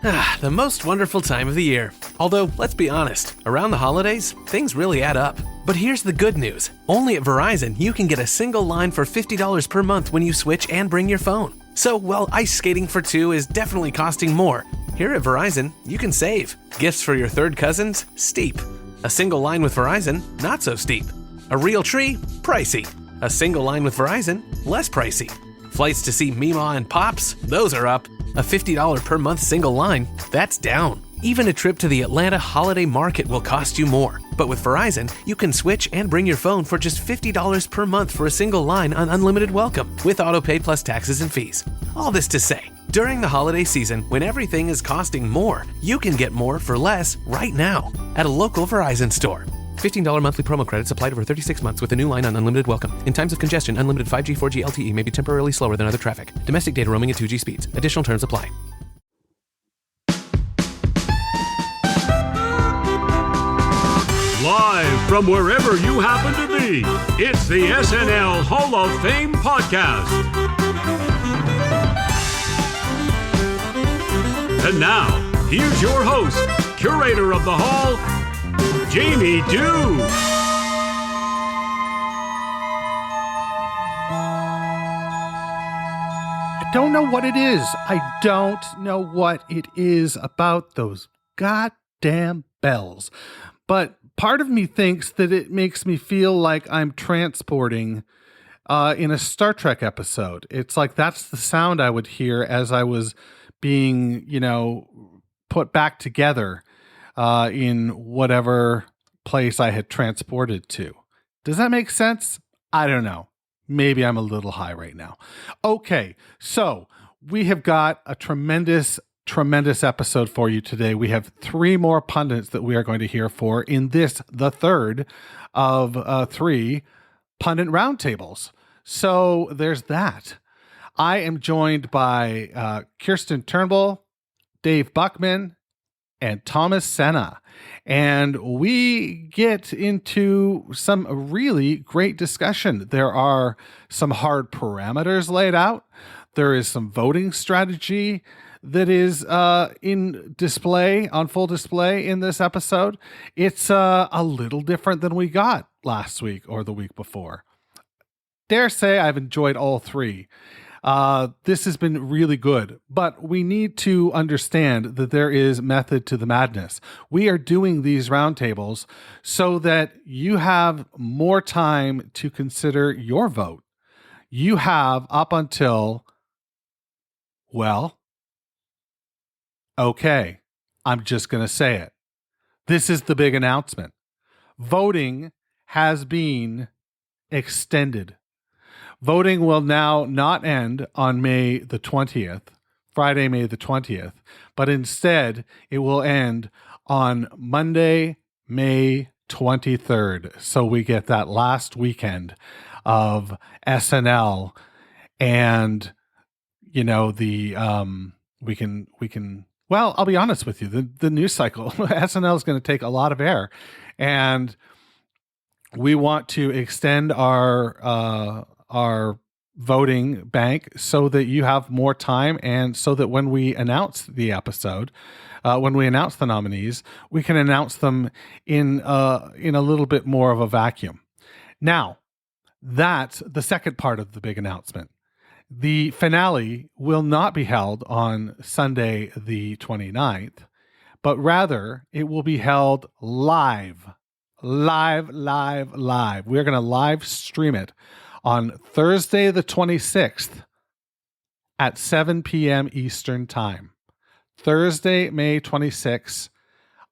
The most wonderful time of the year. Although, let's be honest, around the holidays, things really add up. But here's the good news. Only at Verizon, you can get a single line for $50 per month when you switch and bring your phone. So while ice skating for two is definitely costing more, here at Verizon, you can save. Gifts for your third cousins? Steep. A single line with Verizon? Not so steep. A real tree? Pricey. A single line with Verizon? Less pricey. Flights to see Mima and Pops? Those are up. A $50 per month single line? That's down. Even a trip to the Atlanta Holiday Market will cost you more. But with Verizon, you can switch and bring your phone for just $50 per month for a single line on unlimited welcome, with autopay plus taxes and fees. All this to say, during the holiday season, when everything is costing more, you can get more for less right now at a local Verizon store. $15 monthly promo credits applied over 36 months with a new line on unlimited welcome. In times of congestion, unlimited 5G, 4G LTE may be temporarily slower than other traffic. Domestic data roaming at 2G speeds. Additional terms apply. Live from wherever you happen to be, it's the SNL Hall of Fame podcast. And now, here's your host, curator of the Hall, Jamie Dew. I don't know what it is. I don't know what it is about those goddamn bells. But part of me thinks that it makes me feel like I'm transporting in a Star Trek episode. It's like that's the sound I would hear as I was being, put back together in whatever place I had transported to. Does that make sense? I don't know. Maybe I'm a little high right now. Okay, so we have got a tremendous episode for you today. We have 3 more pundits that we are going to hear for in this, the third of 3 Pundit Round Tables. So there's that. I am joined by Kirstin Turnbull, Dave Buckman, and Thomas Sena. And we get into some really great discussion. There are some hard parameters laid out. There is some voting strategy that is on full display in this episode. It's a little different than we got last week or the week before. Dare say I've enjoyed all 3. This has been really good, but we need to understand that there is method to the madness. We are doing these roundtables so that you have more time to consider your vote. You have up until, okay, I'm just going to say it. This is the big announcement. Voting has been extended. Voting will now not end on May the 20th, Friday, May the 20th, but instead it will end on Monday, May 23rd. So we get that last weekend of SNL and, we can, well, I'll be honest with you, the news cycle, SNL is going to take a lot of air, and we want to extend our voting bank so that you have more time, and so that when we announce the episode, when we announce the nominees, we can announce them in a little bit more of a vacuum. Now, that's the second part of the big announcement. The finale will not be held on Sunday the 29th, but rather it will be held live. We're going to live stream it on Thursday the 26th at 7 p.m. Eastern Time. Thursday, May 26th,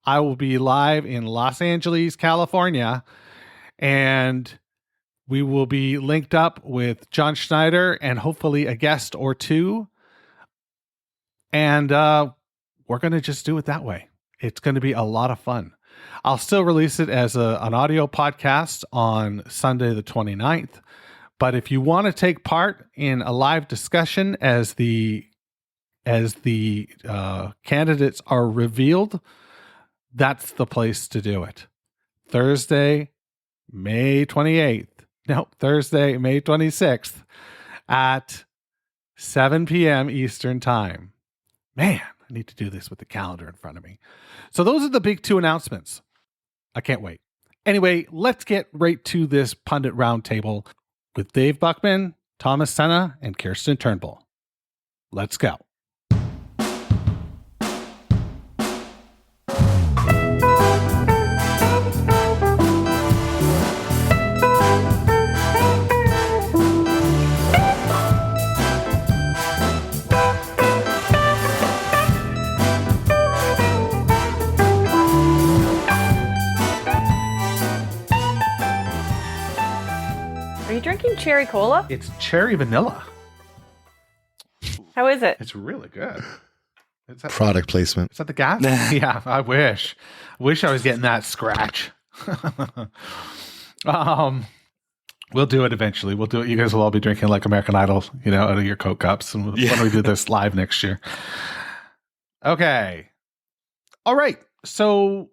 I will be live in Los Angeles, California, and we will be linked up with John Schneider and hopefully a guest or 2. And we're going to just do it that way. It's going to be a lot of fun. I'll still release it as an audio podcast on Sunday the 29th. But if you want to take part in a live discussion as the candidates are revealed, that's the place to do it. Thursday, May 26th at 7 p.m. Eastern Time. Man, I need to do this with the calendar in front of me. So those are the big 2 announcements. I can't wait. Anyway, let's get right to this Pundit Round Table with Dave Buckman, Thomas Sena, and Kirstin Turnbull. Let's go. Are you drinking cherry cola? It's cherry vanilla. How is it? It's really good. It's at, Product placement. It's at the gas? Yeah, I wish. Wish I was getting that scratch. We'll do it eventually. We'll do it. You guys will all be drinking like American Idol, out of your Coke cups. And when we do this live next year. Okay. All right. So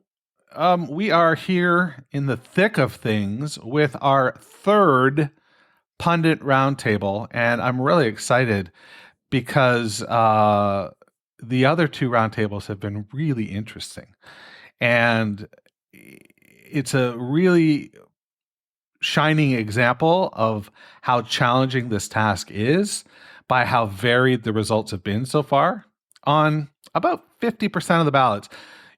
we are here in the thick of things with our 3rd Pundit Roundtable, and I'm really excited because the other 2 roundtables have been really interesting, and it's a really shining example of how challenging this task is by how varied the results have been so far on about 50% of the ballots.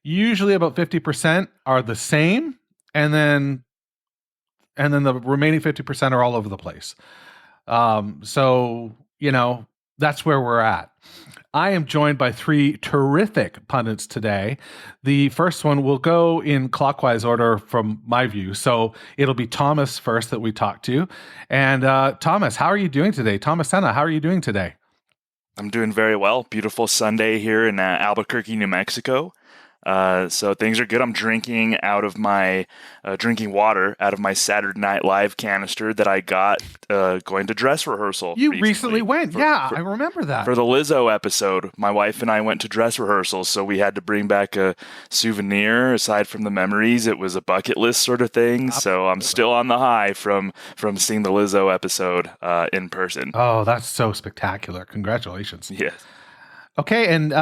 Usually about 50% are the same, and then the remaining 50% are all over the place. So, that's where we're at. I am joined by 3 terrific pundits today. The first one will go in clockwise order from my view. So it'll be Thomas first that we talk to. And Thomas, how are you doing today? Thomas Sena, how are you doing today? I'm doing very well. Beautiful Sunday here in Albuquerque, New Mexico. So things are good. I'm drinking out of my drinking water out of my Saturday Night Live canister that I got going to dress rehearsal. You recently went. I remember that. For the Lizzo episode, my wife and I went to dress rehearsal, so we had to bring back a souvenir. Aside from the memories, it was a bucket list sort of thing. Absolutely. So I'm still on the high from seeing the Lizzo episode in person. Oh, that's so spectacular. Congratulations. Yes. Okay, and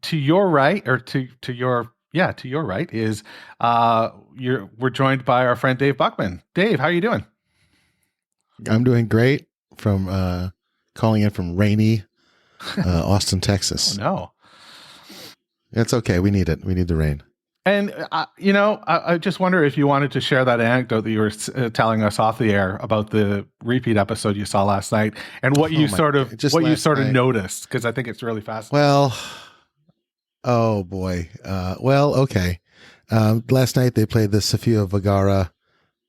to your right, or to your right is we're joined by our friend Dave Buckman. Dave, how are you doing? I'm doing great. From calling in from rainy Austin, Texas. Oh, no, it's okay. We need it. We need the rain. And I just wonder if you wanted to share that anecdote that you were telling us off the air about the repeat episode you saw last night, and what you sort of noticed, because I think it's really fascinating. Well, oh boy. Okay. Last night they played the Sofia Vergara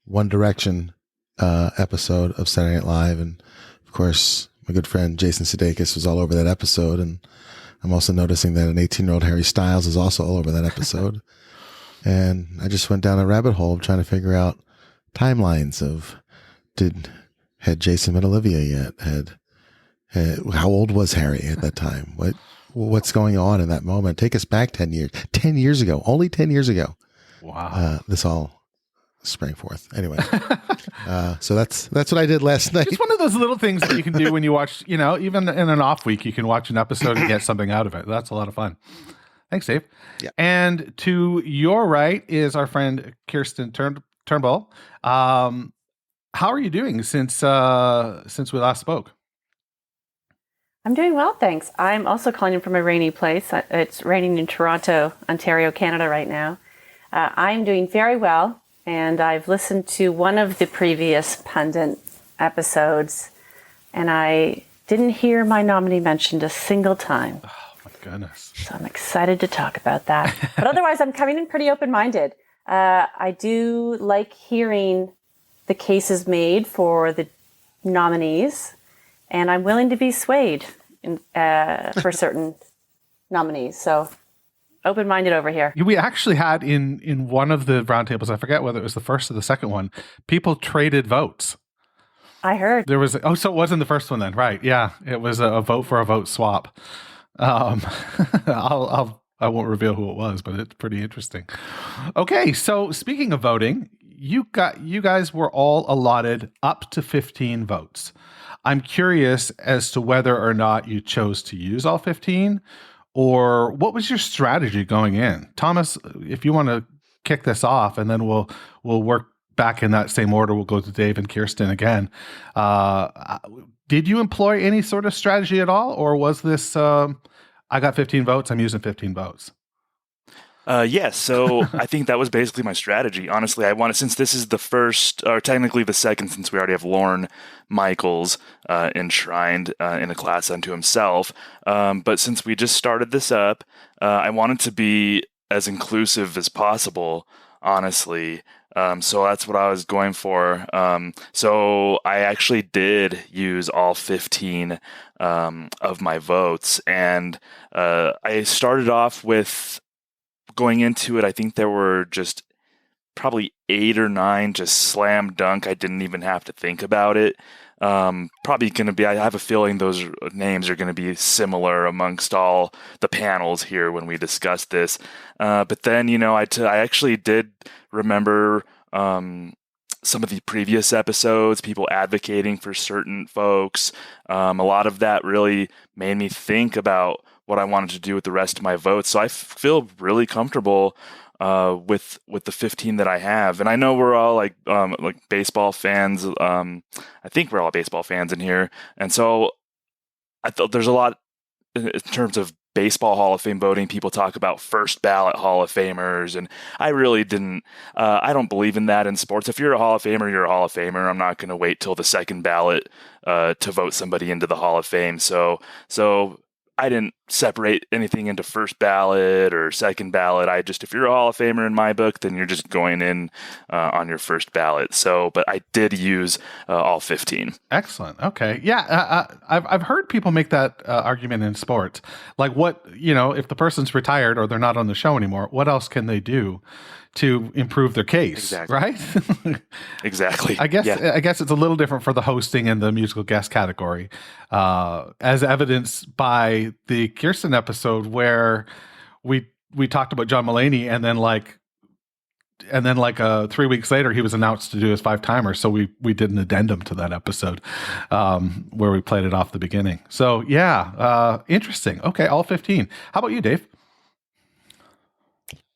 One Direction episode of Saturday Night Live, and of course my good friend Jason Sudeikis was all over that episode, and I'm also noticing that an 18-year-old Harry Styles is also all over that episode. And I just went down a rabbit hole trying to figure out timelines of had Jason met Olivia yet? How old was Harry at that time? What's going on in that moment? Take us back 10 years. 10 years ago. Only 10 years ago. Wow. This all sprang forth. Anyway. So that's what I did last night. It's one of those little things that you can do when you watch, even in an off week, you can watch an episode and get something out of it. That's a lot of fun. Thanks, Dave. Yeah. And to your right is our friend Kirstin Turnbull. How are you doing since we last spoke? I'm doing well, thanks. I'm also calling in from a rainy place. It's raining in Toronto, Ontario, Canada right now. I'm doing very well, and I've listened to one of the previous Pundit episodes, and I didn't hear my nominee mentioned a single time. Goodness. So I'm excited to talk about that. But otherwise, I'm coming in pretty open-minded. I do like hearing the cases made for the nominees, and I'm willing to be swayed for certain nominees. So open-minded over here. We actually had in one of the roundtables, I forget whether it was the first or the second one, people traded votes. I heard. There was, so it wasn't the first one then, right? Yeah, it was a vote for a vote swap. I won't reveal who it was, but it's pretty interesting. Okay, so speaking of voting, you guys were all allotted up to 15 votes. I'm curious as to whether or not you chose to use all 15, or what was your strategy going in? Thomas, if you want to kick this off, and then we'll work back in that same order. We'll go to Dave and Kirstin again. Did you employ any sort of strategy at all, or was this I got 15 votes, I'm using 15 votes? Yes, so I think that was basically my strategy. Honestly, I wanted, since this is the first, or technically the second, since we already have Lorne Michaels enshrined in a class unto himself. But since we just started this up, I wanted to be as inclusive as possible, honestly. So that's what I was going for. So I actually did use all 15 of my votes, and I started off with, going into it, I think there were just probably 8 or 9 just slam dunk. I didn't even have to think about it. Probably going to be, I have a feeling those names are going to be similar amongst all the panels here when we discuss this. But then, I actually did remember some of the previous episodes, people advocating for certain folks. A lot of that really made me think about what I wanted to do with the rest of my votes. So I feel really comfortable with the 15 that I have. And I know we're all like baseball fans. I think we're all baseball fans in here. And so I thought there's a lot in terms of baseball Hall of Fame voting. People talk about first ballot Hall of Famers, and I really didn't. I don't believe in that in sports. If you're a Hall of Famer, you're a Hall of Famer. I'm not going to wait till the second ballot to vote somebody into the Hall of Fame. So I didn't separate anything into first ballot or second ballot. If you're a Hall of Famer in my book, then you're just going in on your first ballot. So, but I did use all 15. Excellent. Okay. Yeah. I've heard people make that argument in sports. Like, what, if the person's retired or they're not on the show anymore, what else can they do to improve their case? Exactly. Right? Exactly. I guess it's a little different for the hosting and the musical guest category, as evidenced by the Kirstin episode where we talked about John Mulaney, and then 3 weeks later he was announced to do his 5-timer. So we did an addendum to that episode where we played it off the beginning. So yeah, interesting. Okay, all 15. How about you, Dave?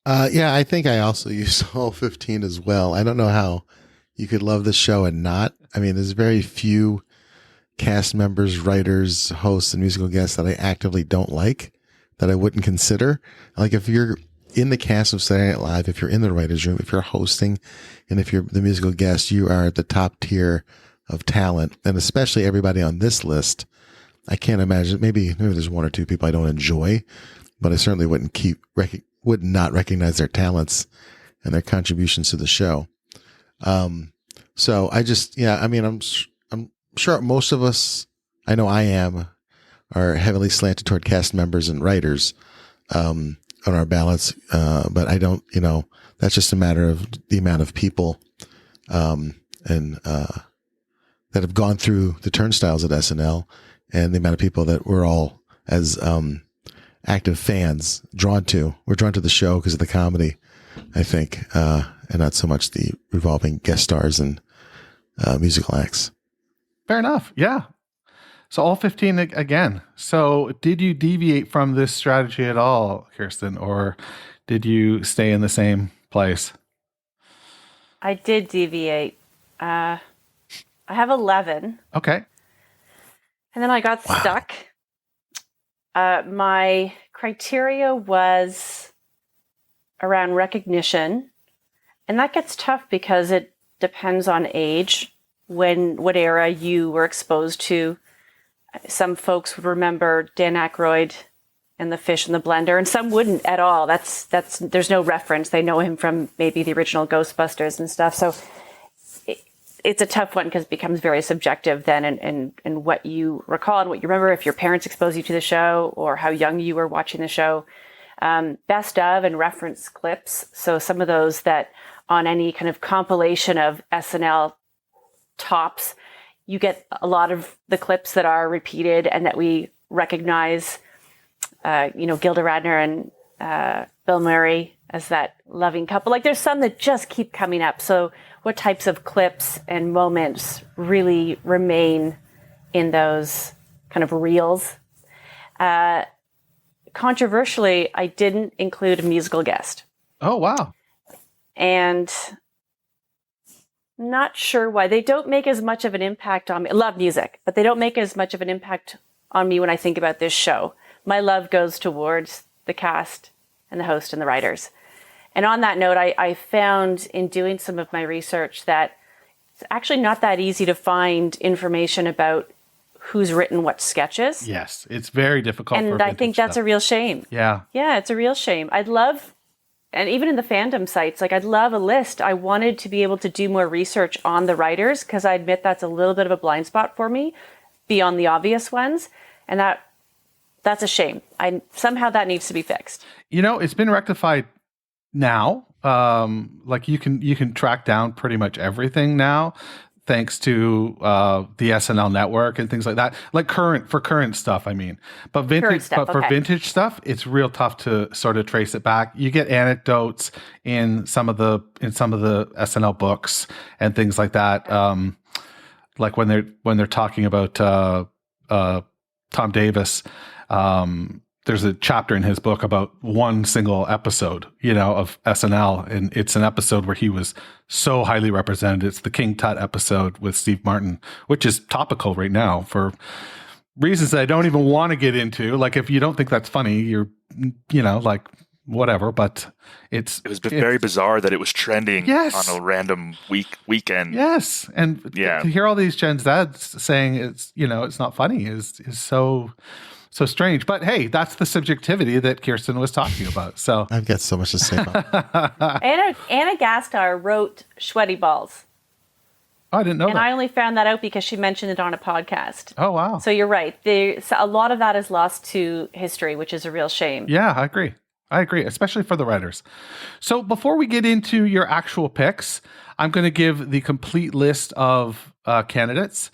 Yeah, I think I also used all 15 as well. I don't know how you could love this show and not. I mean, there's very few cast members, writers, hosts, and musical guests that I actively don't like, that I wouldn't consider. Like, if you're in the cast of Saturday Night Live, if you're in the writer's room, if you're hosting, and if you're the musical guest, you are at the top tier of talent. And especially everybody on this list, I can't imagine, maybe there's 1 or 2 people I don't enjoy, but I certainly would not recognize their talents and their contributions to the show. So I just, I'm sure most of us, I know I am, are heavily slanted toward cast members and writers, on our ballots. But I don't, that's just a matter of the amount of people, that have gone through the turnstiles at SNL, and the amount of people that we're all, as, active fans, we're drawn to the show because of the comedy, I think, and not so much the revolving guest stars and musical acts. Fair enough. Yeah. So all 15 again. So did you deviate from this strategy at all, Kirstin, or did you stay in the same place? I did deviate. I have 11. Okay. And then I got stuck. My criteria was around recognition, and that gets tough because it depends on age, what era you were exposed to. Some folks would remember Dan Aykroyd and The Fish in the Blender, and some wouldn't at all. That's there's no reference. They know him from maybe the original Ghostbusters and stuff. So it's a tough one because it becomes very subjective then, and what you recall and what you remember, if your parents exposed you to the show or how young you were watching the show. Best of and reference clips. So some of those that on any kind of compilation of SNL tops, you get a lot of the clips that are repeated and that we recognize, Gilda Radner and Bill Murray as that loving couple. Like, there's some that just keep coming up. So what types of clips and moments really remain in those kind of reels? controversially, I didn't include a musical guest. Oh, wow. And not sure why. They don't make as much of an impact on me. I love music, but they don't make as much of an impact on me when I think about this show. My love goes towards the cast and the host and the writers. And on that note, I found in doing some of my research that it's actually not that easy to find information about who's written what sketches. Yes, it's very difficult. And I think that's a real shame. Yeah. Yeah, it's a real shame. I'd love, and even in the fandom sites, like I'd love a list. I wanted to be able to do more research on the writers because I admit that's a little bit of a blind spot for me beyond the obvious ones. And that's a shame. Somehow that needs to be fixed. You know, it's been rectified now. Like you can track down pretty much everything now, thanks to the SNL network and things like that. Like current stuff, I mean. But for vintage stuff, it's real tough to sort of trace it back. You get anecdotes in some of the SNL books and things like that. Like when they're talking about Tom Davis, there's a chapter in his book about one single episode, of SNL. And it's an episode where he was so highly represented. It's the King Tut episode with Steve Martin, which is topical right now for reasons that I don't even want to get into. Like, if you don't think that's funny, you're, like, whatever. But it was very bizarre that it was trending yes. on a random weekend. Yes. And to hear all these Gen Zs saying it's not funny is so strange. But hey, that's the subjectivity that Kirstin was talking about. So I've got so much to say about it. Anna Gasteyer wrote Sweaty Balls. Oh, I didn't know that. And I only found that out because she mentioned it on a podcast. Oh, wow. So you're right. A lot of that is lost to history, which is a real shame. Yeah, I agree, especially for the writers. So before we get into your actual picks, I'm going to give the complete list of candidates.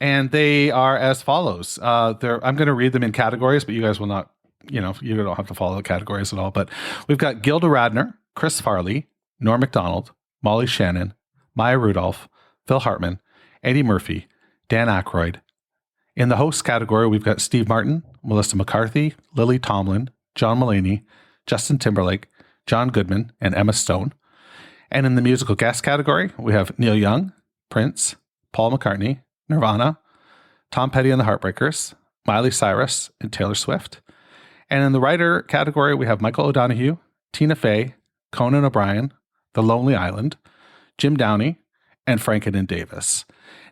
And they are as follows. I'm going to read them in categories, but you guys will not, you don't have to follow the categories at all. But we've got Gilda Radner, Chris Farley, Norm Macdonald, Molly Shannon, Maya Rudolph, Phil Hartman, Eddie Murphy, Dan Aykroyd. In the host category, we've got Steve Martin, Melissa McCarthy, Lily Tomlin, John Mulaney, Justin Timberlake, John Goodman, and Emma Stone. And in the musical guest category, we have Neil Young, Prince, Paul McCartney, Nirvana, Tom Petty and the Heartbreakers, Miley Cyrus, and Taylor Swift. And in the writer category, we have Michael O'Donoghue, Tina Fey, Conan O'Brien, The Lonely Island, Jim Downey, and Franken Davis.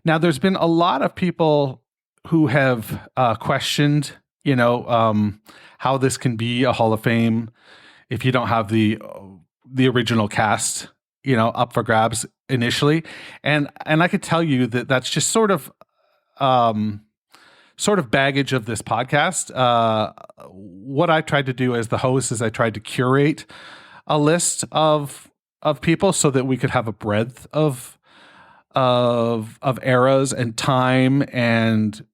Now, there's been a lot of people who have questioned, how this can be a Hall of Fame if you don't have the original cast, up for grabs initially. And I could tell you that that's just sort of baggage of this podcast. What I tried to do as the host is I tried to curate a list of people so that we could have a breadth of eras and time and,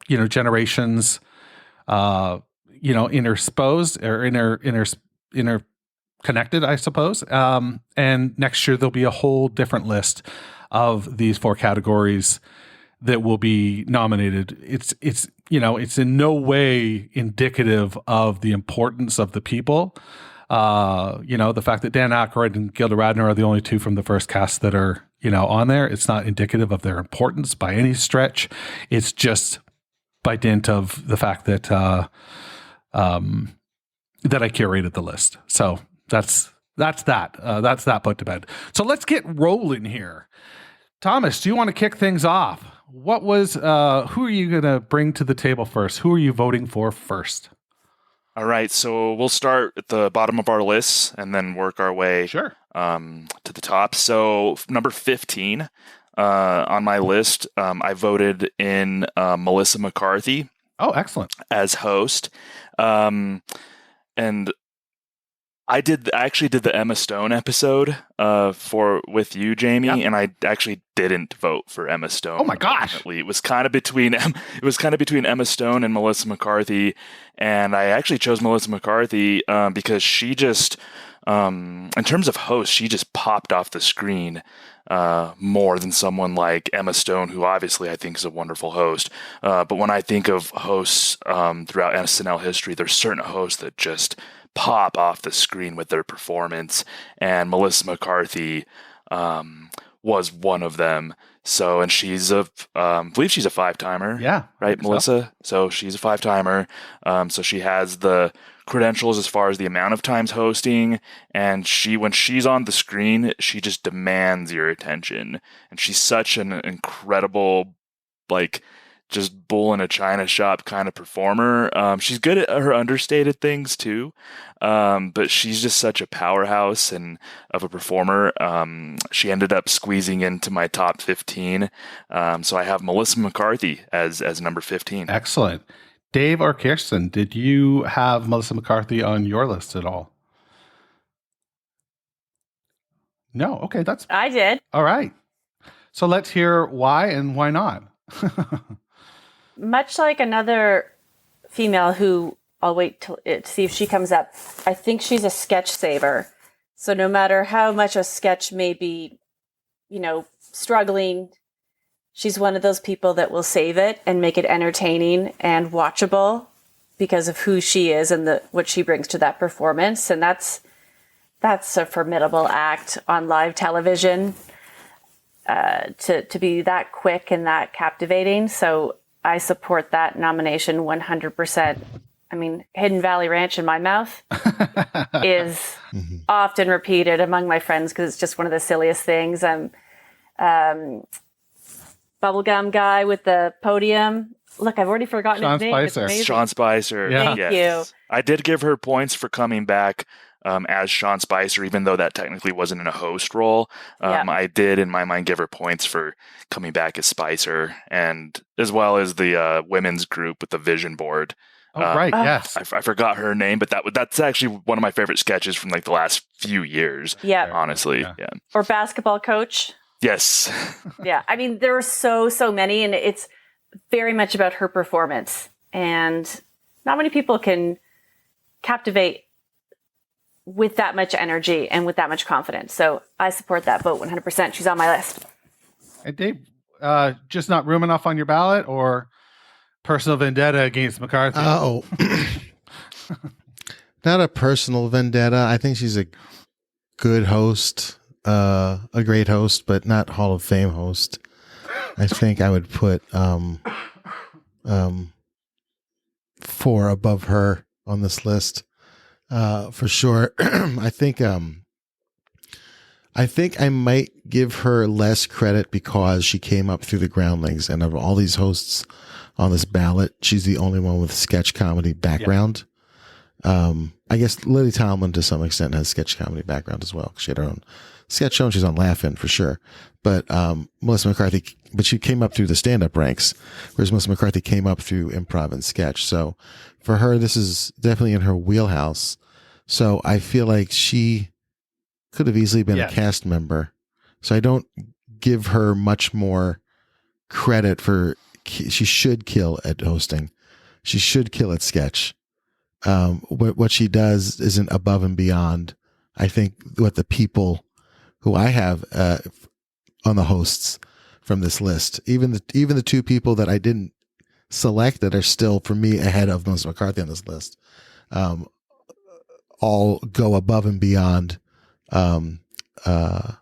generations, intersposed or interconnected, I suppose. And next year there'll be a whole different list of these 4 categories that will be nominated. It's in no way indicative of the importance of the people. The fact that Dan Aykroyd and Gilda Radner are the only 2 from the first cast that are, on there. It's not indicative of their importance by any stretch. It's just by dint of the fact that that I curated the list. So that's that put to bed. So let's get rolling here. Thomas, do you want to kick things off? What was who are you going to bring to the table first? Who are you voting for first? All right, so we'll start at the bottom of our lists and then work our way to the top. So number 15 on my list, I voted in Melissa McCarthy. Oh, excellent. As host. And I actually did the Emma Stone episode with you, Jamie, and I actually didn't vote for Emma Stone. Oh my gosh! It was kind of between Emma Stone and Melissa McCarthy, and I actually chose Melissa McCarthy because she just In terms of hosts, she just popped off the screen more than someone like Emma Stone, who obviously I think is a wonderful host. But when I think of hosts throughout SNL history, there's certain hosts that just pop off the screen with their performance, and Melissa McCarthy was one of them. So, and she's I believe she's a 5-timer. Yeah. Right, Melissa? So she's a 5-timer. So she has the credentials as far as the amount of times hosting, and when she's on the screen, she just demands your attention. And she's such an incredible, just bull in a china shop kind of performer. She's good at her understated things too, but she's just such a powerhouse and of a performer. She ended up squeezing into my top 15. So I have Melissa McCarthy as number 15. Excellent. Dave or Kirstin, did you have Melissa McCarthy on your list at all? No. Okay, I did. all right. So let's hear why and why not. Much like another female who I'll wait to see if she comes up, I think she's a sketch saver. So no matter how much a sketch may be, struggling, she's one of those people that will save it and make it entertaining and watchable because of who she is and what she brings to that performance. And that's a formidable act on live television, to be that quick and that captivating. So I support that nomination 100%. I mean, Hidden Valley Ranch in my mouth is often repeated among my friends because it's just one of the silliest things. Bubblegum guy with the podium. Look, I've already forgotten Sean his name. Spicer. It's amazing. Sean Spicer. Yeah. Thank you. I did give her points for coming back as Sean Spicer, even though that technically wasn't in a host role. Yeah. I did, in my mind, give her points for coming back as Spicer, and as well as the women's group with the vision board. Oh, right. Yes. I forgot her name, but that's actually one of my favorite sketches from the last few years. Yeah. Honestly. Yeah. Yeah. Or basketball coach. Yes. Yeah. I mean, there are so many, and it's very much about her performance. And not many people can captivate with that much energy and with that much confidence. So I support that vote 100%. She's on my list. Hey, Dave, just not room enough on your ballot or personal vendetta against McCarthy? Oh, not a personal vendetta. I think she's a good host, a great host, but not Hall of Fame host. I think I would put 4 above her on this list, for sure. I think I might give her less credit because she came up through the groundlings, and of all these hosts on this ballot, she's the only one with sketch comedy background. Yeah. I guess Lily Tomlin to some extent has sketch comedy background as well. She had her own sketch show and she's on Laugh-In for sure. But Melissa McCarthy, but she came up through the stand-up ranks, whereas Melissa McCarthy came up through improv and sketch. So for her, this is definitely in her wheelhouse. So I feel like she could have easily been a cast member. So I don't give her much more credit for. She should kill at hosting. She should kill at sketch. What she does isn't above and beyond. I think what the people who I have on the hosts from this list, even the 2 people that I didn't select that are still for me ahead of Melissa McCarthy on this list, all go above and beyond a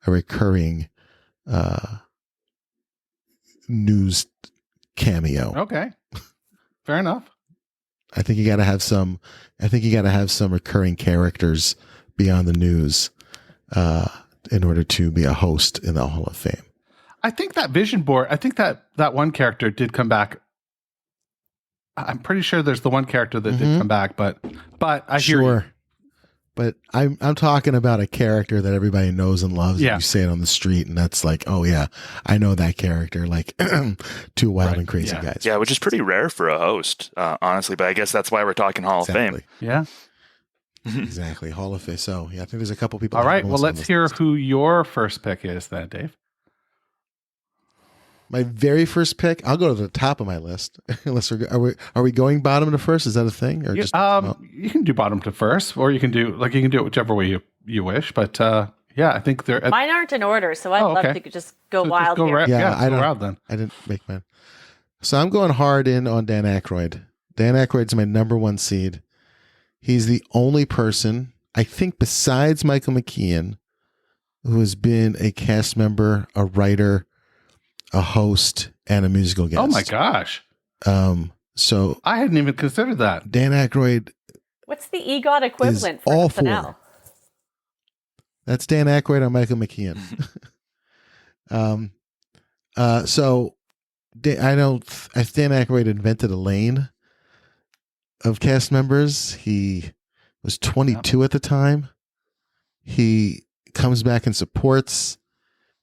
recurring news cameo. Okay. Fair enough. I think you got to have some recurring characters beyond the news in order to be a host in the Hall of Fame. I think that vision board, I think that one character did come back. I'm pretty sure there's the one character that did come back, but I hear you. But I'm talking about a character that everybody knows and loves. Yeah. You say it on the street, and that's like, oh yeah, I know that character. Like 2 Wild and Crazy Guys. Yeah, which is pretty rare for a host, honestly. But I guess that's why we're talking Hall of Fame. Yeah. Exactly, Hall of Fame. So yeah, I think there's a couple people. All right. Well, let's hear who your first pick is then, Dave. My very first pick, I'll go to the top of my list. Unless are we going bottom to first? Is that a thing? Or you can do bottom to first, or you can do it whichever way you wish. But I think they're mine aren't in order, so I'd love to just go wild go here. Go wild then. I didn't make mine. So I'm going hard in on Dan Aykroyd. Dan Aykroyd's my number one seed. He's the only person, I think, besides Michael McKean, who has been a cast member, a writer, a host, and a musical guest. Oh my gosh. So I hadn't even considered that. Dan Aykroyd. What's the EGOT equivalent for all SNL? four. That's Dan Aykroyd on Michael McKean. So as Dan Aykroyd invented a lane of cast members. He was 22 at the time. He comes back and supports.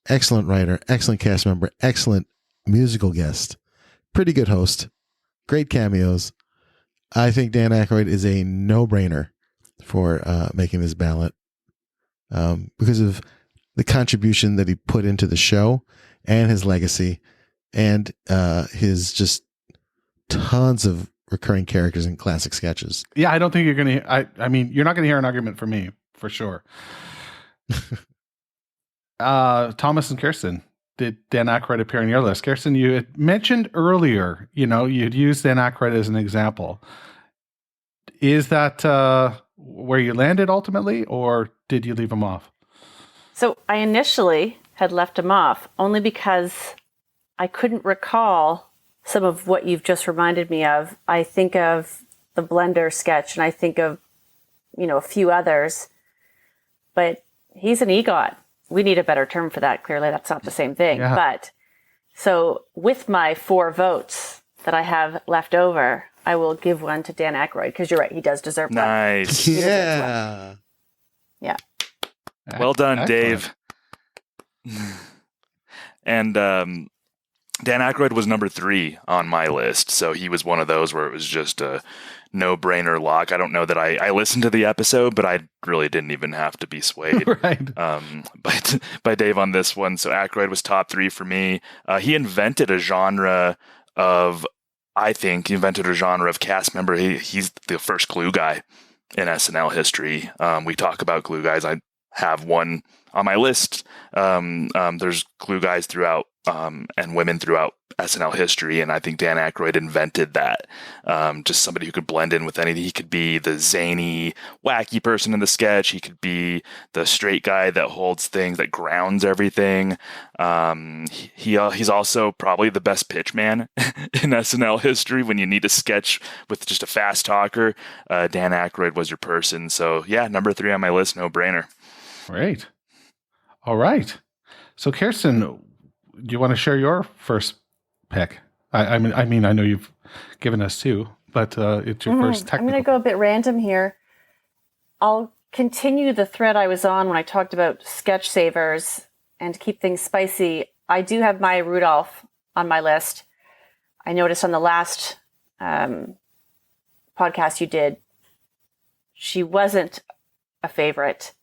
Excellent writer, excellent cast member, excellent musical guest, pretty good host, great cameos. I think Dan Aykroyd is a no-brainer for making this ballot because of the contribution that he put into the show and his legacy and his just tons of recurring characters and classic sketches. Yeah, I don't think you're going to... I mean, you're not going to hear an argument from me, for sure. Thomas and Kirstin, did Dan Aykroyd appear on your list? Kirstin, you had mentioned earlier, you'd used Dan Aykroyd as an example. Is that where you landed ultimately, or did you leave him off? So I initially had left him off only because I couldn't recall some of what you've just reminded me of. I think of the Blender sketch and I think of, a few others, but he's an EGOT. We need a better term for that. Clearly, that's not the same thing. Yeah. But so with my 4 votes that I have left over, I will give one to Dan Aykroyd because you're right. He does deserve one. Nice. Yeah. Yeah. Well done, Excellent. Dave. And Dan Aykroyd was number 3 on my list. So he was one of those where it was just a no-brainer lock. I don't know that I listened to the episode, but I really didn't even have to be swayed Right. by Dave on this one. So Aykroyd was top 3 for me. He invented a genre of cast member. He's the first glue guy in SNL history. We talk about glue guys. I have one on my list. There's glue guys throughout and women throughout SNL history, and I think Dan Aykroyd invented that. Just somebody who could blend in with anything. He could be the zany, wacky person in the sketch. He could be the straight guy that holds things, that grounds everything. He's also probably the best pitch man in SNL history. When you need a sketch with just a fast talker, Dan Aykroyd was your person. So yeah, number 3 on my list, no brainer. Great. All right. So Kirstin, do you want to share your first pick? I mean, I know you've given us 2, but it's your first technical. I'm going to go a bit random here. I'll continue the thread I was on when I talked about sketch savers and keep things spicy. I do have Maya Rudolph on my list. I noticed on the last podcast you did, she wasn't a favorite,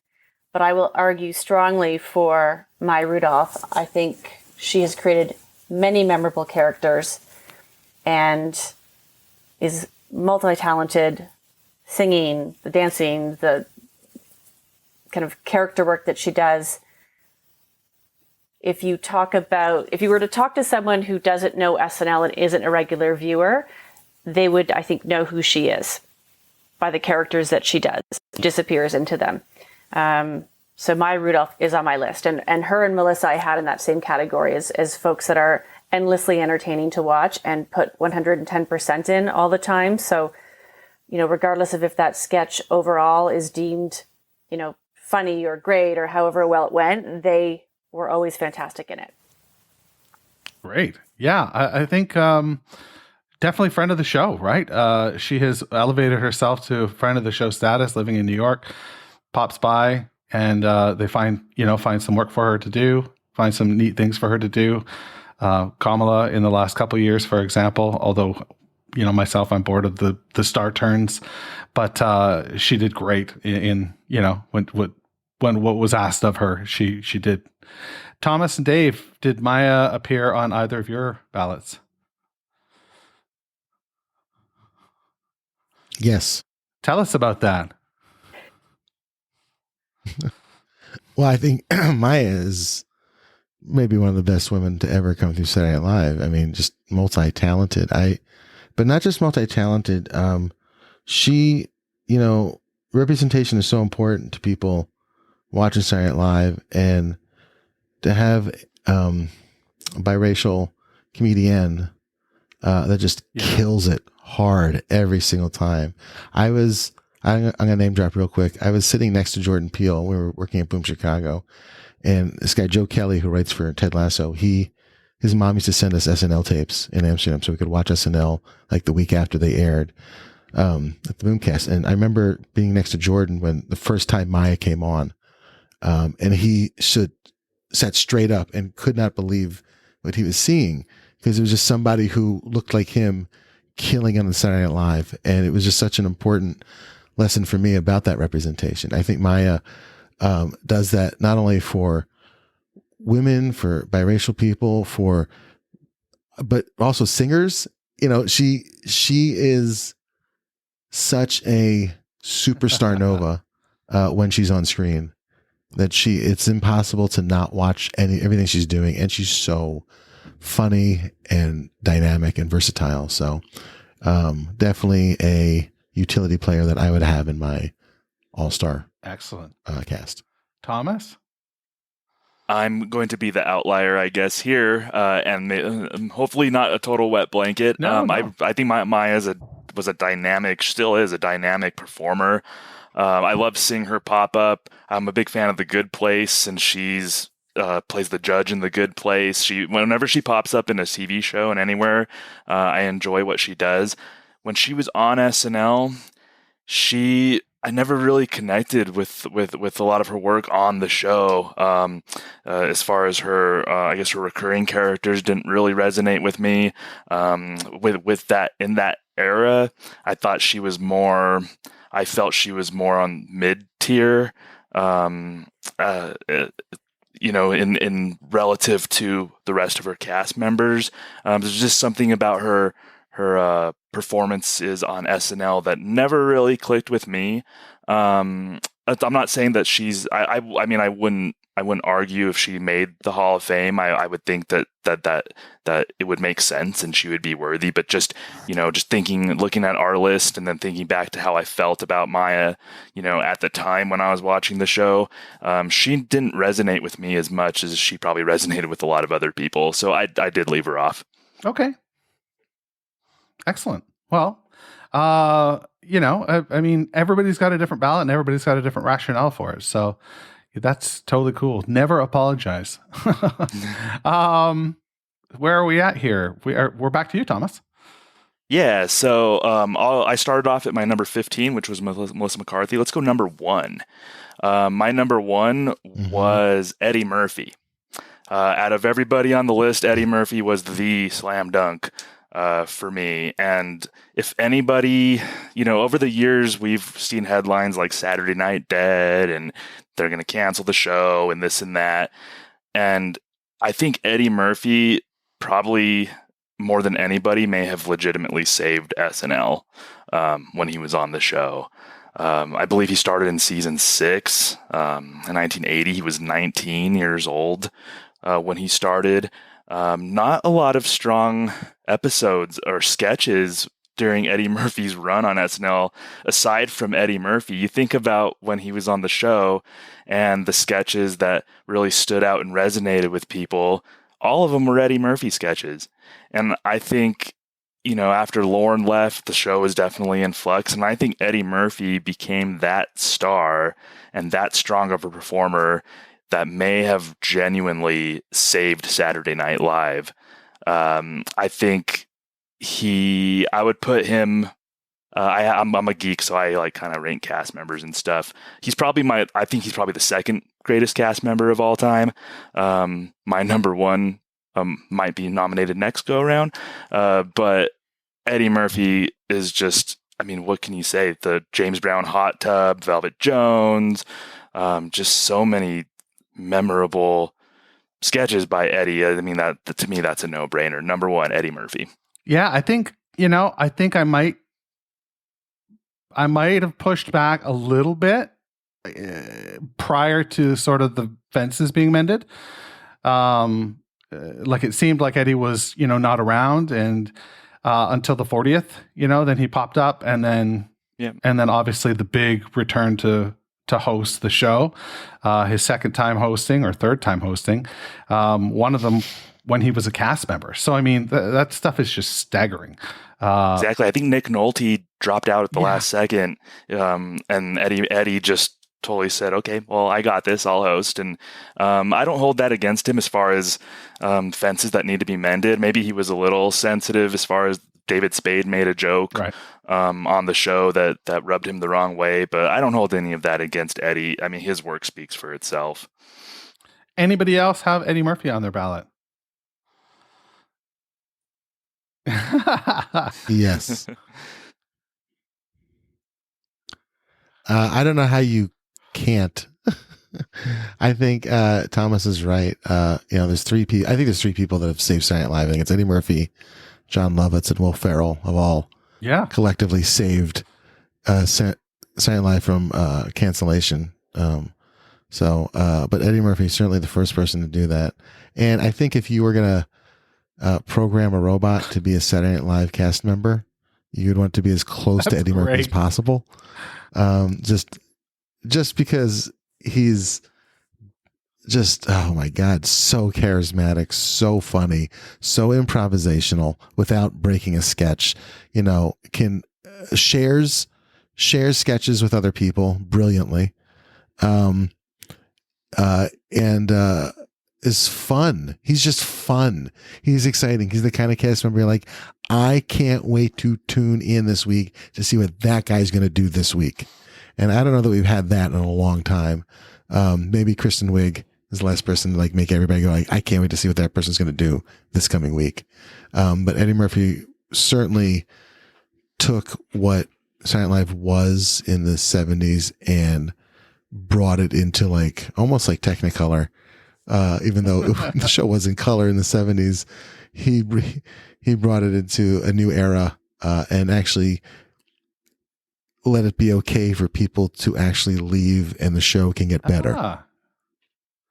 but I will argue strongly for Maya Rudolph. I think she has created many memorable characters and is multi-talented, singing, the dancing, the kind of character work that she does. If you were to talk to someone who doesn't know SNL and isn't a regular viewer, they would, I think, know who she is by the characters that she does. She disappears into them. So Maya Rudolph is on my list. And her and Melissa I had in that same category as folks that are endlessly entertaining to watch and put 110% in all the time. So, regardless of if that sketch overall is deemed, funny or great or however well it went, they were always fantastic in it. Great. Yeah, I think definitely friend of the show, right? She has elevated herself to friend of the show status, living in New York, pops by, and they find some work for her to do, find some neat things for her to do. Kamala in the last couple of years, for example, although, myself, I'm bored of the star turns, but she did great in when what was asked of her, she did Thomas and Dave, did Maya appear on either of your ballots? Yes. Tell us about that. Well, I think Maya is maybe one of the best women to ever come through Saturday Night Live. I mean, just multi-talented. But not just multi-talented. She, representation is so important to people watching Saturday Night Live, and to have a biracial comedian that just kills it hard every single time. I'm going to name drop real quick. I was sitting next to Jordan Peele. We were working at Boom Chicago, and this guy, Joe Kelly, who writes for Ted Lasso, his mom used to send us SNL tapes in Amsterdam so we could watch SNL like the week after they aired at the Boomcast. And I remember being next to Jordan when the first time Maya came on, and he sat straight up and could not believe what he was seeing, because it was just somebody who looked like him killing on the Saturday Night Live. And it was just such an important lesson for me about that representation. I think Maya does that not only for women, for biracial people, but also singers. She is such a superstar nova when she's on screen, that it's impossible to not watch everything she's doing. And she's so funny and dynamic and versatile. So definitely a utility player that I would have in my all-star Excellent cast. Thomas? I'm going to be the outlier, I guess, here, and hopefully not a total wet blanket. No. I think Maya still is a dynamic performer. I love seeing her pop up. I'm a big fan of The Good Place, and she's plays the judge in The Good Place. Whenever she pops up in a TV show and anywhere, I enjoy what she does. When she was on SNL, I never really connected with a lot of her work on the show. As far as her, I guess her recurring characters didn't really resonate with me. With that, in that era, I felt she was more on mid-tier, in relative to the rest of her cast members. There's just something about her performances on SNL that never really clicked with me. I'm not saying that she's. I mean, I wouldn't argue if she made the Hall of Fame. I would think that it would make sense and she would be worthy. But just looking at our list and then thinking back to how I felt about Maya, at the time when I was watching the show, she didn't resonate with me as much as she probably resonated with a lot of other people. So I did leave her off. Okay. Excellent. Well, I mean, everybody's got a different ballot and everybody's got a different rationale for it. So that's totally cool. Never apologize. Where are we at here? We're back to you, Thomas. Yeah. So I started off at my number 15, which was Melissa McCarthy. Let's go number 1. My number 1 was Eddie Murphy. Out of everybody on the list, Eddie Murphy was the slam dunk for me. And if anybody, over the years, we've seen headlines like Saturday Night Dead and they're going to cancel the show and this and that. And I think Eddie Murphy probably more than anybody may have legitimately saved SNL when he was on the show. I believe he started in season 6 in 1980. He was 19 years old when he started. Not a lot of strong episodes or sketches during Eddie Murphy's run on SNL, aside from Eddie Murphy. You think about when he was on the show and the sketches that really stood out and resonated with people, all of them were Eddie Murphy sketches. And I think, after Lorne left, the show was definitely in flux. And I think Eddie Murphy became that star and that strong of a performer that may have genuinely saved Saturday Night Live. I think I would put him, I'm a geek, so I kind of rank cast members and stuff. I think he's probably the second greatest cast member of all time. My number 1 might be nominated next go around. But Eddie Murphy is just, I mean, what can you say? The James Brown Hot Tub, Velvet Jones, just so many memorable sketches by Eddie. I mean, that to me, that's a no-brainer. Number one, Eddie Murphy. Yeah, I think I might have pushed back a little bit prior to sort of the fences being mended. Like it seemed like Eddie was, not around, and until the 40th, then he popped up, and then obviously the big return to host the show, his second time hosting or third time hosting, one of them when he was a cast member. So I mean, that stuff is just staggering. Exactly. I think Nick Nolte dropped out at the last second, and Eddie just totally said, okay, well, I got this, I'll host. And I don't hold that against him as far as fences that need to be mended. Maybe he was a little sensitive as far as David Spade made a joke on the show that rubbed him the wrong way, but I don't hold any of that against Eddie. I mean, his work speaks for itself. Anybody else have Eddie Murphy on their ballot? Yes. I don't know how you can't. I think Thomas is right. There's three people. I think there's three people that have saved Saturday Night Live. I think it's Eddie Murphy, John Lovitz, and Will Ferrell have all collectively saved Saturday Night Live from cancellation. But Eddie Murphy is certainly the first person to do that. And I think if you were gonna program a robot to be a Saturday Night Live cast member, you'd want to be as close to Eddie Murphy as possible. Just because he's just, oh my God, so charismatic, so funny, so improvisational without breaking a sketch, can shares sketches with other people brilliantly. Is fun. He's just fun. He's exciting. He's the kind of cast member you're like, I can't wait to tune in this week to see what that guy's going to do this week. And I don't know that we've had that in a long time. Maybe Kristen Wiig is the last person to make everybody go like, I can't wait to see what that person's going to do this coming week. But Eddie Murphy certainly took what Saturday Night Live was in the 70s and brought it into almost like Technicolor. Even though the show was in color in the 70s, he brought it into a new era and actually let it be okay for people to actually leave and the show can get better,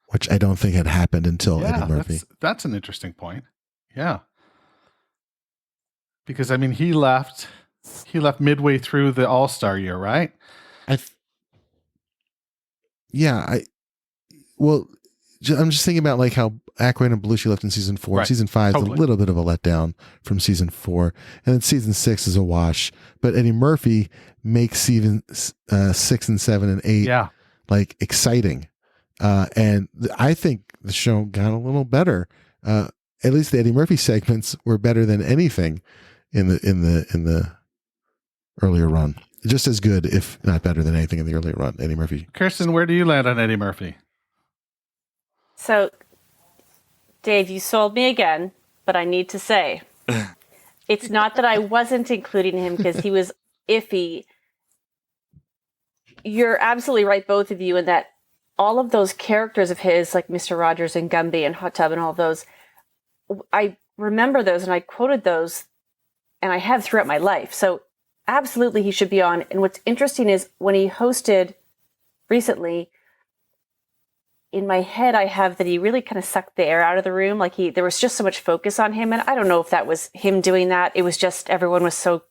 which I don't think had happened until Eddie Murphy. That's an interesting point. Yeah. Because I mean, he left midway through the All-Star year, right? I'm just thinking about how Aykroyd and Belushi left in season 4. Right. Season 5 is a little bit of a letdown from season 4, and then season 6 is a wash. But Eddie Murphy makes season 6 and 7 and 8 exciting, and I think the show got a little better. At least the Eddie Murphy segments were better than anything in the earlier run. Just as good, if not better than anything in the earlier run. Eddie Murphy. Kirstin, where do you land on Eddie Murphy? So, Dave, you sold me again, but I need to say, it's not that I wasn't including him because he was iffy. You're absolutely right, both of you, in that all of those characters of his, like Mr. Rogers and Gumby and Hot Tub and all of those, I remember those and I quoted those, and I have throughout my life. So, absolutely, he should be on. And what's interesting is when he hosted recently, in my head, I have that he really kind of sucked the air out of the room. There was just so much focus on him. And I don't know if that was him doing that. It was just everyone was so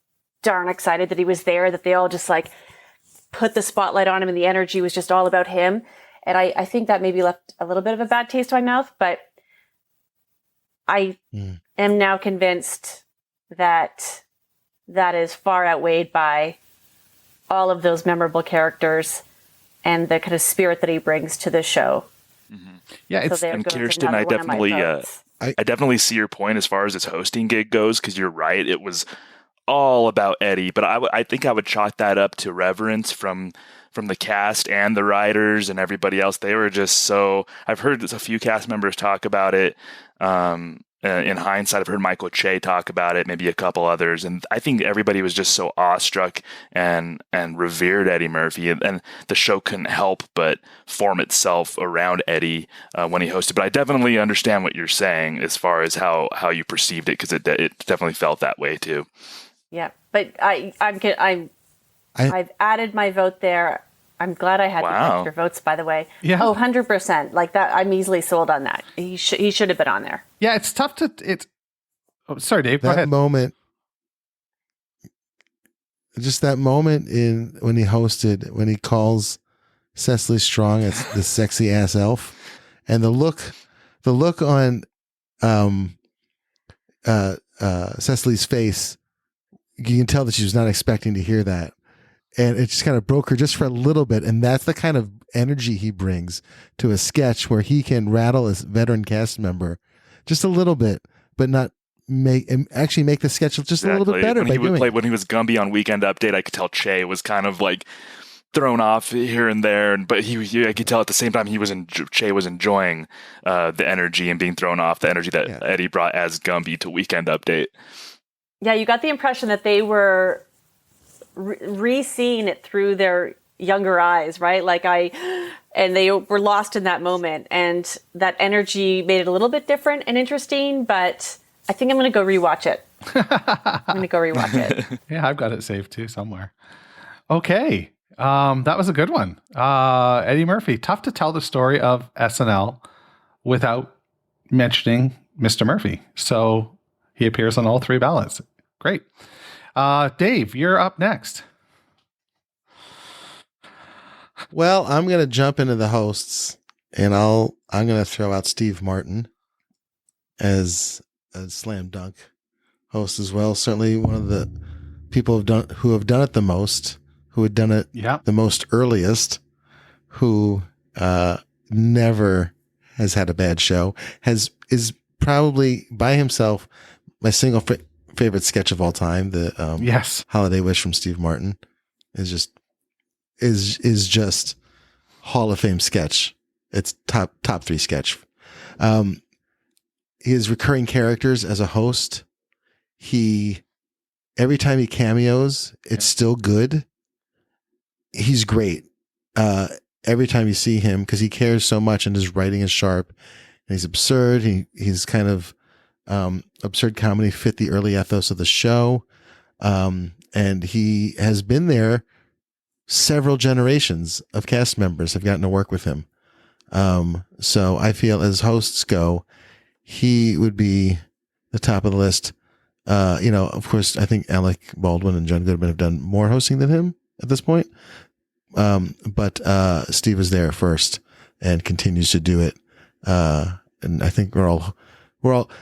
darn excited that he was there that they all just put the spotlight on him and the energy was just all about him. And I think that maybe left a little bit of a bad taste in my mouth. But I am now convinced that that is far outweighed by all of those memorable characters and the kind of spirit that he brings to the show. Mm-hmm. Yeah, and Kirstin, I definitely see your point as far as his hosting gig goes, because you're right, it was all about Eddie. But I think I would chalk that up to reverence from the cast and the writers and everybody else. They were just so. I've heard a few cast members talk about it, and in hindsight, I've heard Michael Che talk about it, maybe a couple others, and I think everybody was just so awestruck and revered Eddie Murphy, and the show couldn't help but form itself around Eddie when he hosted. But I definitely understand what you're saying as far as how you perceived it, because it definitely felt that way too. Yeah, but I've added my vote there. I'm glad I had the extra votes, by the way. Yeah. Oh, 100%. Like that, I'm easily sold on that. He should have been on there. Yeah, it's tough to. Oh, sorry, Dave. Go That ahead. moment, just that moment when he hosted, when he calls Cecily Strong as the sexy ass elf, and the look on Cecily's face, you can tell that she was not expecting to hear that. And it just kind of broke her just for a little bit. And that's the kind of energy he brings to a sketch where he can rattle his veteran cast member just a little bit, but not make the sketch just a little bit better. When he was Gumby on Weekend Update, I could tell Che was kind of like thrown off here and there, but I could tell at the same time Che was enjoying the energy and being thrown off the energy that Eddie brought as Gumby to Weekend Update. Yeah, you got the impression that they were re-seeing it through their younger eyes, right? And they were lost in that moment, and that energy made it a little bit different and interesting, but I think I'm going to go rewatch it. Yeah, I've got it saved too somewhere. Okay. That was a good one. Eddie Murphy. Tough to tell the story of SNL without mentioning Mr. Murphy. So he appears on all three ballots. Great. Dave, you're up next. Well, I'm going to jump into the hosts, and I'm going to throw out Steve Martin as a slam dunk host as well. Certainly one of the people who have done it the most, who had done it the most earliest, who never has had a bad show, is probably by himself my single favorite sketch of all time. The Holiday Wish from Steve Martin is just Hall of Fame sketch. It's top three sketch. His recurring characters as a host, every time he cameos, it's still good. He's great. Every time you see him, because he cares so much and his writing is sharp and he's absurd. He's kind of absurd comedy fit the early ethos of the show. And he has been there. Several generations of cast members have gotten to work with him. So I feel as hosts go, he would be the top of the list. Of course, I think Alec Baldwin and John Goodman have done more hosting than him at this point. But Steve was there first and continues to do it. And I think we're all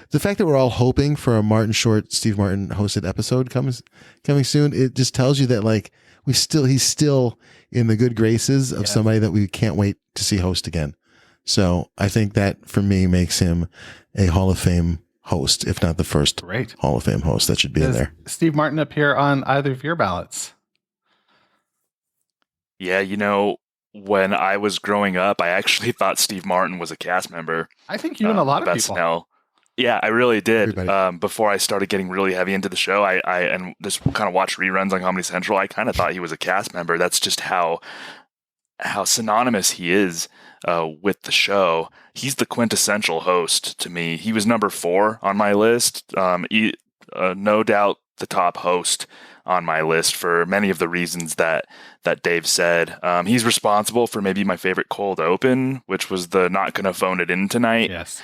the fact that we're all hoping for a Martin Short, Steve Martin hosted episode coming soon. It just tells you that like he's still in the good graces of somebody that we can't wait to see host again. So I think that for me makes him a Hall of Fame host, if not the first Hall of Fame host that should be in there. Steve Martin appear on either of your ballots? Yeah, when I was growing up, I actually thought Steve Martin was a cast member. I think you and a lot of people. SNL. Yeah, I really did. Before I started getting really heavy into the show, I and just kind of watched reruns on Comedy Central, I kind of thought he was a cast member. That's just how synonymous he is with the show. He's the quintessential host to me. He was number 4 on my list. No doubt the top host on my list for many of the reasons that Dave said. He's responsible for maybe my favorite cold open, which was the Not Gonna Phone It In Tonight. Yes.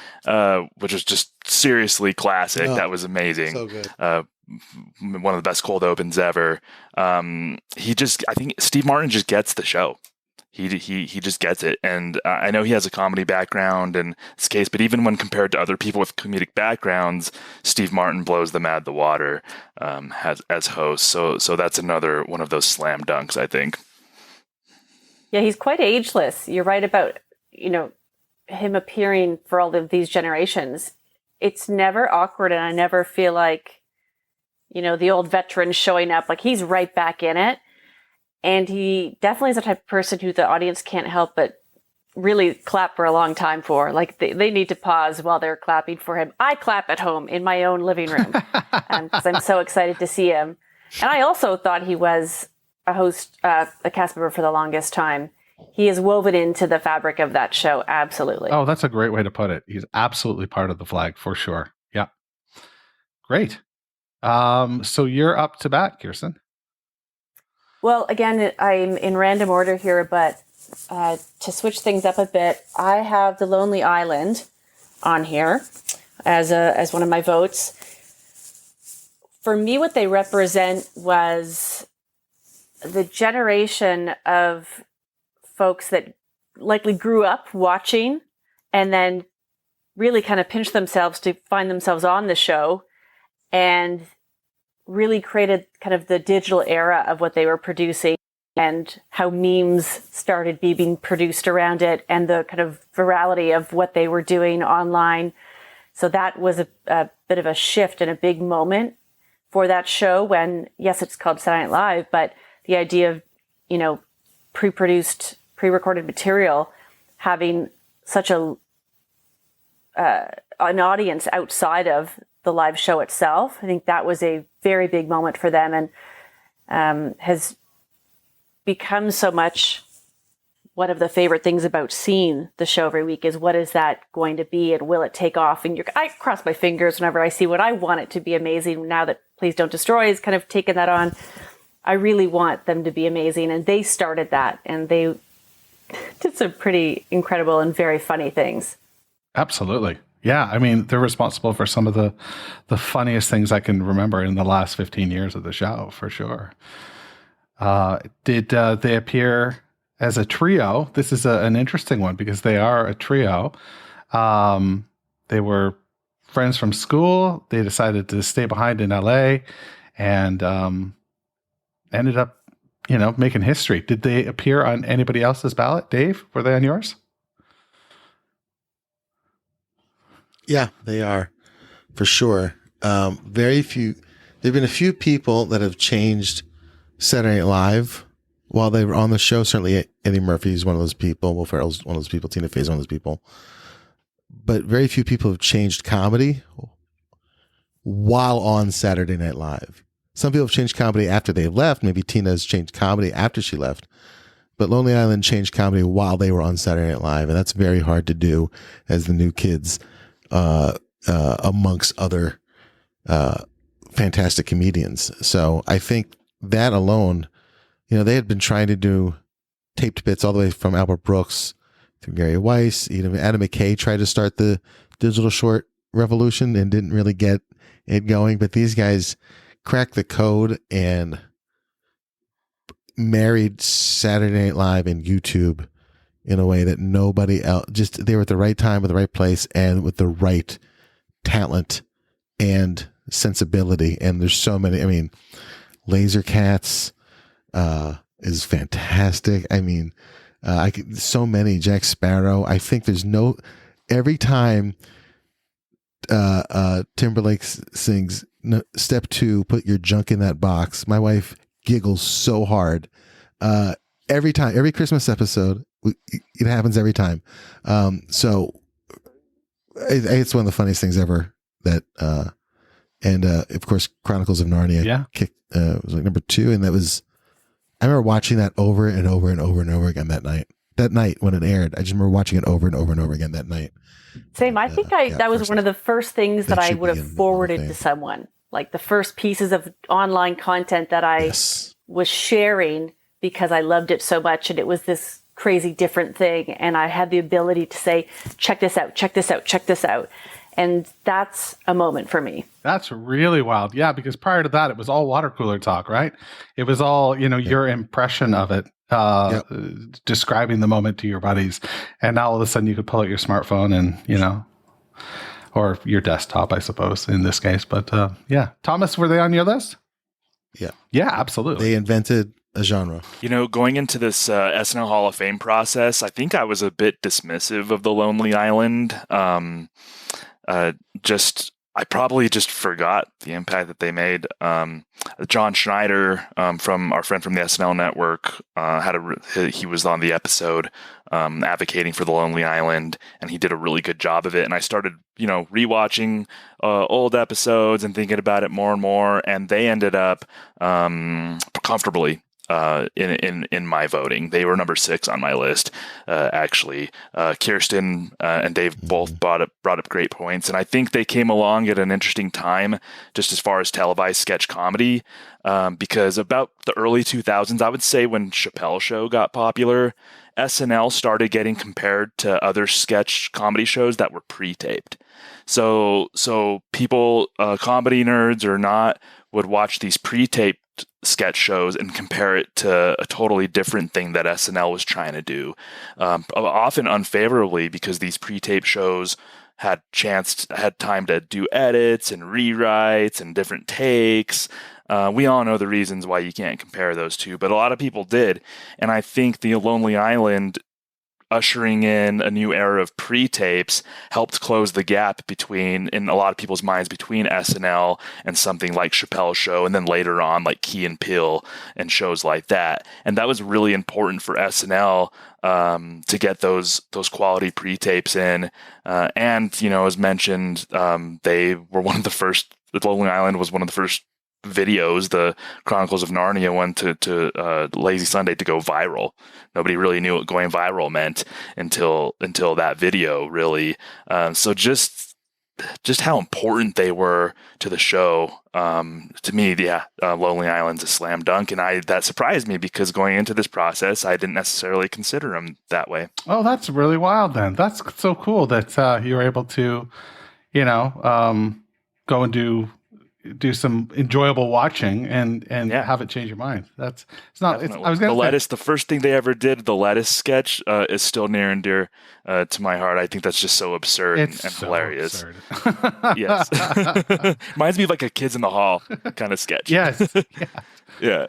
Which was just seriously classic. That was amazing. So good. One of the best cold opens ever. I think Steve Martin just gets the show. He just gets it. And I know he has a comedy background in this case, but even when compared to other people with comedic backgrounds, Steve Martin blows them out of the water as host. So that's another one of those slam dunks, I think. Yeah, he's quite ageless. You're right about, him appearing for all of these generations. It's never awkward, and I never feel like, the old veteran showing up. Like, he's right back in it. And he definitely is the type of person who the audience can't help but really clap for a long time for. Like they need to pause while they're clapping for him. I clap at home in my own living room because I'm so excited to see him. And I also thought he was a host, a cast member for the longest time. He is woven into the fabric of that show. Absolutely. Oh, that's a great way to put it. He's absolutely part of the flag for sure. Yeah. Great. So you're up to bat, Kirstin. Well, again, I'm in random order here, but to switch things up a bit, I have The Lonely Island on here as one of my votes. For me, what they represent was the generation of folks that likely grew up watching and then really kind of pinched themselves to find themselves on the show and really created kind of the digital era of what they were producing and how memes started being produced around it and the kind of virality of what they were doing online. So that was a bit of a shift and a big moment for that show when, yes, it's called Saturday Night Live, but the idea of, pre-produced, pre-recorded material having such an audience outside of the live show itself. I think that was a very big moment for them and has become so much one of the favorite things about seeing the show every week is what is that going to be and will it take off? And I cross my fingers whenever I see what I want it to be amazing. Now that Please Don't Destroy has kind of taken that on, I really want them to be amazing. And they started that and they did some pretty incredible and very funny things. Absolutely. Yeah, I mean, they're responsible for some of the funniest things I can remember in the last 15 years of the show, for sure. Did they appear as a trio? This is an interesting one because they are a trio. They were friends from school. They decided to stay behind in LA and ended up, making history. Did they appear on anybody else's ballot? Dave, were they on yours? Yeah, they are, for sure. Very few. There've been a few people that have changed Saturday Night Live while they were on the show. Certainly, Eddie Murphy's one of those people. Will Ferrell's one of those people. Tina Fey's one of those people. But very few people have changed comedy while on Saturday Night Live. Some people have changed comedy after they left. Maybe Tina has changed comedy after she left. But Lonely Island changed comedy while they were on Saturday Night Live, and that's very hard to do as the new kids. Amongst other fantastic comedians. So I think that alone, they had been trying to do taped bits all the way from Albert Brooks to Gary Weiss. Adam McKay tried to start the digital short revolution and didn't really get it going. But these guys cracked the code and married Saturday Night Live and YouTube in a way that nobody else, they were at the right time, at the right place, and with the right talent and sensibility. And there's so many, Laser Cats is fantastic. So many, Jack Sparrow. I think there's every time Timberlake sings step 2, put your junk in that box, my wife giggles so hard. Every time, every Christmas episode, it happens every time. So it's one of the funniest things ever that, and of course, Chronicles of Narnia was like number 2. And I remember watching that over and over and over and over again that night when it aired. I just remember watching it over and over and over again that night. Same. I think that was one of the first things that I would have forwarded to someone, like the first pieces of online content that I was sharing because I loved it so much. And it was this crazy different thing. And I had the ability to say, check this out, check this out, check this out. And that's a moment for me. That's really wild. Yeah, because prior to that, it was all water cooler talk, right? It was all, your impression of it, describing the moment to your buddies. And now all of a sudden you could pull out your smartphone and, or your desktop, I suppose, in this case. But yeah. Thomas, were they on your list? Yeah. Yeah, absolutely. They invented a genre. Going into this SNL Hall of Fame process, I think I was a bit dismissive of the Lonely Island. I probably just forgot the impact that they made. John Schneider, from our friend from the SNL Network, he was on the episode advocating for the Lonely Island, and he did a really good job of it. And I started, rewatching old episodes and thinking about it more and more, and they ended up comfortably in my voting. They were number 6 on my list, actually. Kirstin and Dave both brought up great points, and I think they came along at an interesting time just as far as televised sketch comedy, because about the early 2000s, I would say, when Chappelle Show got popular, SNL started getting compared to other sketch comedy shows that were pre-taped. So people, comedy nerds or not, would watch these pre-taped sketch shows and compare it to a totally different thing that SNL was trying to do, often unfavorably, because these pre-taped shows had time to do edits and rewrites and different takes. We all know the reasons why you can't compare those two, but a lot of people did. And I think the Lonely Island ushering in a new era of pre-tapes helped close the gap in a lot of people's minds, between SNL and something like Chappelle's Show, and then later on like Key and Peele and shows like that. And that was really important for SNL to get those quality pre-tapes in. And as mentioned, they were one of the first. The Lonely Island was one of the first videos, the Chronicles of Narnia one, to Lazy Sunday to go viral. Nobody really knew what going viral meant until that video, really. So just how important they were to the show. To me, Lonely Island's a slam dunk, and that surprised me, because going into this process, I didn't necessarily consider them that way. Oh, that's really wild. Then that's so cool that you were able to, go and do some enjoyable watching and have it change your mind. It's not. I was going to say, the first thing they ever did, the lettuce sketch, is still near and dear to my heart. I think that's just so absurd and so hilarious. Absurd. Yes, reminds me of like a Kids in the Hall kind of sketch. Yes. Yeah.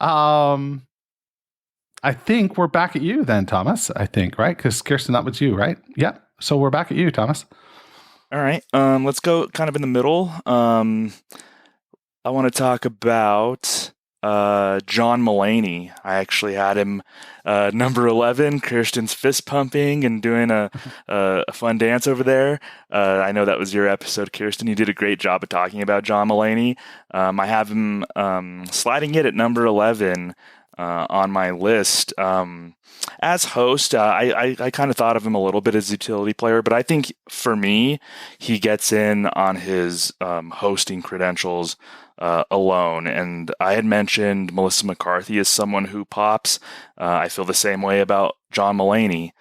I think we're back at you then, Thomas. I think, right? Because Kirstin, that was you, right? Yeah. So we're back at you, Thomas. All right, let's go kind of in the middle. I want to talk about John Mulaney. I actually had him number 11. Kirstin's fist pumping and doing a fun dance over there. I know that was your episode, Kirstin. You did a great job of talking about John Mulaney. I have him sliding it at number 11 on my list. As host, I kind of thought of him a little bit as a utility player, but I think for me, he gets in on his hosting credentials alone. And I had mentioned Melissa McCarthy as someone who pops. I feel the same way about John Mulaney.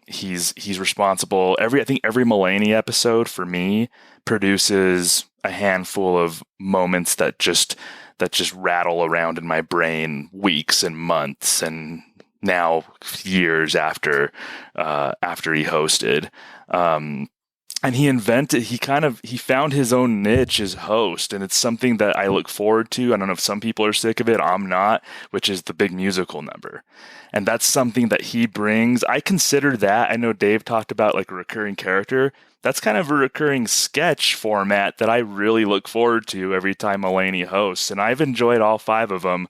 He's responsible. I think every Mulaney episode for me produces a handful of moments that just rattle around in my brain weeks and months and now years after he hosted. And he found his own niche as host, and it's something that I look forward to. I don't know if some people are sick of it. I'm not, which is the big musical number. And that's something that he brings. I consider that. I know Dave talked about like a recurring character. That's kind of a recurring sketch format that I really look forward to every time Mulaney hosts. And I've enjoyed all 5 of them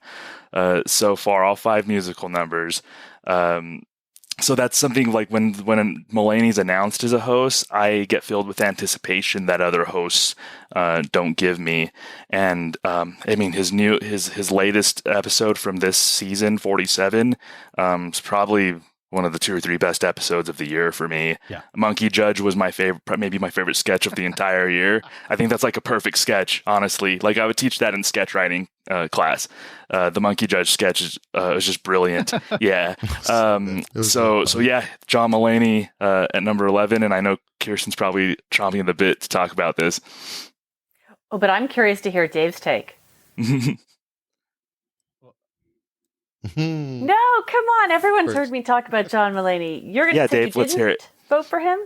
so far, all 5 musical numbers. So that's something like when Mulaney's announced as a host, I get filled with anticipation that other hosts don't give me. And I mean, his latest episode from this season, 47, is probably one of the 2 or 3 best episodes of the year for me. Yeah. Monkey Judge was my favorite, maybe my favorite sketch of the entire year. I think that's like a perfect sketch, honestly. Like I would teach that in sketch writing class. The Monkey Judge sketch is just brilliant. Yeah. So yeah, John Mulaney at number 11, and I know Kirstin's probably chomping at the bit to talk about this. Oh, but I'm curious to hear Dave's take. No, come on. Everyone's heard me talk about John Mulaney. You're going to say Dave, you let's hear it. Vote for him?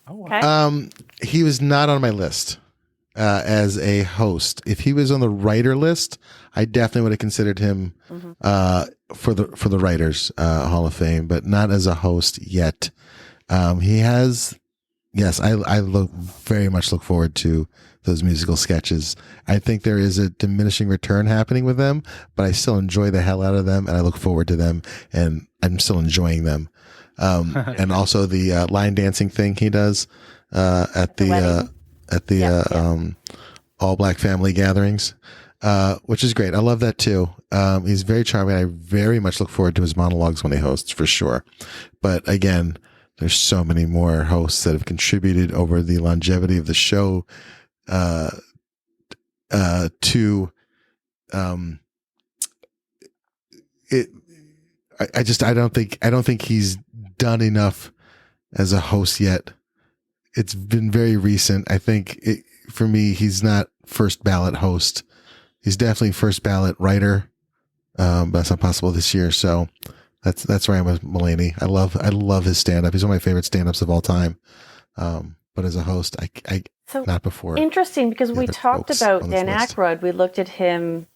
Okay. He was not on my list as a host. If he was on the writer list, I definitely would have considered him for the Writers Hall of Fame, but not as a host yet. He has, yes, I very much look forward to those musical sketches. I think there is a diminishing return happening with them, but I still enjoy the hell out of them, and I look forward to them, and I'm still enjoying them. And also the line dancing thing he does at the all black family gatherings, which is great. I love that too. He's very charming. I very much look forward to his monologues when he hosts, for sure. But again, there's so many more hosts that have contributed over the longevity of the show to it. I don't think he's done enough as a host yet. It's been very recent. I think for me, he's not first ballot host. He's definitely first ballot writer. But that's not possible this year. So that's where I am with Mulaney. I love his stand up. He's one of my favorite stand ups of all time. But as a host, I not before. Interesting, because we talked about Dan Aykroyd. We looked at him.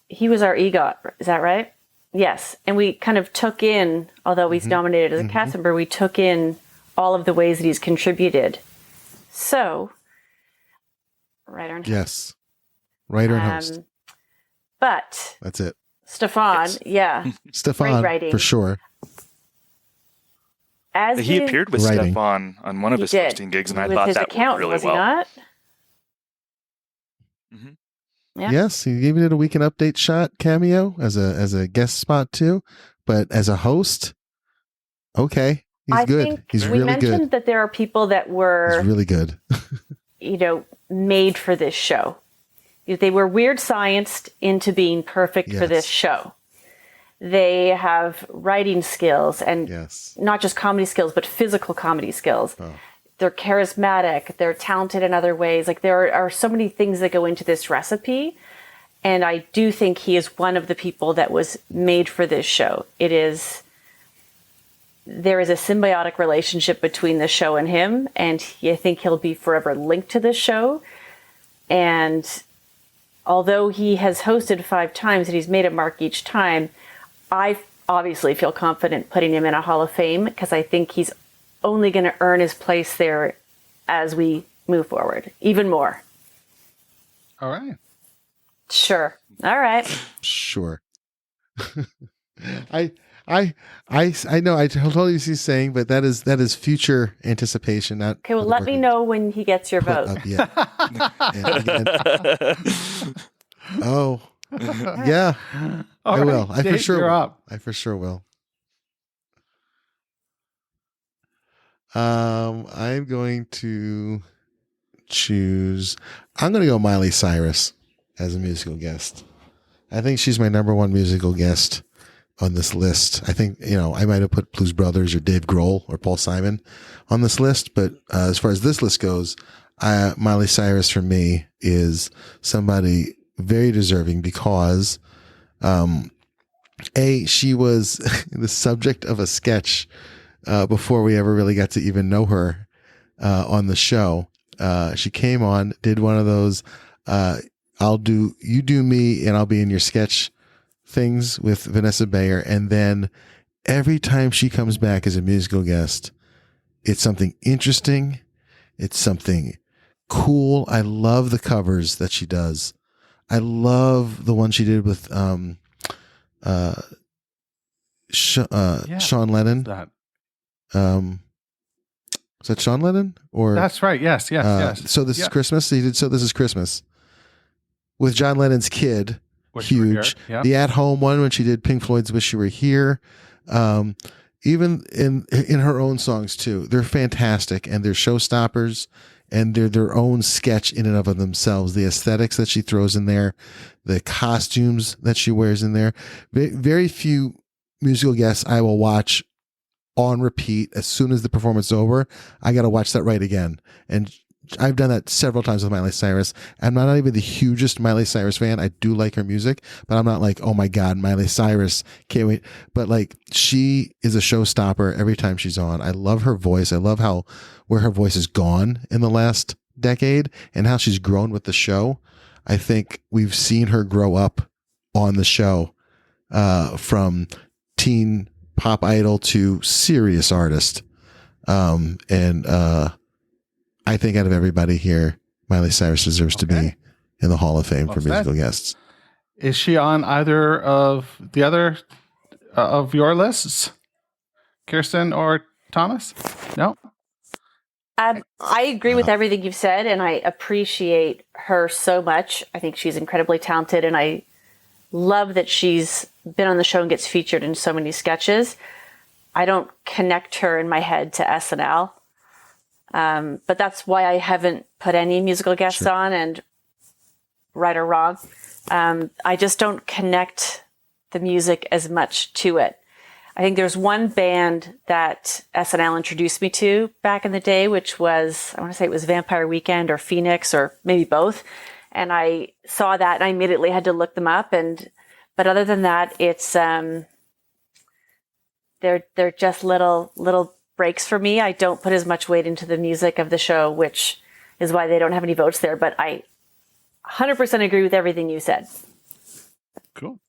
He was our EGOT. Is that right? Yes. And we kind of took in, although he's nominated as a cast member, we took in all of the ways that he's contributed. So, writer and host. Yes. Writer and host. But that's it. Stefan, yeah. Stefan, for sure. He appeared with Stefan on one of his hosting gigs, and I thought that went really well. Not? Yeah. Yes, he gave it a Weekend Update shot cameo as a guest spot too, but as a host, okay, he's good. He's really good. We mentioned that there are people that were really good, made for this show. They were weird scienced into being perfect for this show. They have writing skills and not just comedy skills, but physical comedy skills. Oh. They're charismatic. They're talented in other ways. Like, there are so many things that go into this recipe. And I do think he is one of the people that was made for this show. There is a symbiotic relationship between the show and him. And I think he'll be forever linked to this show. And although he has hosted 5 times and he's made a mark each time, I obviously feel confident putting him in a Hall of Fame, because I think he's only going to earn his place there as we move forward even more. All right. Sure. All right. Sure. I know I totally see saying, but that is future anticipation. Not okay. Well, let me know when he gets your vote. Oh, yeah. I will. I for sure will. I for sure will. I'm going to choose. I'm going to go Miley Cyrus as a musical guest. I think she's my number one musical guest on this list. I think, I might have put Blues Brothers or Dave Grohl or Paul Simon on this list, but as far as this list goes, Miley Cyrus for me is somebody very deserving because, she was the subject of a sketch before we ever really got to even know her on the show. She came on, did one of those you do me and I'll be in your sketch things with Vanessa Bayer, and then every time she comes back as a musical guest, it's something interesting, it's something cool. I love the covers that she does. I love the one she did with Sean Lennon. Was that Sean Lennon? Or that's right. Yes. So This is Christmas. He did So This Is Christmas with John Lennon's kid. Huge. Yep. The At Home one when she did Pink Floyd's Wish You Were Here. Even in her own songs too. They're fantastic, and they're showstoppers, and they're their own sketch in and of themselves. The aesthetics that she throws in there, the costumes that she wears in there. Very few musical guests I will watch on repeat as soon as the performance is over. I got to watch that right again. And I've done that several times with Miley Cyrus. I'm not even the hugest Miley Cyrus fan. I do like her music, but I'm not like, oh my God, Miley Cyrus, can't wait. But like, she is a showstopper every time she's on. I love her voice. I love where her voice has gone in the last decade and how she's grown with the show. I think we've seen her grow up on the show, from teen pop idol to serious artist. And I think out of everybody here, Miley Cyrus deserves to be in the Hall of Fame for musical guests. Is she on either of the other of your lists, Kirstin or Thomas? No? I agree with everything you've said, and I appreciate her so much. I think she's incredibly talented, and I love that she's been on the show and gets featured in so many sketches. I don't connect her in my head to SNL, but that's why I haven't put any musical guests on, and right or wrong. I just don't connect the music as much to it. I think there's one band that SNL introduced me to back in the day, which was, I want to say it was Vampire Weekend or Phoenix or maybe both. And I saw that and I immediately had to look them up. But other than that, it's, they're just little breaks for me. I don't put as much weight into the music of the show, which is why they don't have any votes there. But I 100% agree with everything you said. Cool.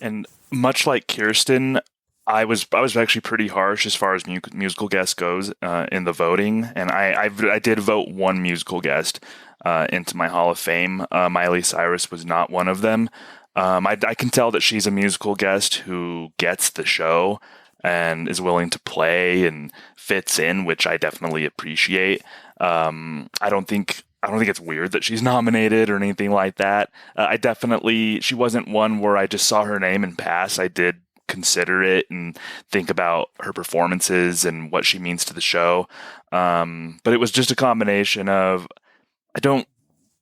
And much like Kirstin, I was actually pretty harsh as far as musical guest goes in the voting, and I did vote one musical guest into my Hall of Fame. Miley Cyrus was not one of them. I can tell that she's a musical guest who gets the show and is willing to play and fits in, which I definitely appreciate. I don't think it's weird that she's nominated or anything like that. She wasn't one where I just saw her name and pass. I did consider it and think about her performances and what she means to the show. But it was just a combination of, I don't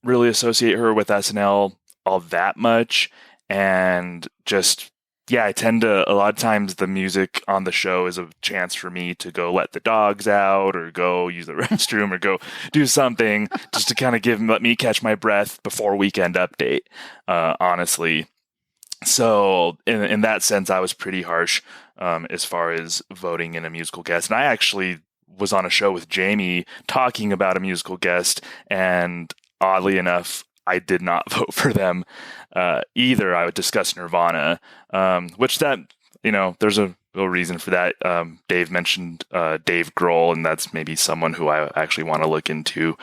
really associate her with SNL all that much. And just, I tend to, a lot of times the music on the show is a chance for me to go let the dogs out or go use the restroom or go do something just to kind of let me catch my breath before Weekend Update, honestly. So in that sense, I was pretty harsh as far as voting in a musical guest. And I actually was on a show with Jamie talking about a musical guest, and oddly enough, I did not vote for them either. I would discuss Nirvana, which there's a real reason for that. Dave mentioned Dave Grohl, and that's maybe someone who I actually want to look into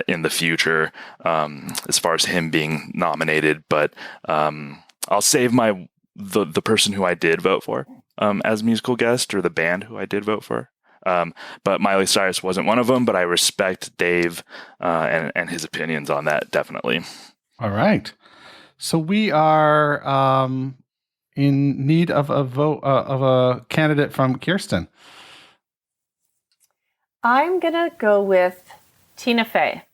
in the future as far as him being nominated. But I'll save the person who I did vote for as musical guest, or the band who I did vote for. But Miley Cyrus wasn't one of them, but I respect Dave and his opinions on that, definitely. All right. So we are in need of a vote of a candidate from Kirstin. I'm going to go with Tina Fey.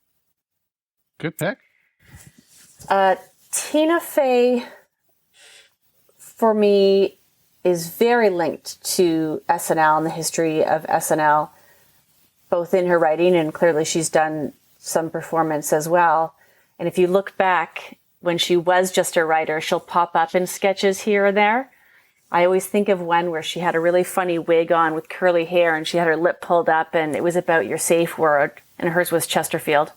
Good pick. Tina Fey, for me, is very linked to SNL and the history of SNL, both in her writing, and clearly she's done some performance as well. And if you look back when she was just a writer, she'll pop up in sketches here and there. I always think of one where she had a really funny wig on with curly hair and she had her lip pulled up, and it was about your safe word, and hers was Chesterfield.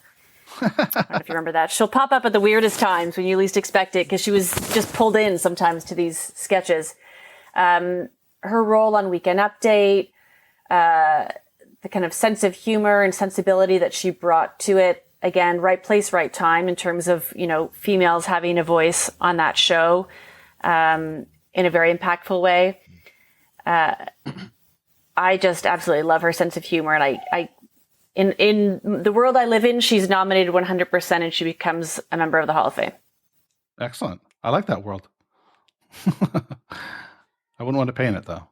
I don't know if you remember that. She'll pop up at the weirdest times when you least expect it, because she was just pulled in sometimes to these sketches. Her role on Weekend Update, the kind of sense of humor and sensibility that she brought to it. Again, right place, right time in terms of, females having a voice on that show in a very impactful way. I just absolutely love her sense of humor. And in the world I live in, she's nominated 100% and she becomes a member of the Hall of Fame. Excellent. I like that world. I wouldn't want to pay in it, though.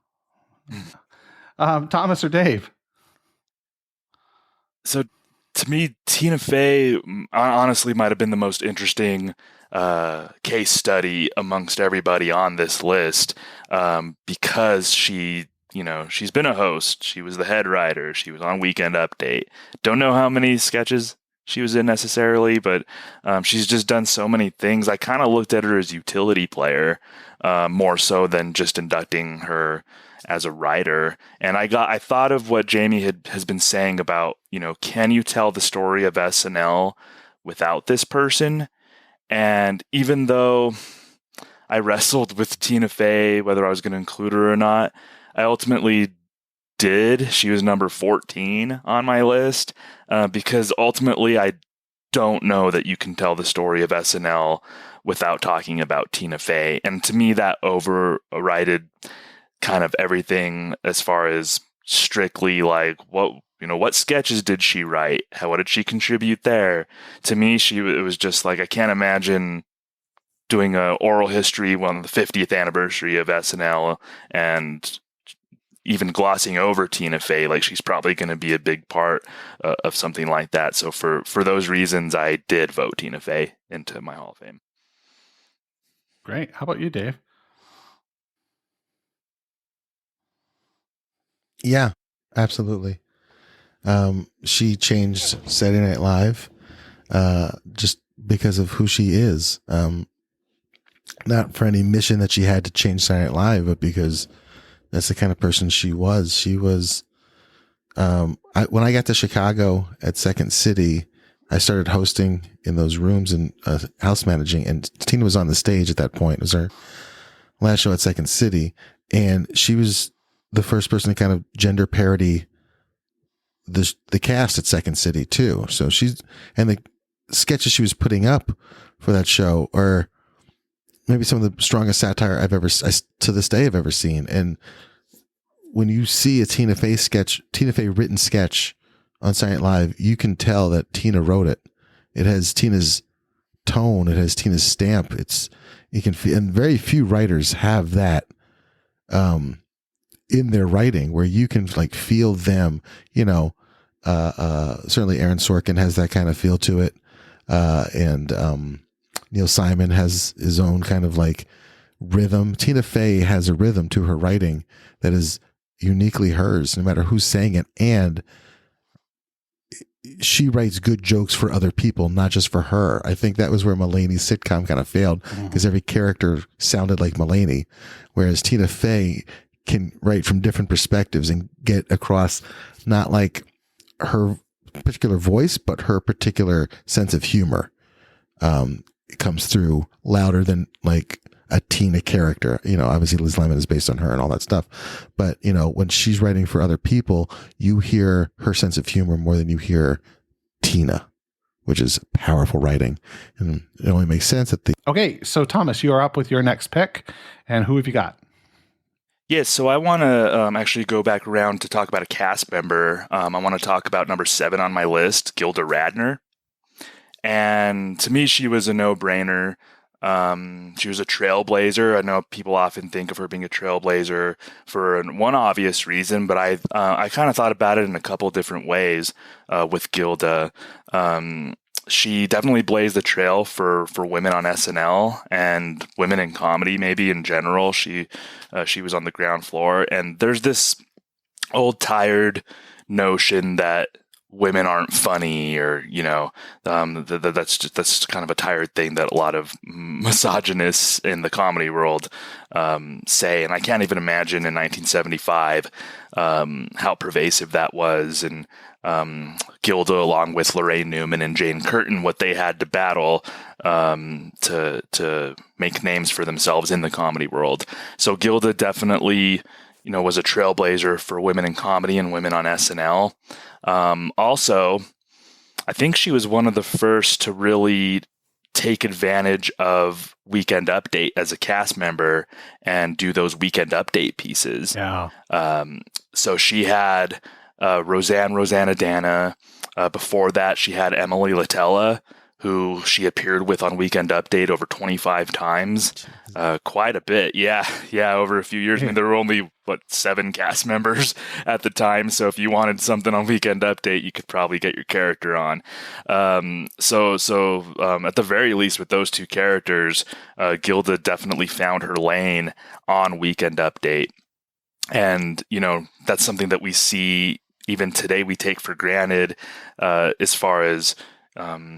Thomas or Dave? So, to me, Tina Fey honestly might have been the most interesting case study amongst everybody on this list because she's been a host. She was the head writer. She was on Weekend Update. Don't know how many sketches she was in necessarily, but she's just done so many things. I kind of looked at her as utility player more so than just inducting her as a writer. And I thought of what Jamie has been saying about, can you tell the story of SNL without this person? And even though I wrestled with Tina Fey, whether I was going to include her or not, I ultimately did. She was number 14 on my list because ultimately I don't know that you can tell the story of SNL without talking about Tina Fey. And to me, that overrided kind of everything as far as strictly like what sketches did she write? What did she contribute there? To me, it was just like, I can't imagine doing a oral history on the 50th anniversary of SNL and even glossing over Tina Fey. Like, she's probably going to be a big part of something like that. So for those reasons, I did vote Tina Fey into my Hall of Fame. Great. How about you, Dave? Yeah, absolutely. She changed Saturday Night Live just because of who she is. Not for any mission that she had to change Saturday Night Live, but because that's the kind of person she was. She was, when I got to Chicago at Second City, I started hosting in those rooms and house managing, and Tina was on the stage at that point. It was her last show at Second City, and she was the first person to kind of gender parody the cast at Second City too. So and the sketches she was putting up for that show are maybe some of the strongest satire to this day I've ever seen. And when you see a Tina Fey written sketch on Saturday Night Live, you can tell that Tina wrote it. It has Tina's tone. It has Tina's stamp. You can feel, and very few writers have that, in their writing, where you can like feel them, certainly Aaron Sorkin has that kind of feel to it. And Neil Simon has his own kind of like rhythm. Tina Fey has a rhythm to her writing that is uniquely hers, no matter who's saying it. And she writes good jokes for other people, not just for her. I think that was where Mulaney's sitcom kind of failed, because every character sounded like Mulaney, whereas Tina Fey can write from different perspectives and get across not like her particular voice, but her particular sense of humor. It comes through louder than like a Tina character. Obviously Liz Lemon is based on her and all that stuff. But, when she's writing for other people, you hear her sense of humor more than you hear Tina, which is powerful writing. And it only makes sense that Okay, so Thomas, you are up with your next pick. And who have you got? Yes, so I want to actually go back around to talk about a cast member. I want to talk about number 7 on my list, Gilda Radner. And to me, she was a no-brainer. She was a trailblazer. I know people often think of her being a trailblazer for one obvious reason, but I kind of thought about it in a couple different ways with Gilda. She definitely blazed the trail for women on SNL and women in comedy, maybe in general. She was on the ground floor, and there's this old tired notion that women aren't funny, or that's kind of a tired thing that a lot of misogynists in the comedy world say. And I can't even imagine in 1975 how pervasive that was. And Gilda, along with Lorraine Newman and Jane Curtin, what they had to battle to make names for themselves in the comedy world. So Gilda definitely, was a trailblazer for women in comedy and women on SNL. Also, I think she was one of the first to really take advantage of Weekend Update as a cast member and do those Weekend Update pieces. Yeah. So she had Rosanna Dana. Before that, she had Emily Latella, who she appeared with on Weekend Update over 25 times. Quite a bit. Yeah, over a few years. I mean, there were only, 7 cast members at the time. So if you wanted something on Weekend Update, you could probably get your character on. So at the very least, with those 2 characters, Gilda definitely found her lane on Weekend Update. And, that's something that we see even today, we take for granted as far as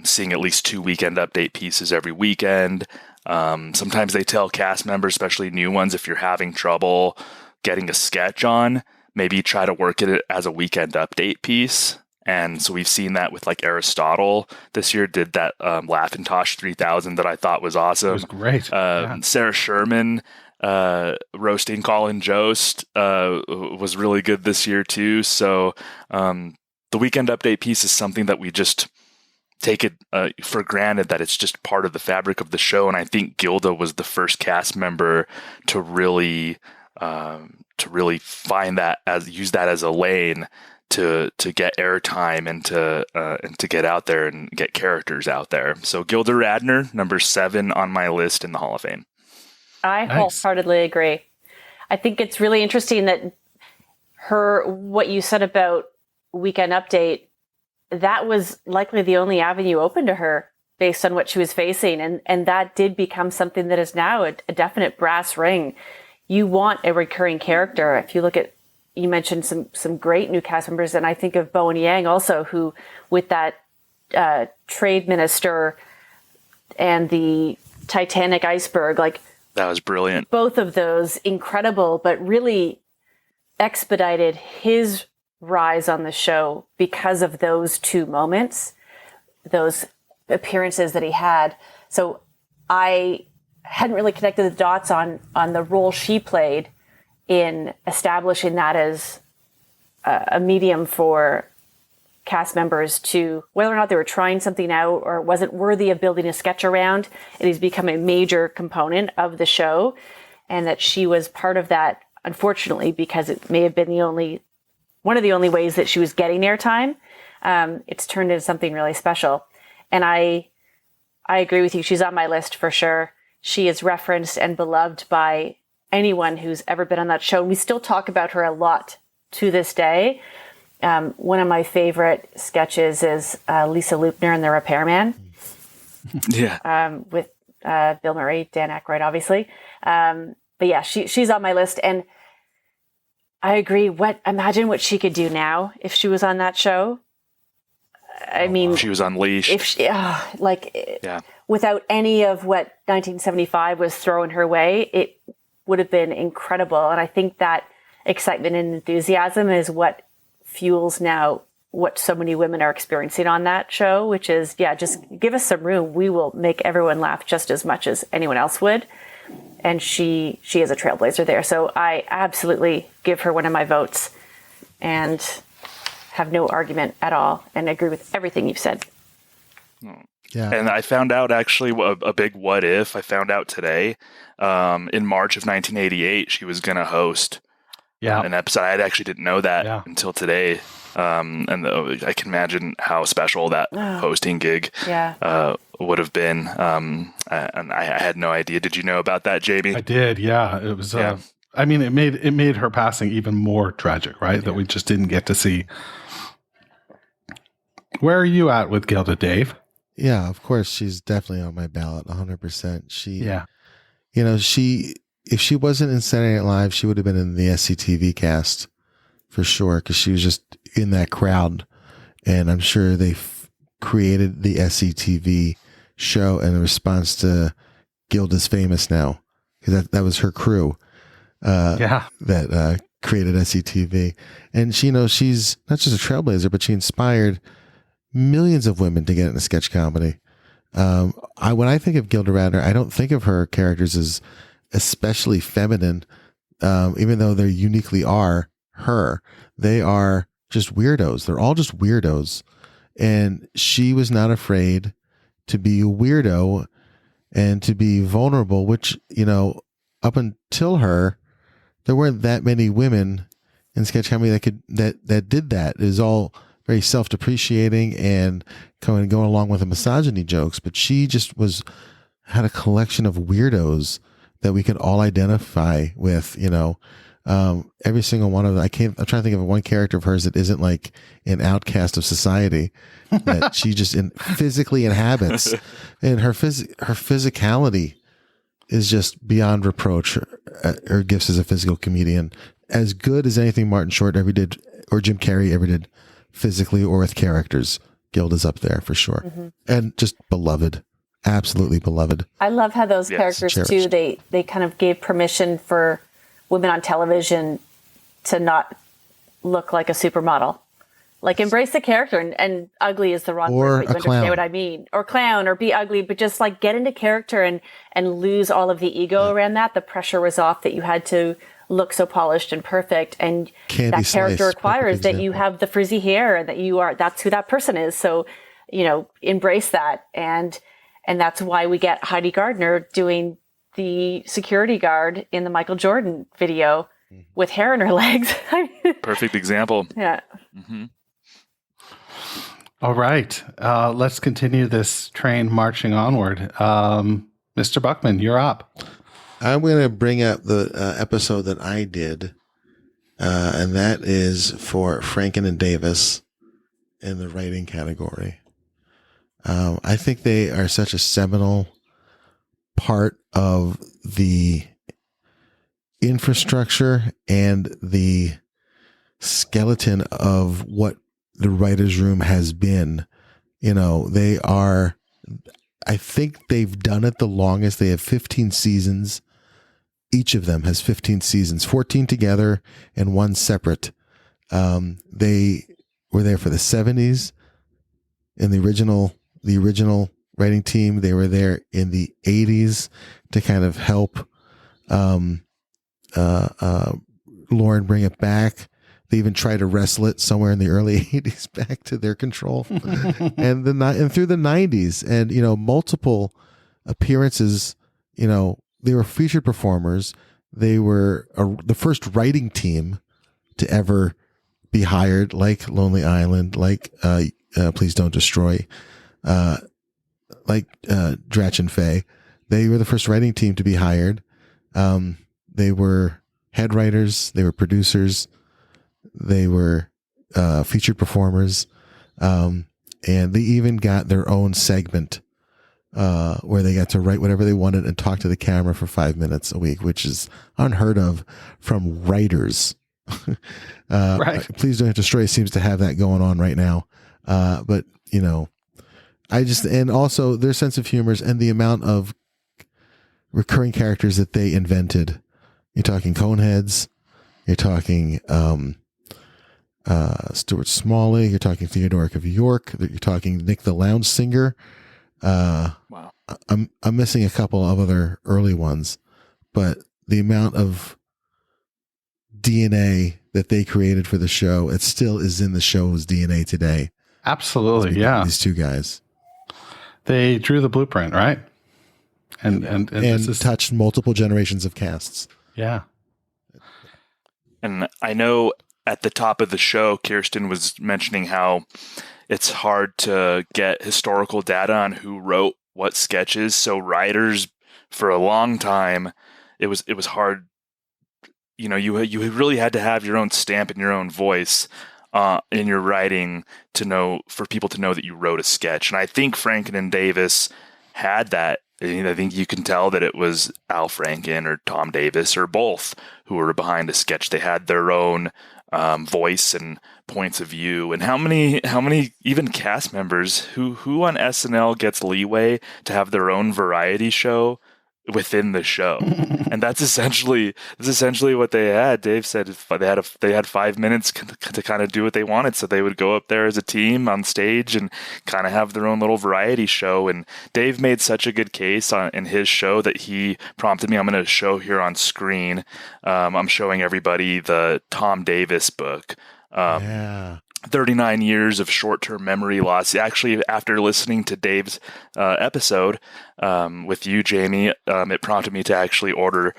seeing at least 2 Weekend Update pieces every weekend. Sometimes they tell cast members, especially new ones, if you're having trouble getting a sketch on, maybe try to work it as a Weekend Update piece. And so we've seen that with like Aristotle this year did that Laughintosh 3000 that I thought was awesome. It was great. Sarah Sherman roasting Colin Jost was really good this year too. So the Weekend Update piece is something that we just take it for granted that it's just part of the fabric of the show. And I think Gilda was the first cast member to really find that use that as a lane to get airtime and to get out there and get characters out there. So Gilda Radner, number 7 on my list in the Hall of Fame. I wholeheartedly agree. I think it's really interesting that what you said about Weekend Update, that was likely the only avenue open to her based on what she was facing. And that did become something that is now a definite brass ring. You want a recurring character. If you look at, you mentioned some great new cast members, and I think of Bowen Yang also, who with that trade minister and the Titanic iceberg, like, that was brilliant. Both of those incredible, but really expedited his rise on the show because of those 2 moments, those appearances that he had. So I hadn't really connected the dots on the role she played in establishing that as a medium for cast members to, whether or not they were trying something out or wasn't worthy of building a sketch around, it has become a major component of the show. And that she was part of that, unfortunately, because it may have been one of the only ways that she was getting airtime. It's turned into something really special. And I agree with you. She's on my list for sure. She is referenced and beloved by anyone who's ever been on that show. We still talk about her a lot to this day. One of my favorite sketches is Lisa Loopner and the Repairman. Yeah. With Bill Murray, Dan Aykroyd, obviously. But yeah, she's on my list. And I agree. Imagine what she could do now if she was on that show. I mean, she was unleashed. If she, without any of what 1975 was throwing her way, it would have been incredible. And I think that excitement and enthusiasm is what fuels now what so many women are experiencing on that show, which is, just give us some room. We will make everyone laugh just as much as anyone else would. And she is a trailblazer there. So I absolutely give her one of my votes and have no argument at all and agree with everything you've said. Yeah. And I found out actually a big what if. I found out today, in March of 1988, she was going to host an episode. I actually didn't know that until today. And I can imagine how special that hosting gig would have been. And I had no idea. Did you know about that, JB? I did. Yeah. It was, I mean, it made her passing even more tragic, right? That we just didn't get to see. Where are you at with Gilda, Dave? Yeah, of course. She's definitely on my ballot, 100%. If she wasn't in Saturday Night Live, she would have been in the SCTV cast for sure, because she was just in that crowd. And I'm sure they created the SCTV show in response to Gilda's Famous Now, because that was her crew that created SCTV. And she's not just a trailblazer, but she inspired millions of women to get into sketch comedy. When I think of Gilda Radner, I don't think of her characters as especially feminine, even though they uniquely are her. They are just weirdos. They're all just weirdos. And she was not afraid to be a weirdo and to be vulnerable, which, up until her, there weren't that many women in sketch comedy that did that. It was all very self-depreciating and going along with the misogyny jokes. But she just had a collection of weirdos that we could all identify with, every single one of them. I'm trying to think of one character of hers that isn't like an outcast of society that she just physically inhabits. And her physicality is just beyond reproach. Her gifts as a physical comedian, as good as anything Martin Short ever did or Jim Carrey ever did physically or with characters. Gilda's up there for sure. Mm-hmm. And just beloved. Absolutely beloved. I love how those characters too, they kind of gave permission for women on television to not look like a supermodel. Like embrace the character, and ugly is the wrong Or word, but you a clown. understand what I mean. Or clown, or be ugly, but just like get into character and lose all of the ego around that. The pressure was off that you had to look so polished and perfect, and Candy that character Slice, requires perfect that you example. have the frizzy hair and that that's who that person is. So, embrace that, and that's why we get Heidi Gardner doing the security guard in the Michael Jordan video with hair in her legs. Perfect example. Yeah. Mm-hmm. All right. Let's continue this train marching onward. Mr. Buckman, you're up. I'm going to bring up the episode that I did, and that is for Franken and Davis in the writing category. I think they are such a seminal part of the infrastructure and the skeleton of what the writer's room has been. They are, I think they've done it the longest. They have 15 seasons. Each of them has 15 seasons, 14 together and one separate. They were there for the 70s in the original writing team. They were there in the 80s to kind of help Lauren bring it back. They even tried to wrestle it somewhere in the early 80s back to their control, and through the 90s, and multiple appearances. They were featured performers. They were the first writing team to ever be hired, like Lonely Island, like Please Don't Destroy, like Dratch and Faye. They were the first writing team to be hired. They were head writers. They were producers. They were featured performers. And they even got their own segment where they got to write whatever they wanted and talk to the camera for 5 minutes a week, which is unheard of from writers. Right. Please Don't Destroy seems to have that going on right now. But and also their sense of humors and the amount of recurring characters that they invented. You're talking Coneheads. You're talking Stuart Smalley. You're talking Theodoric of York. You're talking Nick the Lounge Singer. Wow. I'm missing a couple of other early ones, but the amount of DNA that they created for the show, it still is in the show's DNA today. Absolutely, yeah. These two guys. They drew the blueprint, right? And this is touched multiple generations of casts. Yeah. And I know at the top of the show, Kirstin was mentioning how it's hard to get historical data on who wrote what sketches. So writers, for a long time, it was hard. You really had to have your own stamp and your own voice in your writing for people to know that you wrote a sketch. And I think Franken and Davis had that. I think you can tell that it was Al Franken or Tom Davis or both who were behind the sketch. They had their own voice and points of view. And how many even cast members who on SNL gets leeway to have their own variety show within the show? And that's essentially what they had. Dave said they had 5 minutes to kind of do what they wanted, so they would go up there as a team on stage and kind of have their own little variety show. And Dave made such a good case in his show that he prompted me. I'm going to show here on screen. I'm showing everybody the Tom Davis book. 39 years of short-term memory loss. Actually, after listening to Dave's episode with you, Jamie, it prompted me to actually order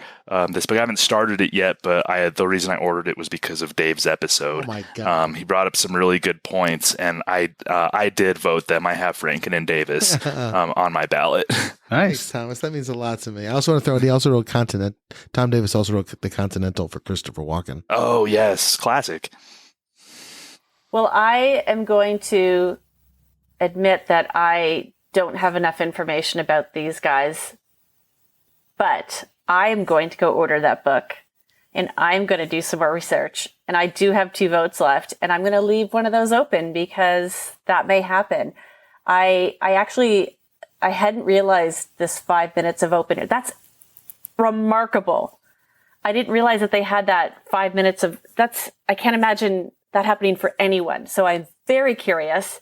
this book. I haven't started it yet, but the reason I ordered it was because of Dave's episode. Oh my God. He brought up some really good points, and I did vote them. I have Franken and Davis on my ballot. Nice. Thanks, Thomas. That means a lot to me. I also want to throw he also wrote Tom Davis also wrote The Continental for Christopher Walken. Oh, yes. Classic. Well, I am going to admit that I don't have enough information about these guys, but I am going to go order that book, and I'm going to do some more research. And I do have 2 votes left, and I'm going to leave one of those open because that may happen. I hadn't realized this 5 minutes of open. That's remarkable. I didn't realize that they had that 5 minutes of, I can't imagine that happening for anyone. So I'm very curious.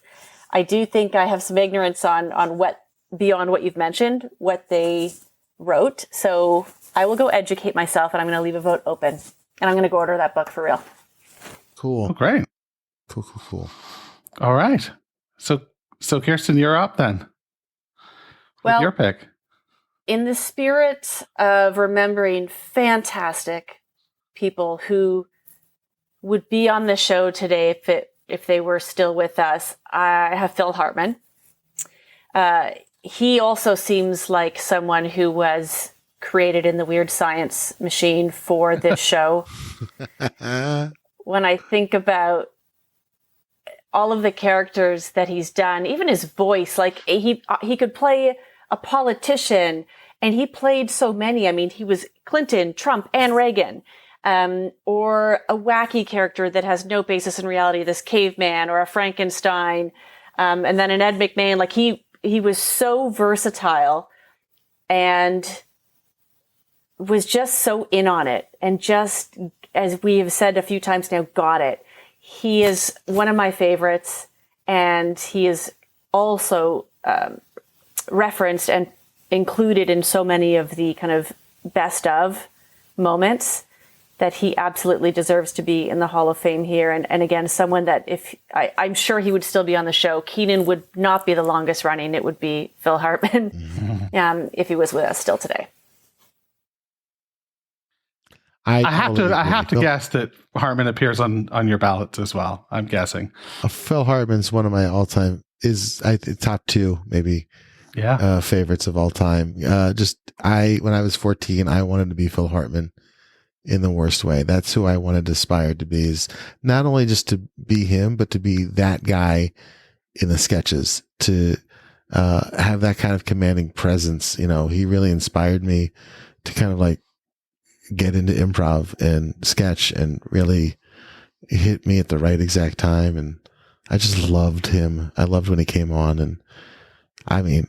I do think I have some ignorance on what, beyond what you've mentioned, what they wrote. So I will go educate myself, and I'm going to leave a vote open. And I'm going to go order that book for real. Cool. Oh, great. Cool. All right. So Kirstin, you're up then. Well, your pick. In the spirit of remembering fantastic people who would be on the show today if they were still with us, I have Phil Hartman. He also seems like someone who was created in the weird science machine for this show. When I think about all of the characters that he's done, even his voice, like he could play a politician, and he played so many. I mean, he was Clinton, Trump, and Reagan. Or a wacky character that has no basis in reality, this caveman or a Frankenstein. And then an Ed McMahon, like he was so versatile and was just so in on it. And just, as we have said a few times now, got it. He is one of my favorites, and he is also referenced and included in so many of the kind of best of moments that he absolutely deserves to be in the Hall of Fame here. And again, someone that I'm sure he would still be on the show. Keenan would not be the longest running. It would be Phil Hartman if he was with us still today. I have to guess that Hartman appears on your ballots as well. I'm guessing. Phil Hartman's one of my all-time, top two, maybe. Yeah. Favorites of all time. When I was 14, I wanted to be Phil Hartman in the worst way. That's who I wanted to aspire to be, is not only just to be him, but to be that guy in the sketches, to have that kind of commanding presence. You know, he really inspired me to kind of like get into improv and sketch, and really hit me at the right exact time. And I just loved him. I loved when he came on, and I mean,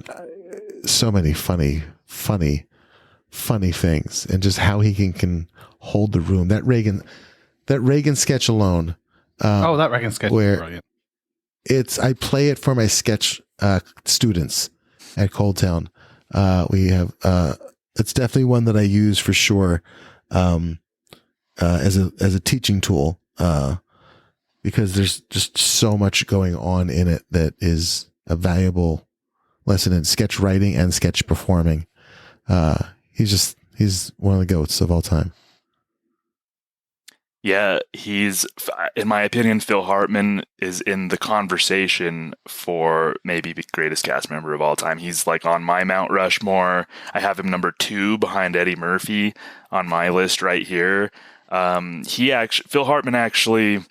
so many funny things, and just how he can hold the room. That Reagan sketch alone. That Reagan sketch is brilliant. I play it for my sketch students at Cold Town. We have it's definitely one that I use for sure as a teaching tool, because there's just so much going on in it that is a valuable lesson in sketch writing and sketch performing. He's one of the GOATs of all time. Yeah, he's, in my opinion, Phil Hartman is in the conversation for maybe the greatest cast member of all time. He's like on my Mount Rushmore. I have him number 2 behind Eddie Murphy on my list right here. Phil Hartman actually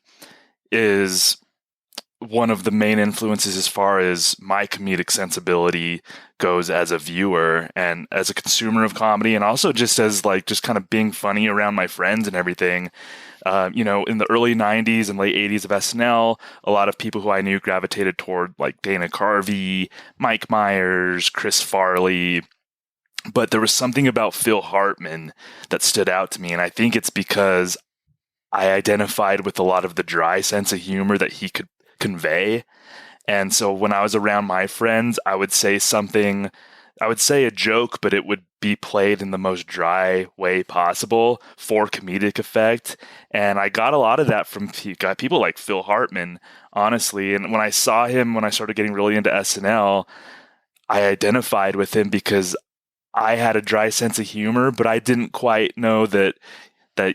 is one of the main influences as far as my comedic sensibility goes as a viewer and as a consumer of comedy, and also just as just kind of being funny around my friends and everything. In the early 90s and late 80s of SNL, a lot of people who I knew gravitated toward like Dana Carvey, Mike Myers, Chris Farley. But there was something about Phil Hartman that stood out to me, and I think it's because I identified with a lot of the dry sense of humor that he could convey. And so when I was around my friends, I would say a joke, but it would be played in the most dry way possible for comedic effect. And I got a lot of that from people like Phil Hartman, honestly. And when I saw him, when I started getting really into SNL, I identified with him because I had a dry sense of humor, but I didn't quite know that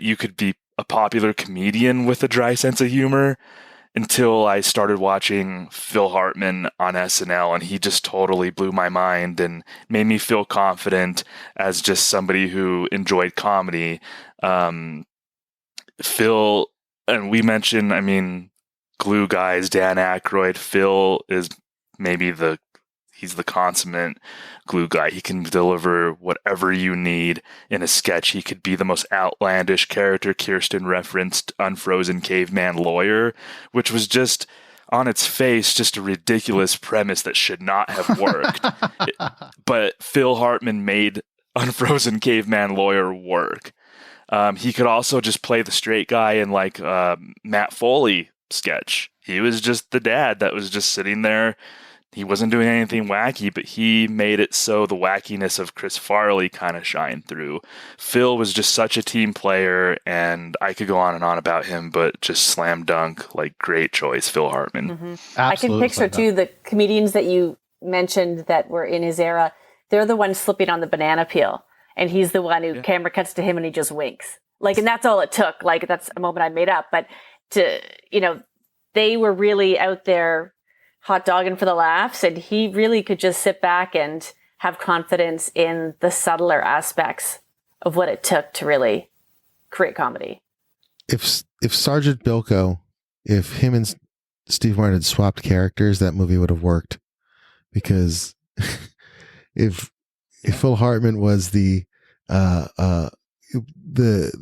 you could be a popular comedian with a dry sense of humor until I started watching Phil Hartman on SNL, and he just totally blew my mind and made me feel confident as just somebody who enjoyed comedy. Phil, and we mentioned, glue guys, Dan Aykroyd. Phil is maybe he's the consummate glue guy. He can deliver whatever you need in a sketch. He could be the most outlandish character. Kirstin referenced Unfrozen Caveman Lawyer, which was just on its face just a ridiculous premise that should not have worked. But Phil Hartman made Unfrozen Caveman Lawyer work. He could also just play the straight guy in Matt Foley sketch. He was just the dad that was just sitting there. He wasn't doing anything wacky, but he made it so the wackiness of Chris Farley kind of shined through. Phil was just such a team player, and I could go on and on about him, but just slam dunk, like, great choice, Phil Hartman. Mm-hmm. I can picture, too, the comedians that you mentioned that were in his era. They're the ones slipping on the banana peel, and he's the one who camera cuts to him and he just winks. Like, and that's all it took. Like, that's a moment I made up. But they were really out there hot dogging for the laughs, and he really could just sit back and have confidence in the subtler aspects of what it took to really create comedy. If Sergeant Bilko, if him and Steve Martin had swapped characters, that movie would have worked. Because if Phil Hartman was the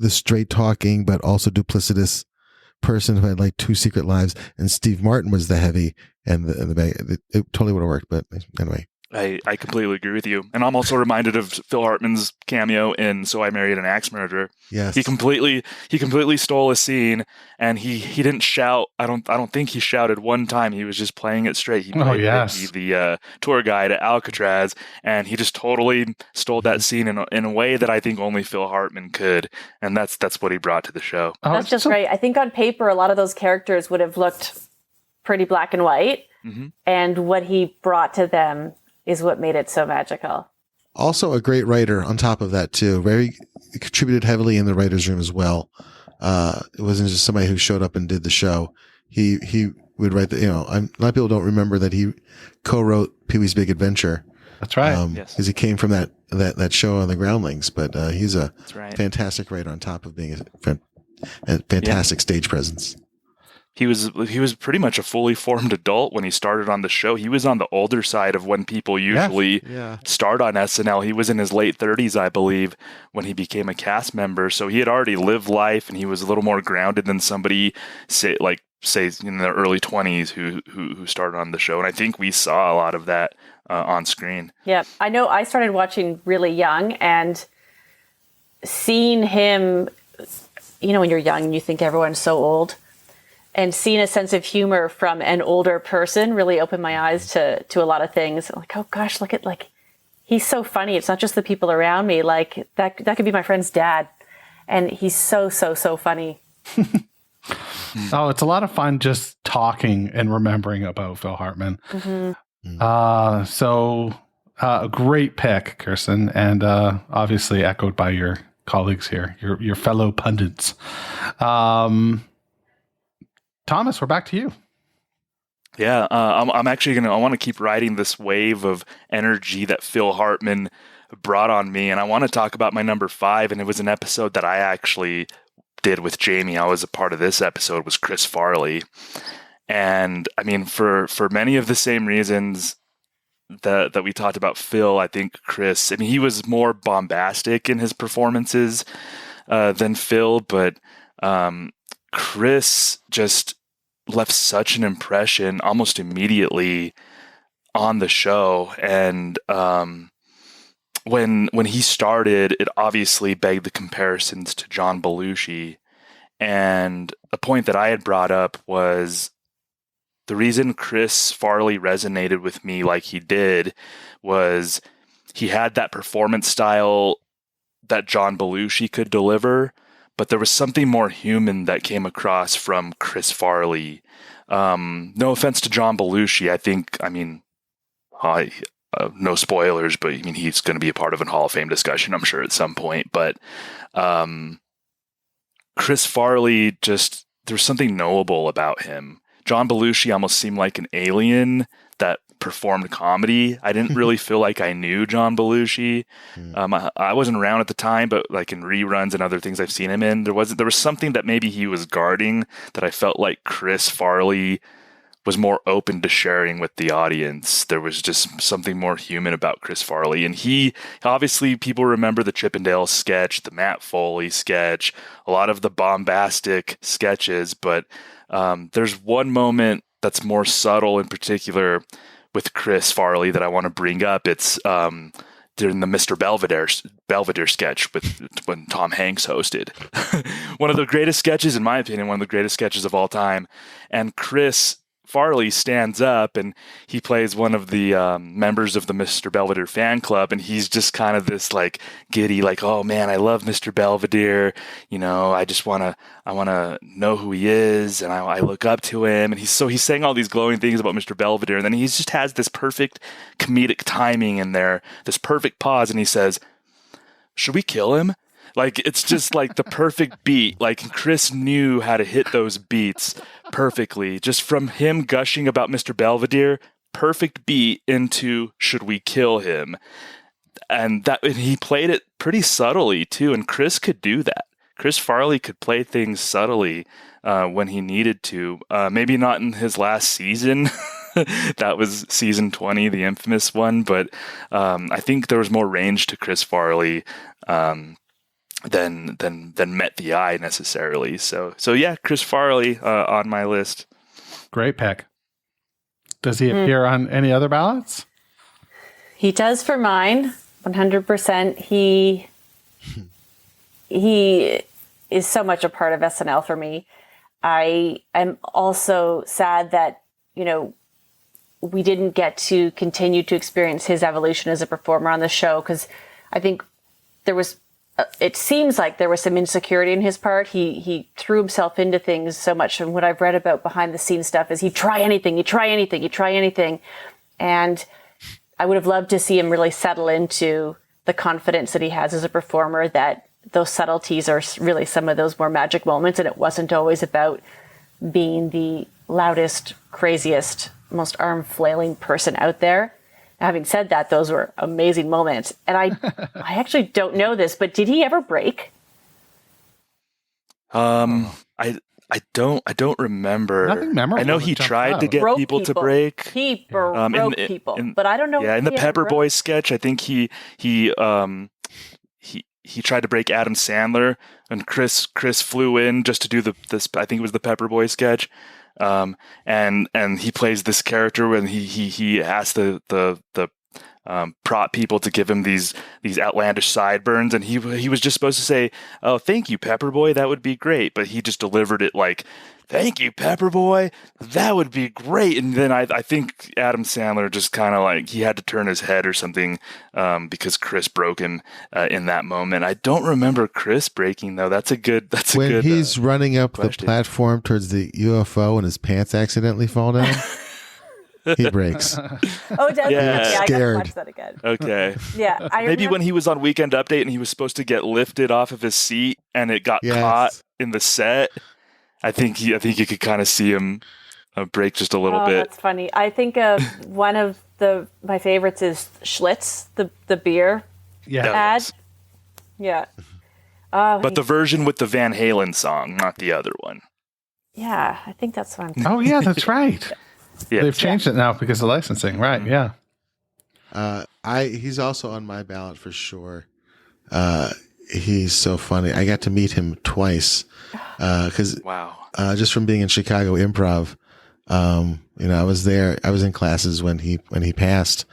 straight talking but also duplicitous person who had like two secret lives, and Steve Martin was the heavy and the bag, it totally would have worked. But anyway, I completely agree with you. And I'm also reminded of Phil Hartman's cameo in So I Married an Axe Murderer. Yes. He completely stole a scene, and he didn't shout. I don't think he shouted one time. He was just playing it straight. He played the tour guide at Alcatraz, and he just totally stole that scene in a way that I think only Phil Hartman could. And that's what he brought to the show. That's just right. I think on paper, a lot of those characters would have looked pretty black and white. Mm-hmm. And what he brought to them is what made it so magical. Also a great writer on top of that too. Very contributed heavily in the writer's room as well. It wasn't just somebody who showed up and did the show. He would write a lot of people don't remember that he co-wrote Pee-wee's Big Adventure. That's right. Yes. Because he came from that show on the Groundlings, but he's a fantastic writer on top of being a fantastic stage presence. He was pretty much a fully formed adult when he started on the show. He was on the older side of when people usually start on SNL. He was in his late 30s, I believe, when he became a cast member. So he had already lived life, and he was a little more grounded than somebody say in their early 20s who started on the show. And I think we saw a lot of that on screen. Yeah, I know. I started watching really young, and seeing him, when you're young and you think everyone's so old. And seeing a sense of humor from an older person really opened my eyes to a lot of things. Like, oh gosh, look at he's so funny. It's not just the people around me. Like that could be my friend's dad, and he's so funny. Oh, it's a lot of fun just talking and remembering about Phil Hartman. Mm-hmm. A great pick, Kirstin, and obviously echoed by your colleagues here, your fellow pundits. Thomas, we're back to you. Yeah, I'm actually I want to keep riding this wave of energy that Phil Hartman brought on me, and I want to talk about my number 5, and it was an episode that I actually did with Jamie. I was a part of this episode, was Chris Farley. And I mean, for many of the same reasons that we talked about Phil, I think Chris, he was more bombastic in his performances than Phil, but Chris just left such an impression almost immediately on the show. And when he started, it obviously begged the comparisons to John Belushi. And a point that I had brought up was the reason Chris Farley resonated with me like he did was he had that performance style that John Belushi could deliver, but there was something more human that came across from Chris Farley. No offense to John Belushi. No spoilers, but he's going to be a part of a Hall of Fame discussion, I'm sure, at some point. But Chris Farley, there's something knowable about him. John Belushi almost seemed like an alien that performed comedy. I didn't really feel like I knew John Belushi. I wasn't around at the time, but like in reruns and other things I've seen him in, there was something that maybe he was guarding that I felt like Chris Farley was more open to sharing with the audience. There was just something more human about Chris Farley. And he, obviously, people remember the Chippendale sketch, the Matt Foley sketch, a lot of the bombastic sketches, but there's one moment that's more subtle in particular with Chris Farley that I want to bring up. It's during the Mr. Belvedere sketch when Tom Hanks hosted. One of the greatest sketches, in my opinion, one of the greatest sketches of all time. And Chris Farley stands up and he plays one of the members of the Mr. Belvedere fan club, and he's just kind of this like giddy, like, oh man, I love Mr. Belvedere. You know, I want to know who he is, and I look up to him. And he's saying all these glowing things about Mr. Belvedere, and then he just has this perfect comedic timing in there, this perfect pause, and he says, "Should we kill him?" Like, it's just like the perfect beat. Like, Chris knew how to hit those beats perfectly. Just from him gushing about Mr. Belvedere, perfect beat into "should we kill him?" And he played it pretty subtly too. And Chris could do that. Chris Farley could play things subtly when he needed to. Maybe not in his last season. That was season 20, the infamous one. But I think there was more range to Chris Farley than met the eye necessarily. So yeah, Chris Farley on my list. Great pick. Does he appear on any other ballots? He does for mine, 100%. He is so much a part of SNL for me. I am also sad that, we didn't get to continue to experience his evolution as a performer on the show, because I think it seems like there was some insecurity in his part. He threw himself into things so much. And what I've read about behind the scenes stuff is he'd try anything. And I would have loved to see him really settle into the confidence that he has as a performer, that those subtleties are really some of those more magic moments. And it wasn't always about being the loudest, craziest, most arm flailing person out there. Having said that, those were amazing moments. And I actually don't know this, but did he ever break? I don't remember. Nothing memorable. I know he tried to get people to break. He broke people, but I don't know. Yeah, in the Pepper Boys sketch, I think he tried to break Adam Sandler, and Chris flew in just to do this. I think it was the Pepper Boys sketch. And he plays this character when he asked the prop people to give him these outlandish sideburns, and he was just supposed to say, "Oh, thank you, Pepper Boy, that would be great," but he just delivered it like, "Thank you, Pepper Boy, that would be great." And then I think Adam Sandler just kind of like, he had to turn his head or something because Chris broke him in that moment. I don't remember Chris breaking though. When he's running up question. The platform towards the UFO and his pants accidentally fall down, he breaks. Oh, does yeah. Okay, I Scared. gotta watch that again. Okay. Yeah, maybe when he was on Weekend Update and he was supposed to get lifted off of his seat and it got caught in the set. I think you could kind of see him break just a little bit. That's funny. I think one of my favorites is Schlitz, the beer ad. Yeah. But the version with the Van Halen song, not the other one. Yeah, I think that's one. Oh yeah, that's right. Yeah. They've changed it now because of licensing, right? Yeah. He's also on my ballot for sure. He's so funny. I got to meet him twice. Because just from being in Chicago Improv, I was there. I was in classes when he passed,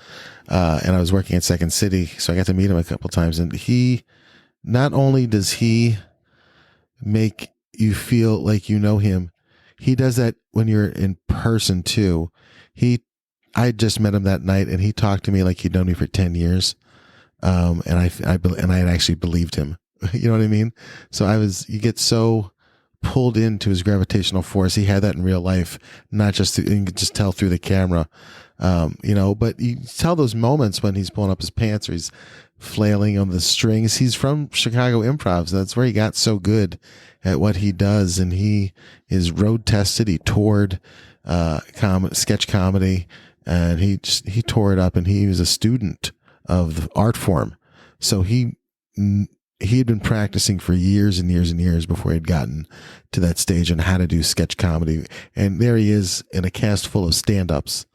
and I was working at Second City, so I got to meet him a couple times. And he, not only does he make you feel like you know him, he does that when you're in person too. I just met him that night, and he talked to me like he'd known me for 10 years, and I had actually believed him. You know what I mean? So you get so pulled into his gravitational force. He had that in real life, not just, you can just tell through the camera, but you tell those moments when he's pulling up his pants or he's flailing on the strings. He's from Chicago Improv. So that's where he got so good at what he does. And he is road tested. He toured, sketch comedy, and he tore it up, and he was a student of the art form. So he had been practicing for years and years and years before he'd gotten to that stage on how to do sketch comedy. And there he is in a cast full of stand-ups,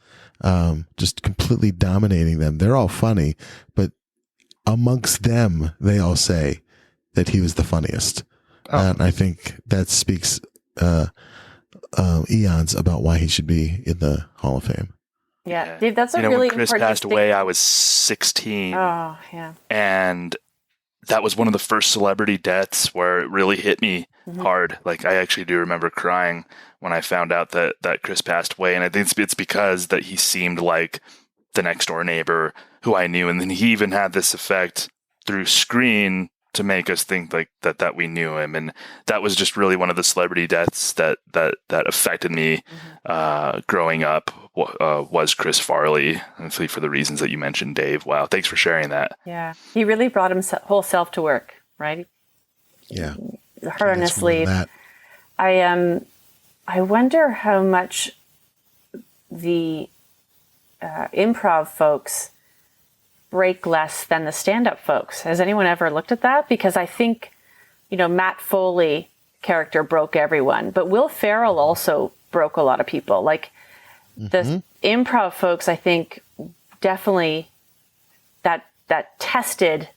just completely dominating them. They're all funny, but amongst them, they all say that he was the funniest. And I think that speaks eons about why he should be in the Hall of Fame. Yeah. Dave, that's a You know, really when Chris important passed away, I was 16. Oh, yeah. And that was one of the first celebrity deaths where it really hit me hard. Like, I actually do remember crying when I found out that Chris passed away. And I think it's because that he seemed like the next door neighbor who I knew. And then he even had this effect through screen to make us think like that we knew him. And that was just really one of the celebrity deaths that affected me growing up, was Chris Farley, honestly, for the reasons that you mentioned, Dave. Wow. Thanks for sharing that. Yeah. He really brought his whole self to work, right? Yeah. Heard on his sleeve. I wonder how much the improv folks break less than the stand-up folks. Has anyone ever looked at that? Because I think, Matt Foley character broke everyone, but Will Ferrell also broke a lot of people. Like the improv folks, I think definitely that tested.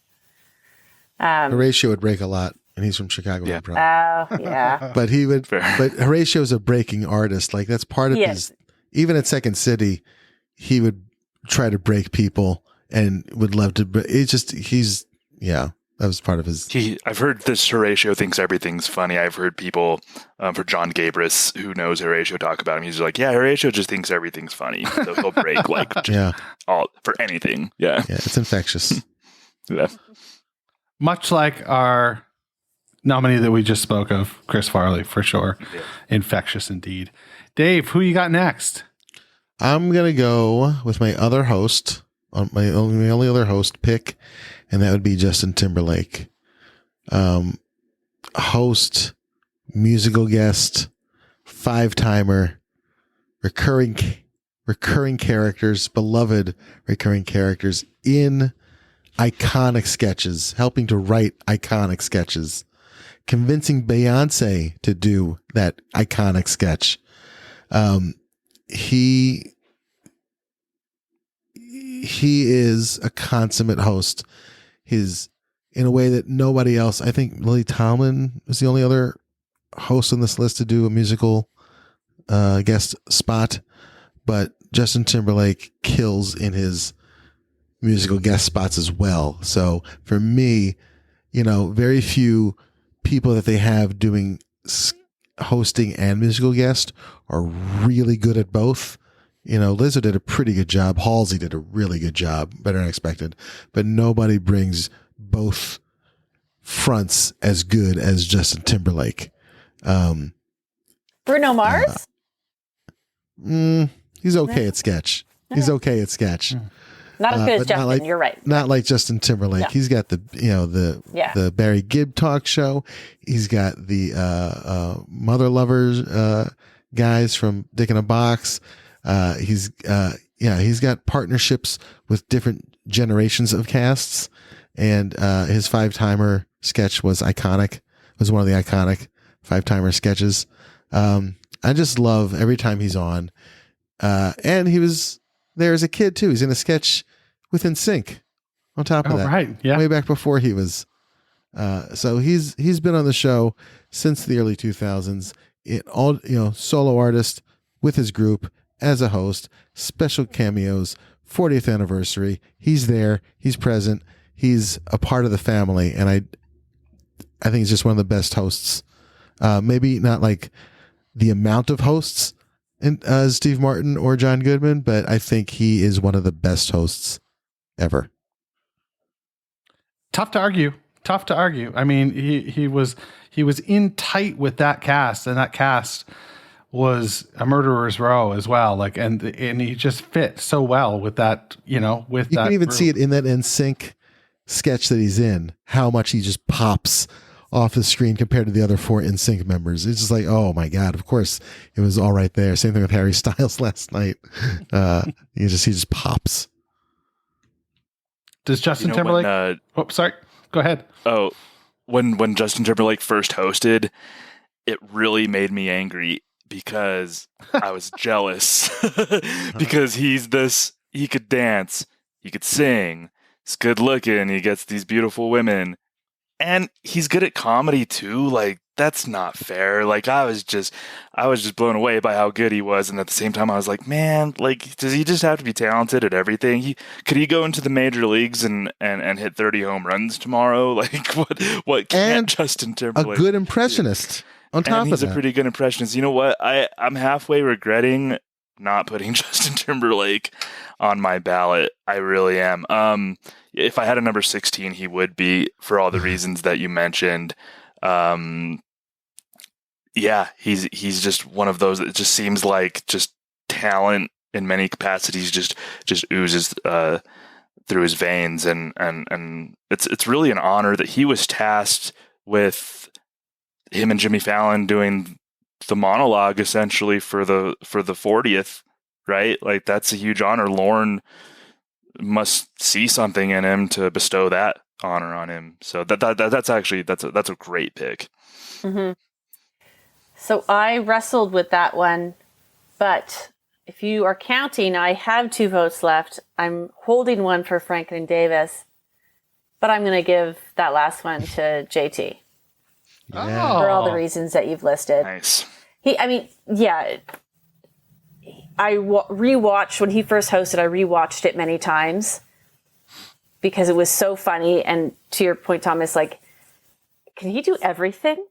Horatio would break a lot, and he's from Chicago Improv. Oh, yeah. But he would. But Horatio's a breaking artist. Like that's part of his. Even at Second City, he would try to break people and would love to. It's just that was part of his. I've heard this Horatio thinks everything's funny. I've heard people, for John Gabris, who knows Horatio, talk about him. He's like, yeah, Horatio just thinks everything's funny, so he'll break all for anything. Yeah, it's infectious. Yeah. Much like our nominee that we just spoke of, Chris Farley, for sure. Yeah. Infectious indeed. Dave, who you got next? I'm gonna go with my other host, my only other host pick, and that would be Justin Timberlake. Host, musical guest, 5-timer, recurring characters, beloved recurring characters in iconic sketches, helping to write iconic sketches, convincing Beyonce to do that iconic sketch. He is a consummate host. He's in a way that nobody else. I think Lily Tomlin was the only other host on this list to do a musical guest spot, but Justin Timberlake kills in his musical guest spots as well. So for me, very few people that they have doing hosting and musical guest are really good at both. Lizzo did a pretty good job. Halsey did a really good job, better than expected. But nobody brings both fronts as good as Justin Timberlake. Bruno Mars? He's okay at sketch. He's okay at sketch. Not as good as Justin, you're right. Not like Justin Timberlake. No. He's got the Barry Gibb talk show. He's got the Mother Lovers guys from Dick in a Box. He's got partnerships with different generations of casts, and his 5-timer sketch was iconic. Was one of the iconic 5-timer sketches. I just love every time he's on, and he was there as a kid too. He's in a sketch with NSYNC. On top of that, right? Yeah, way back before he was. So he's been on the show since the early 2000s. Solo artist with his group. As a host, special cameos, 40th anniversary. He's there. He's present. He's a part of the family. And I think he's just one of the best hosts. Maybe not like the amount of hosts as Steve Martin or John Goodman, but I think he is one of the best hosts ever. Tough to argue. I mean, he was in tight with that cast, and that cast was A Murderer's Row as well. Like, and he just fit so well with that, with you that. can even group. see it in that NSYNC sketch that he's in, how much he just pops off the screen compared to the other 4 NSYNC members. It's just like, oh my God, of course it was all right there. Same thing with Harry Styles last night. He just pops. Does Justin Timberlake? Sorry. Go ahead. Oh, when Justin Timberlake first hosted, it really made me angry because I was jealous because he could dance, he could sing, he's good looking, he gets these beautiful women, and he's good at comedy too. Like that's not fair. Like I was just blown away by how good he was, and at the same time I was like, man, like does he just have to be talented at everything? Could he go into the major leagues and hit 30 home runs tomorrow? Like what can't And Justin Timberlake? A good impressionist on top and he's of a that. pretty good impressionist. You know what? I'm halfway regretting not putting Justin Timberlake on my ballot. I really am. If I had a number 16, he would be, for all the reasons that you mentioned. Yeah, he's just one of those that just seems like just talent in many capacities just oozes through his veins, and it's really an honor that he was tasked with him and Jimmy Fallon doing the monologue essentially for the 40th, right? Like that's a huge honor. Lorne must see something in him to bestow that honor on him. So that's a great pick. Mm-hmm. So I wrestled with that one, but if you are counting, I have 2 votes left. I'm holding one for Franklin Davis, but I'm going to give that last one to JT Yeah. for all the reasons that you've listed. Nice. I rewatched when he first hosted. I rewatched it many times because it was so funny. And to your point, Thomas, like, can he do everything?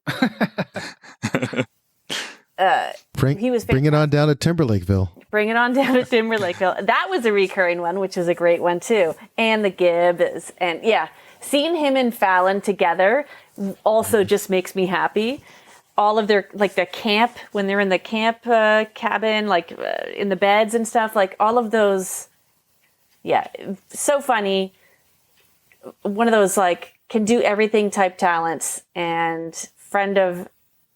He was bring it on down to Timberlakeville. Bring it on down to Timberlakeville. That was a recurring one, which is a great one too. And the Gibbs, and yeah, seeing him and Fallon together also just makes me happy. All of their, like the camp, when they're in the camp cabin, like in the beds and stuff, like all of those, yeah, so funny. One of those like can do everything type talents and friend of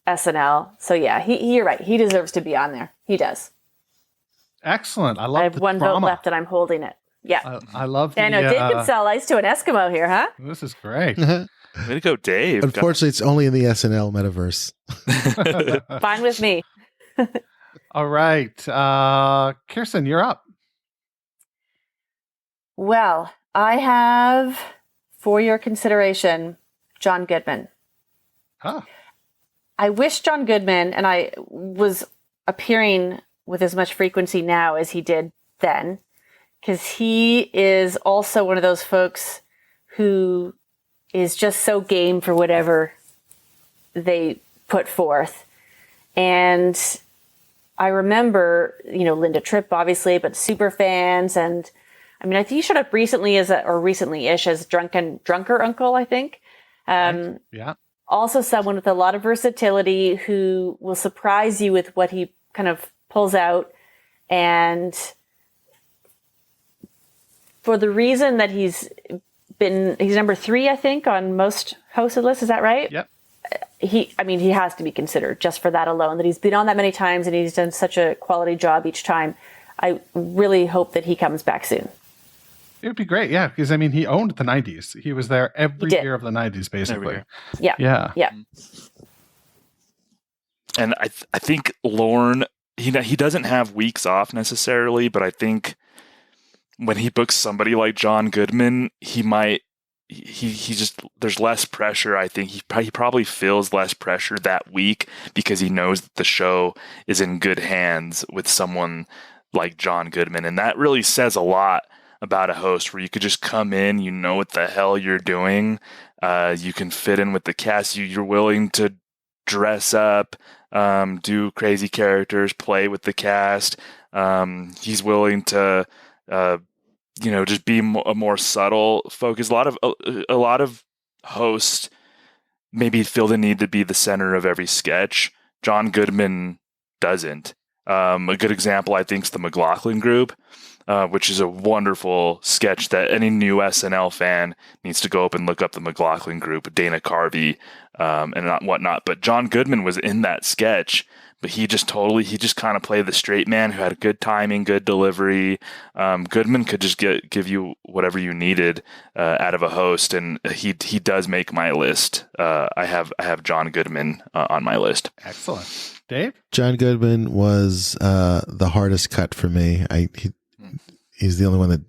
SNL. So yeah, you're right. He deserves to be on there. He does. Excellent. I I love have the one drama. vote left and I'm holding it. Yeah. I love the... I know. Dave could sell ice to an Eskimo here, huh? This is great. Way to go, Dave. Unfortunately, it's only in the SNL metaverse. Fine with me. All right. Kirstin, you're up. Well, I have, for your consideration, John Goodman. Huh. I wish John Goodman, and I was appearing with as much frequency now as he did then, because he is also one of those folks who is just so game for whatever they put forth. And I remember, Linda Tripp, obviously, but super fans. And I mean, I think he showed up recently recently-ish as Drunker Uncle, I think. Yeah. Also someone with a lot of versatility who will surprise you with what he kind of pulls out. And for the reason that he's number 3, I think, on most hosted lists. Is that right? Yep. He has to be considered just for that alone, that he's been on that many times and he's done such a quality job each time. I really hope that he comes back soon. It would be great, yeah, because he owned the 90s. He was there every year of the 90s, basically. Yeah. Yeah. Yeah. And I think Lorne, he doesn't have weeks off necessarily, but I think when he books somebody like John Goodman, he just, there's less pressure. I think he probably feels less pressure that week because he knows that the show is in good hands with someone like John Goodman. And that really says a lot about a host, where you could just come in, you know what the hell you're doing. You can fit in with the cast. You're willing to dress up, do crazy characters, play with the cast. He's willing to, just be a more subtle focus. A lot of hosts maybe feel the need to be the center of every sketch. John Goodman doesn't. A good example, I think, is the McLaughlin Group, which is a wonderful sketch that any new SNL fan needs to go up and look up. The McLaughlin Group, Dana Carvey, and whatnot. But John Goodman was in that sketch, but he just kind of played the straight man who had good timing, good delivery. Goodman could just give you whatever you needed out of a host, and he does make my list. I have John Goodman on my list. Excellent. Dave? John Goodman was the hardest cut for me. He's the only one that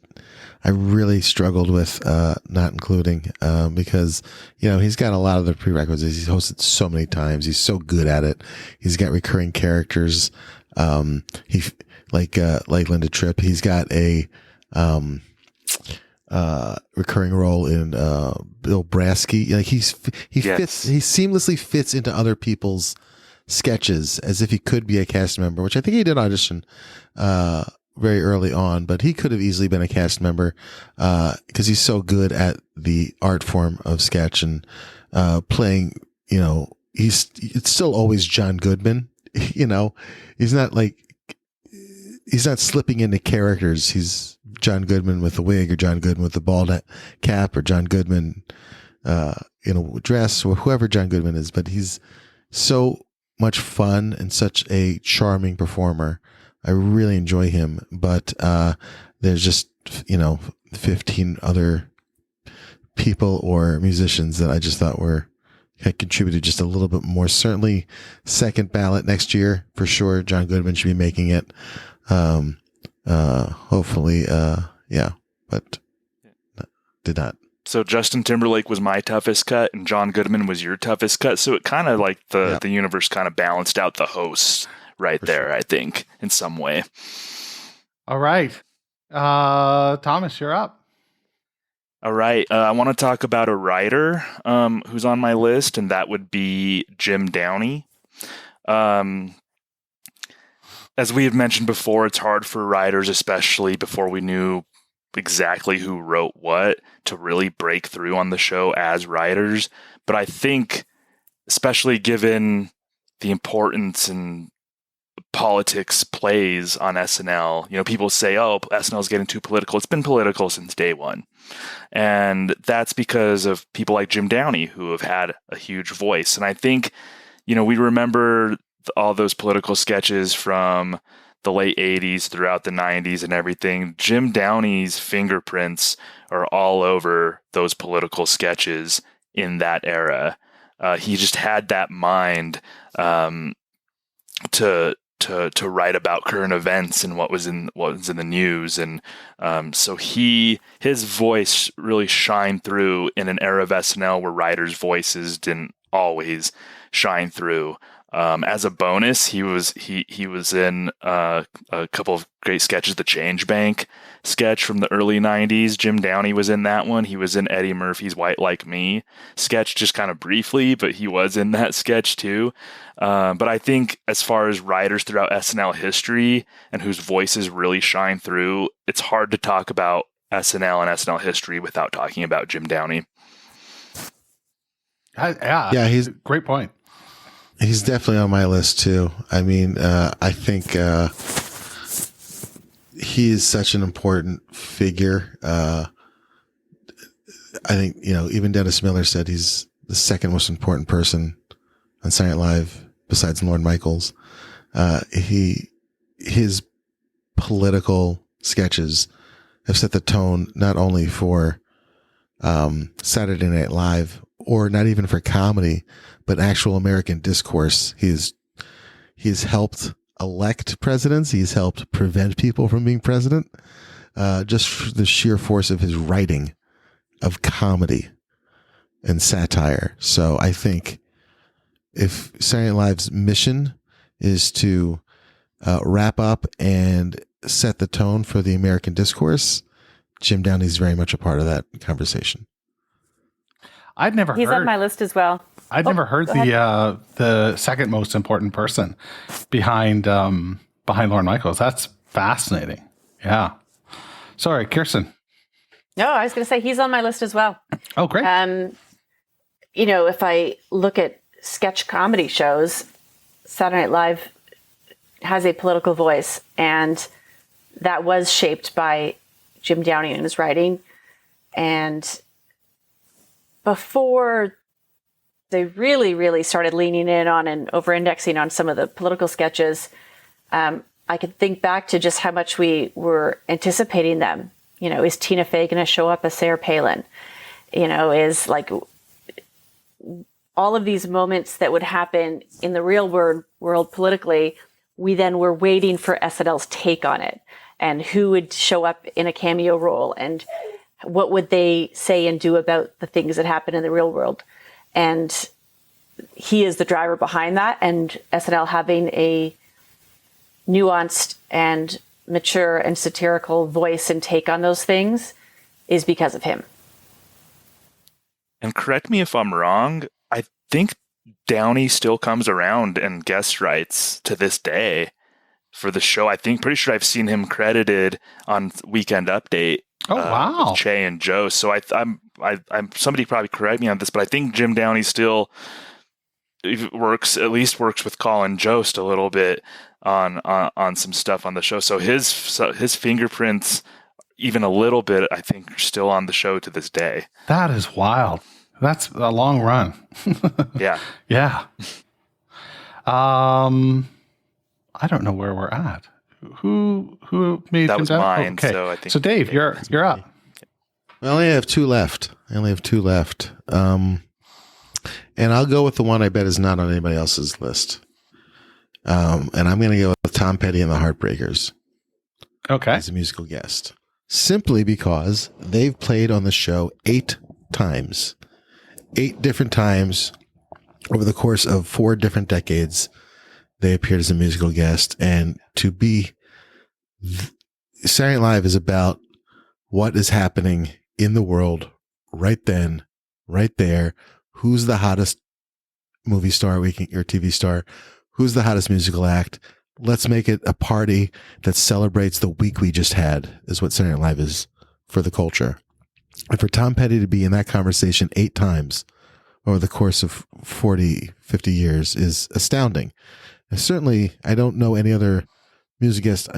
I really struggled with not including because he's got a lot of the prerequisites. He's hosted so many times. He's so good at it. He's got recurring characters. He like Linda Tripp. He's got a recurring role in Bill Brasky. Like he seamlessly fits into other people's sketches as if he could be a cast member, which I think he did audition very early on, but he could have easily been a cast member because he's so good at the art form of sketch and playing. It's still always John Goodman. He's not slipping into characters. He's John Goodman with the wig, or John Goodman with the bald cap, or John Goodman dress, or whoever John Goodman is. But he's so much fun and such a charming performer. I really enjoy him, but there's just 15 other people or musicians that I just thought had contributed just a little bit more. Certainly second ballot next year for sure. John Goodman should be making it. Hopefully, but did not. So Justin Timberlake was my toughest cut, and John Goodman was your toughest cut. So it kind of like the universe kind of balanced out the hosts right there, sure. I think, in some way. All right. Thomas, you're up. All right. I want to talk about a writer who's on my list, and that would be Jim Downey. As we have mentioned before, it's hard for writers, especially before we knew exactly who wrote what, to really break through on the show as writers. But I think, especially given the importance and politics plays on SNL, people say, oh, SNL is getting too political. It's been political since day one. And that's because of people like Jim Downey, who have had a huge voice. And I think, we remember all those political sketches from the late 80s throughout the 90s and everything. Jim Downey's fingerprints are all over those political sketches in that era. He just had that mind to write about current events and what was in the news, and so his voice really shined through in an era of SNL where writers' voices didn't always shine through. As a bonus, he was in a couple of great sketches. The Change Bank sketch from the early 90s. Jim Downey was in that one. He was in Eddie Murphy's White Like Me sketch, just kind of briefly, but he was in that sketch too. But I think as far as writers throughout SNL history and whose voices really shine through, it's hard to talk about SNL and SNL history without talking about Jim Downey. He's a great point. He's definitely on my list too. I mean, I think he is such an important figure. I think, even Dennis Miller said he's the second most important person on Saturday Night Live besides Lorne Michaels. His political sketches have set the tone not only for Saturday Night Live, or not even for comedy, but actual American discourse. He's helped elect presidents. He's helped prevent people from being president. Just the sheer force of his writing of comedy and satire. So I think if Saturday Night Live's mission is to wrap up and set the tone for the American discourse, Jim Downey's very much a part of that conversation. He's on my list as well. I'd never heard the second most important person behind Lorne Michaels. That's fascinating. Yeah. Sorry, Kirstin. No, I was going to say he's on my list as well. Oh, great. If I look at sketch comedy shows, Saturday Night Live has a political voice, and that was shaped by Jim Downey and his writing. And before they really, really started leaning in on and over-indexing on some of the political sketches, I could think back to just how much we were anticipating them. Is Tina Fey going to show up as Sarah Palin? Is like all of these moments that would happen in the real world politically we then were waiting for SNL's take on it and who would show up in a cameo role and what would they say and do about the things that happen in the real world. And he is the driver behind that, and SNL having a nuanced and mature and satirical voice and take on those things is because of him. And correct me if I'm wrong, I think Downey still comes around and guest writes to this day for the show. Pretty sure I've seen him credited on Weekend Update. Oh, wow. With Che and Joe. So I'm somebody probably correct me on this, but I think Jim Downey still works with Colin Jost a little bit on some stuff on the show. So his fingerprints, even a little bit, I think, are still on the show to this day. That is wild. That's a long run. Yeah. Yeah. I don't know where we're at. Who made that was Jim Downey? mine? Okay. So I think Dave, you're up. I only have two left. And I'll go with the one I bet is not on anybody else's list. And I'm going to go with Tom Petty and the Heartbreakers. Okay. As a musical guest. Simply because they've played on the show 8 times. 8 different times over the course of 4 different decades. They appeared as a musical guest. And to be Saturday Night Live is about what is happening in the world right then, right there. Who's the hottest movie star or TV star? Who's the hottest musical act? Let's make it a party that celebrates the week we just had, is what Saturday Night Live is for the culture. And for Tom Petty to be in that conversation 8 times over the course of 40, 50 years is astounding. And certainly, I don't know any other music guest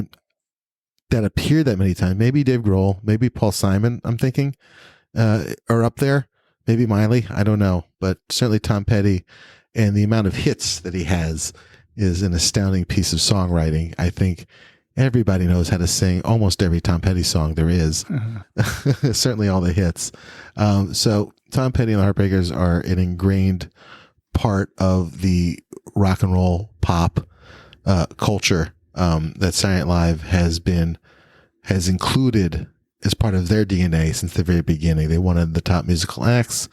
that appeared that many times. Maybe Dave Grohl, maybe Paul Simon, I'm thinking, are up there. Maybe Miley, I don't know. But certainly Tom Petty, and the amount of hits that he has is an astounding piece of songwriting. I think everybody knows how to sing almost every Tom Petty song there is. Certainly all the hits. So Tom Petty and the Heartbreakers are an ingrained part of the rock and roll pop culture that Saturday Night Live has included as part of their DNA since the very beginning. They wanted the top musical acts.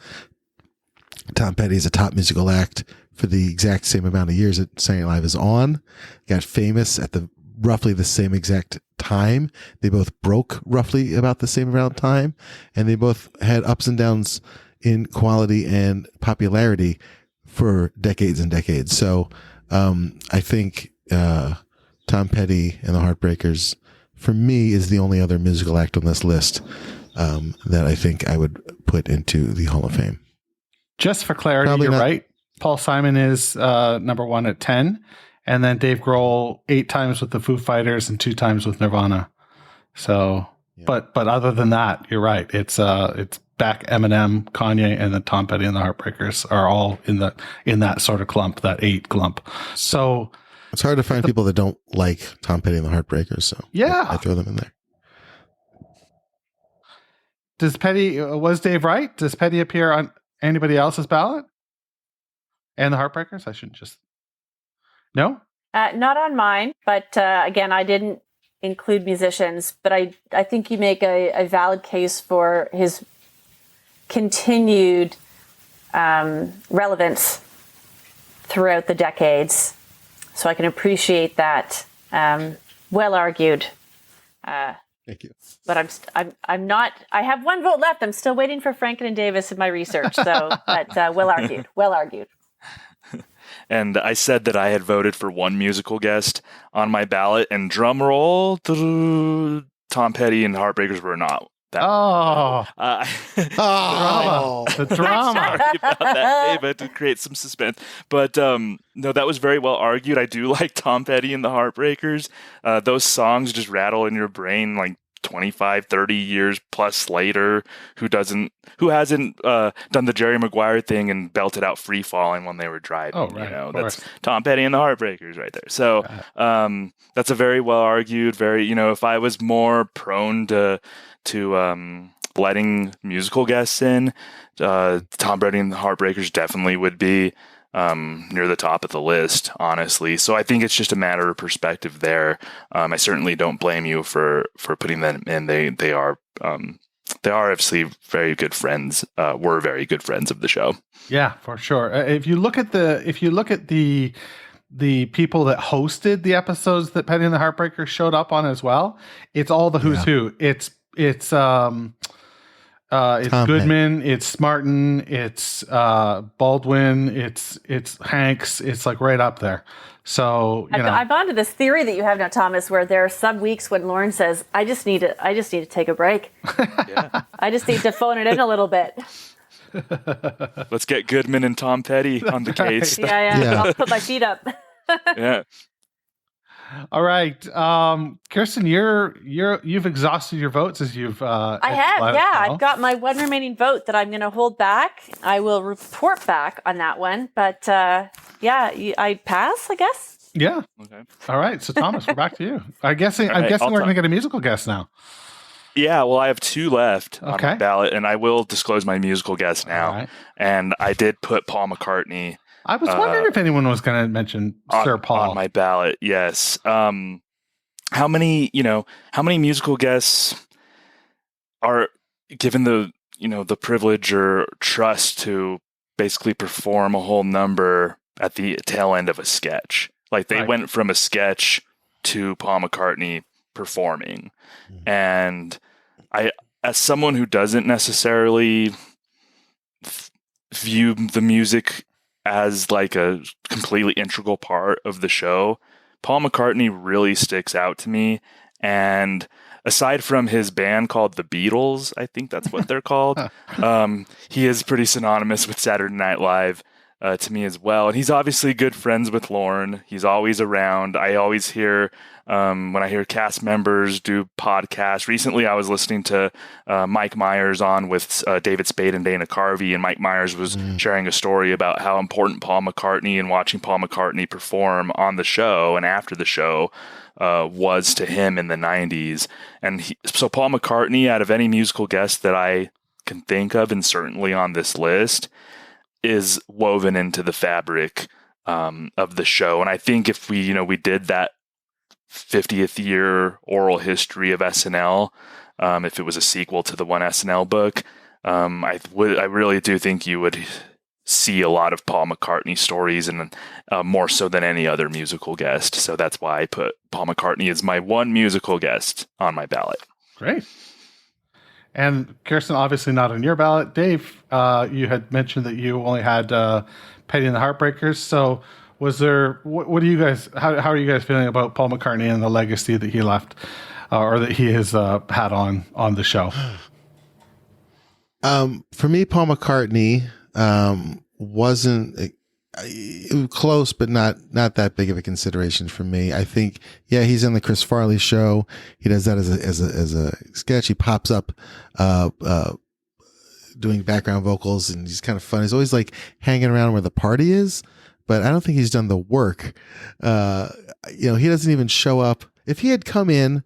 Tom Petty is a top musical act for the exact same amount of years that Saturday Night Live is on. Got famous at roughly the same exact time. They both broke roughly about the same amount of time, and they both had ups and downs in quality and popularity for decades and decades. So I think Tom Petty and the Heartbreakers, for me, is the only other musical act on this list that I think I would put into the Hall of Fame. Just for clarity, you're right. Paul Simon is number 1 at 10, and then Dave Grohl 8 times with the Foo Fighters and 2 times with Nirvana. So, yeah. but other than that, you're right. It's back Eminem, Kanye, and then Tom Petty and the Heartbreakers are all in that sort of clump, that 8 clump. So it's hard to find people that don't like Tom Petty and the Heartbreakers. So yeah, I throw them in there. Was Dave right? Does Petty appear on anybody else's ballot? And the Heartbreakers? I shouldn't just... No? Not on mine, but again, I didn't include musicians, but I think you make a valid case for his continued relevance throughout the decades. So I can appreciate that. Well argued. Thank you. But I'm not. I have 1 vote left. I'm still waiting for Franken and Davis in my research. So, but well argued. Well argued. And I said that I had voted for 1 musical guest on my ballot, and drum roll, Tom Petty and Heartbreakers were not. The drama. Sorry about that, Ava, to create some suspense. But no, that was very well argued. I do like Tom Petty and the Heartbreakers. Those songs just rattle in your brain like 25, 30 years plus later. Who hasn't done the Jerry Maguire thing and belted out Free Falling when they were driving? Oh, right. That's Tom Petty and the Heartbreakers right there. So that's a very well argued, if I was more prone to letting musical guests in, Tom Petty and the Heartbreakers definitely would be near the top of the list, honestly. So I think it's just a matter of perspective there. I certainly don't blame you for putting them in. They are obviously very good friends. Were very good friends of the show. Yeah, for sure. If you look at the people that hosted the episodes that Penny and the Heartbreakers showed up on as well, it's all the who's who. It's Goodman, it's Martin, it's Baldwin, it's Hanks. It's like right up there. So I've gone to this theory that you have now, Thomas, where there are some weeks when Lauren says, "I just need to take a break. I just need to phone it in a little bit." Let's get Goodman and Tom Petty on the case. Yeah. I'll put my feet up. Yeah. All right, Kirstin, you've exhausted your votes as you've. I have, yeah. I've got my one remaining vote that I'm going to hold back. I will report back on that one, but I pass, I guess. Yeah. Okay. All right, so Thomas, we're back to you. I'm guessing we're going to get a musical guest now. Yeah, well, I have 2 left on the ballot, and I will disclose my musical guest now. Right. And I did put Paul McCartney. I was wondering if anyone was going to mention Sir Paul on my ballot. Yes. How many musical guests are given the privilege or trust to basically perform a whole number at the tail end of a sketch? Like they went from a sketch to Paul McCartney performing. And I, as someone who doesn't necessarily view the music as like a completely integral part of the show, Paul McCartney really sticks out to me. And aside from his band called the Beatles, I think that's what they're called, he is pretty synonymous with Saturday Night Live to me as well. And he's obviously good friends with Lorne. He's always around. I always hear when I hear cast members do podcasts. Recently, I was listening to Mike Myers on with David Spade and Dana Carvey, and Mike Myers was sharing a story about how important Paul McCartney and watching Paul McCartney perform on the show and after the show was to him in the 90s. And so Paul McCartney, out of any musical guest that I can think of, and certainly on this list, is woven into the fabric of the show. And I think if we did that 50th year oral history of SNL, if it was a sequel to the one SNL book, I really do think you would see a lot of Paul McCartney stories, and more so than any other musical guest. So that's why I put Paul McCartney as my one musical guest on my ballot. Great. And Kirstin, obviously not on your ballot. Dave, you had mentioned that you only had Penny and the Heartbreakers. So was there, what do you guys, how are you guys feeling about Paul McCartney and the legacy that he left or that he has had on the show? For me, Paul McCartney wasn't close, but not that big of a consideration for me. I think, he's in the Chris Farley show. He does that as a sketch. He pops up doing background vocals, and he's kind of fun. He's always like hanging around where the party is, but I don't think he's done the work. He doesn't even show up. If he had come in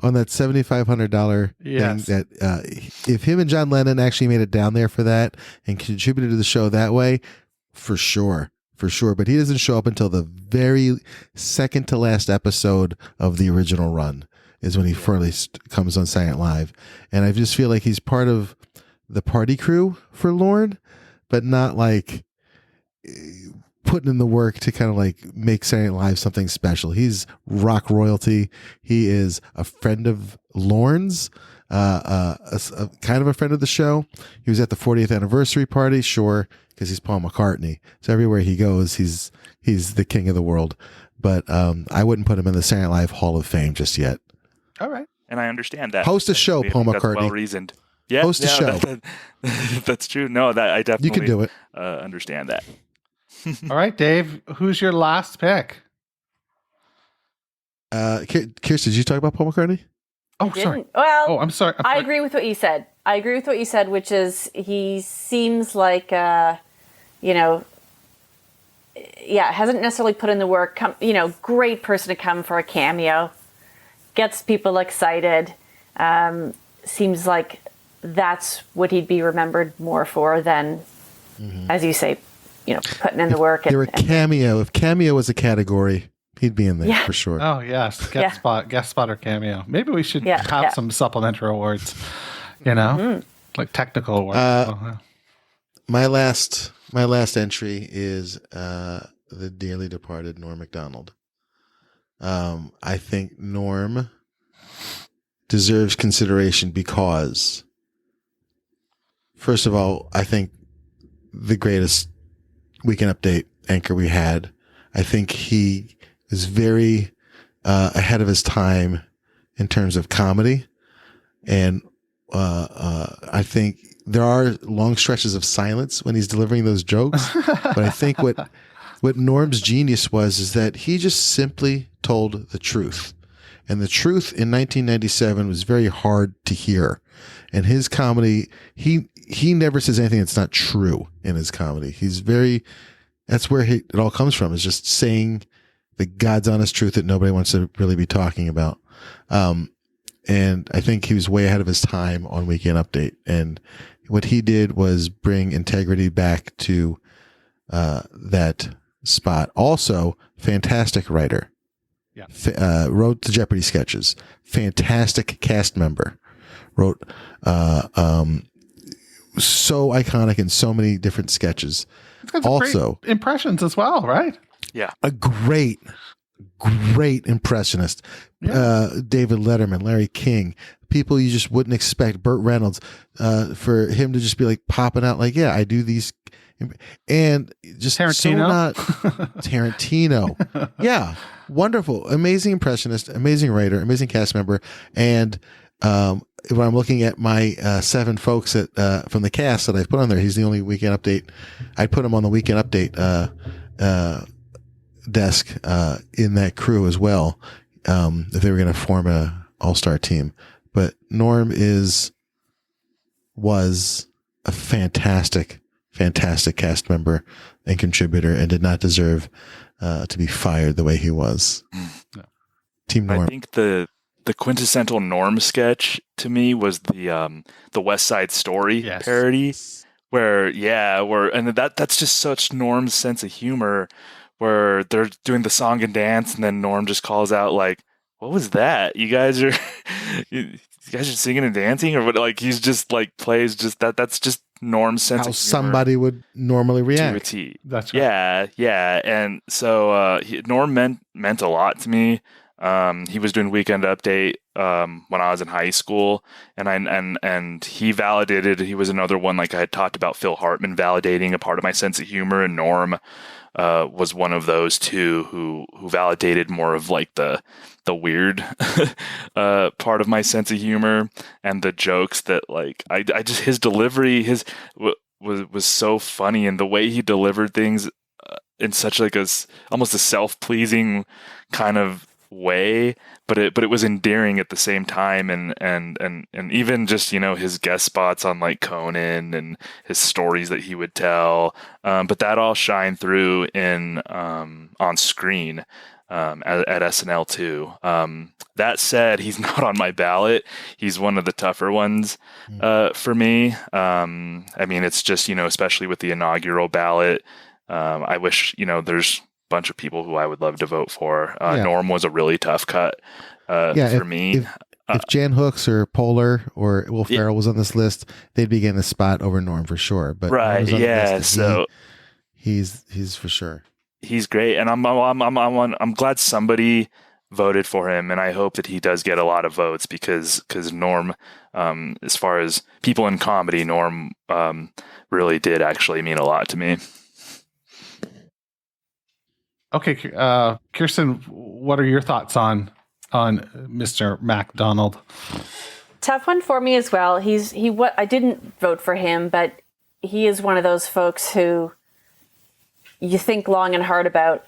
on that $7,500 thing, that if him and John Lennon actually made it down there for that and contributed to the show that way, for sure. But he doesn't show up until the very second to last episode of the original run is when he first comes on Saturday Night Live. And I just feel like he's part of the party crew for Lorne, but not like putting in the work to kind of like make Saturday Night Live something special. He's rock royalty. He is a friend of Lorne's, kind of a friend of the show. He was at the 40th anniversary party, sure, because he's Paul McCartney. So everywhere he goes, he's the king of the world. But I wouldn't put him in the Saturday Night Live Hall of Fame just yet. All right. And I understand that. Host a show, Paul McCartney. That's well reasoned. Yeah, host a show. That's true. No, that I definitely you can do it. Understand that. All right, Dave, who's your last pick? Kirstin, did you talk about Paul McCartney? Oh, sorry. Well, I'm sorry. I agree with what you said. Which is he seems like, hasn't necessarily put in the work. Great person to come for a cameo. Gets people excited. Seems like that's what he'd be remembered more for than, as you say, putting in the work. You're a cameo. If cameo was a category, he'd be in there for sure. Oh yes, guest spot or cameo. Maybe we should have some supplementary awards. Like technical awards. My last entry is the dearly departed Norm Macdonald. I think Norm deserves consideration because, first of all, I think the greatest Weekend Update anchor we had. I think he is very ahead of his time in terms of comedy, and I think there are long stretches of silence when he's delivering those jokes. But I think what Norm's genius is that he just simply told the truth. And the truth in 1997 was very hard to hear. And his comedy, he never says anything that's not true in his comedy. That's where it all comes from, is just saying the God's honest truth that nobody wants to really be talking about. And I think he was way ahead of his time on Weekend Update. And what he did was bring integrity back to that spot. Also, fantastic writer. Yeah. Wrote the Jeopardy sketches. Fantastic cast member. Wrote so iconic in so many different sketches. Also, great impressions as well, right? Yeah. A great impressionist. Yeah. David Letterman, Larry King, people you just wouldn't expect. Burt Reynolds, for him to just be like popping out like, I do these, and just Tarantino. Tarantino. Yeah. Wonderful. Amazing impressionist, amazing writer, amazing cast member. And, when I'm looking at my 7 folks from the cast that I've put on there, he's the only Weekend Update. I'd put him on the Weekend Update desk in that crew as well, if they were going to form a all-star team. But Norm was a fantastic cast member and contributor, and did not deserve to be fired the way he was. No. Team Norm. I think the quintessential Norm sketch to me was the West Side Story parody, where that's just such Norm's sense of humor, where they're doing the song and dance, and then Norm just calls out like, "What was that? You guys are singing and dancing," or what? Like, he's just like plays just that. That's just Norm's sense of humor. How somebody would normally react. To a T. That's right. Yeah. And so Norm meant a lot to me. He was doing Weekend Update when I was in high school, and he validated. He was another one, like I had talked about Phil Hartman validating a part of my sense of humor, and Norm was one of those two who validated more of like the weird part of my sense of humor, and the jokes that like I just, his delivery was so funny, and the way he delivered things in such like almost a self-pleasing kind of way, but it was endearing at the same time, and even just his guest spots on like Conan and his stories that he would tell, but that all shined through in on screen at SNL too. That said, he's not on my ballot. He's one of the tougher ones for me. I mean, it's just especially with the inaugural ballot, I wish there's bunch of people who I would love to vote for. Norm was a really tough cut for me. If Jan Hooks or Poehler or Will Ferrell was on this list, they'd be getting a spot over Norm for sure. But right, so he's for sure. He's great, and I'm glad somebody voted for him, and I hope that he does get a lot of votes because Norm, as far as people in comedy, Norm really did actually mean a lot to me. Okay, Kirstin, what are your thoughts on Mr. Macdonald? Tough one for me as well. I didn't vote for him, but he is one of those folks who you think long and hard about.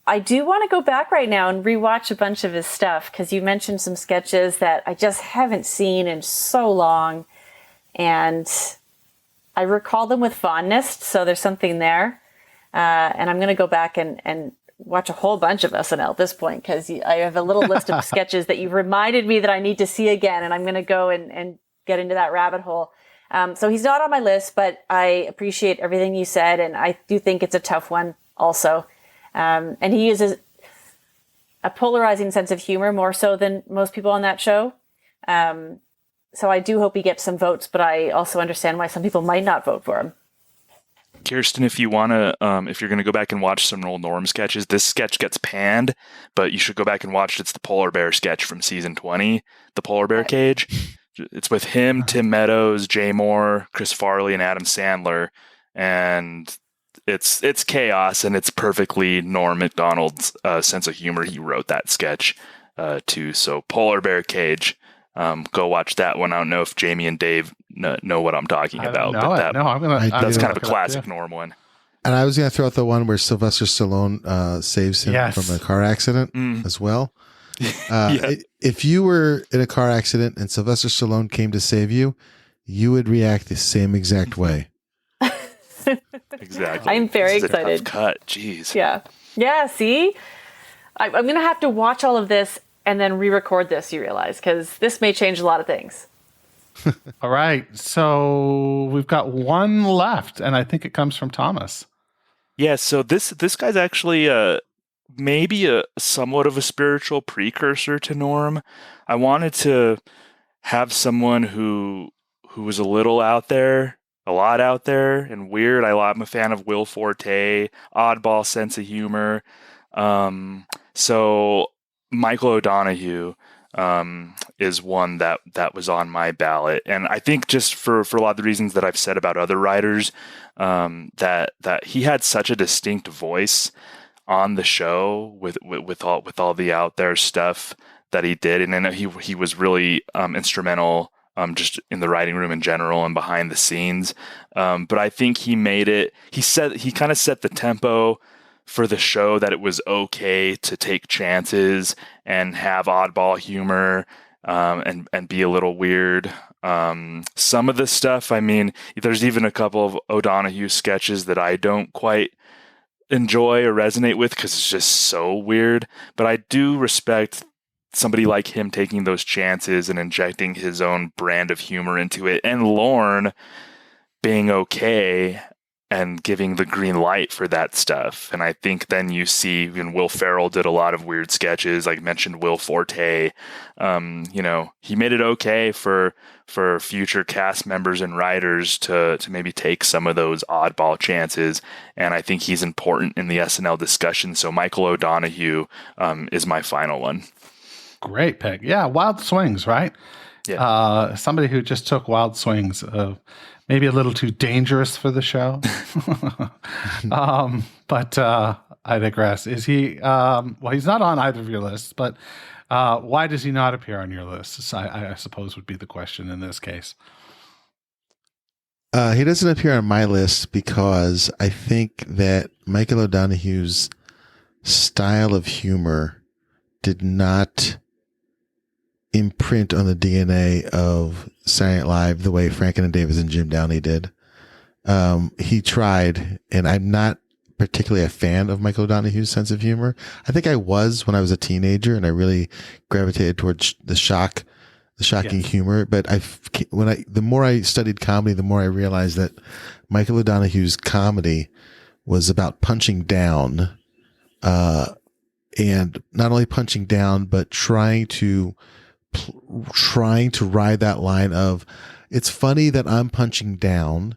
I do want to go back right now and rewatch a bunch of his stuff, because you mentioned some sketches that I just haven't seen in so long, and I recall them with fondness, so there's something there. And I'm going to go back and watch a whole bunch of SNL at this point, because I have a little list of sketches that you've reminded me that I need to see again, and I'm going to go and get into that rabbit hole. So he's not on my list, but I appreciate everything you said, and I do think it's a tough one also. And he uses a polarizing sense of humor more so than most people on that show. So I do hope he gets some votes, but I also understand why some people might not vote for him. Kirsten, if you want to, if you're going to go back and watch some old Norm sketches, this sketch gets panned, but you should go back and watch it. It's the polar bear sketch from season 20, the polar bear cage. It's with him, Tim Meadows, Jay Moore, Chris Farley, and Adam Sandler. And it's chaos, and it's perfectly Norm Macdonald's sense of humor. He wrote that sketch too. So polar bear cage. Go watch that one. I don't know if Jamie and Dave know what I'm talking about. That's kind of a classic Norm one. And I was going to throw out the one where Sylvester Stallone saves him from a car accident as well. If you were in a car accident and Sylvester Stallone came to save you, you would react the same exact way. Exactly. I'm very excited. A tough cut. Jeez. Yeah. See, I'm going to have to watch all of this and then re-record this, you realize, because this may change a lot of things. All right. So we've got one left, and I think it comes from Thomas. Yeah, so this guy's actually maybe a somewhat of a spiritual precursor to Norm. I wanted to have someone who was a little out there, a lot out there, and weird. I'm a fan of Will Forte, oddball sense of humor. So Michael O'Donoghue is one that was on my ballot, and I think just for a lot of the reasons that I've said about other writers, that he had such a distinct voice on the show with all the out there stuff that he did, and I know he was really instrumental just in the writing room in general and behind the scenes. But I think he made it. He kind of set the tempo for the show that it was okay to take chances and have oddball humor and be a little weird. Some of the stuff, I mean, there's even a couple of O'Donoghue sketches that I don't quite enjoy or resonate with because it's just so weird. But I do respect somebody like him taking those chances and injecting his own brand of humor into it, and Lorne being okay and giving the green light for that stuff. And I think then you see, Will Ferrell did a lot of weird sketches, like mentioned Will Forte. He made it okay for future cast members and writers to maybe take some of those oddball chances. And I think he's important in the SNL discussion. So Michael O'Donoghue is my final one. Great pick. Yeah, Wild Swings, right? Yeah. Somebody who just took wild swings, maybe a little too dangerous for the show. But I digress. Is he, he's not on either of your lists, but why does he not appear on your list? I suppose would be the question in this case. He doesn't appear on my list because I think that Michael O'Donoghue's style of humor did not imprint on the DNA of Saturday Night Live the way Franken and Davis and Jim Downey did. He tried, and I'm not particularly a fan of Michael O'Donoghue's sense of humor. I think I was when I was a teenager, and I really gravitated towards the shocking humor. But the more I studied comedy, the more I realized that Michael O'Donoghue's comedy was about punching down, and not only punching down, but trying to ride that line of, it's funny that I'm punching down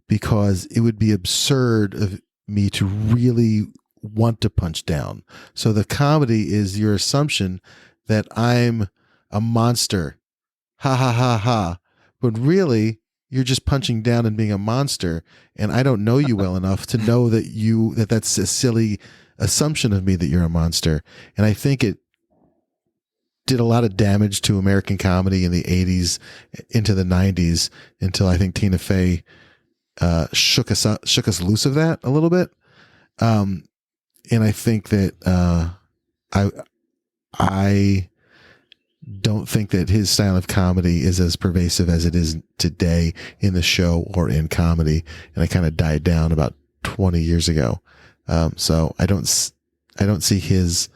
because it would be absurd of me to really want to punch down. So the comedy is your assumption that I'm a monster. Ha ha ha ha. But really, you're just punching down and being a monster. And I don't know you well enough to know that that's a silly assumption of me that you're a monster. And I think it did a lot of damage to American comedy in the 80s into the 90s until I think Tina Fey shook us loose of that a little bit. And I think that I don't think that his style of comedy is as pervasive as it is today in the show or in comedy. And I kind of died down about 20 years ago. So I don't see his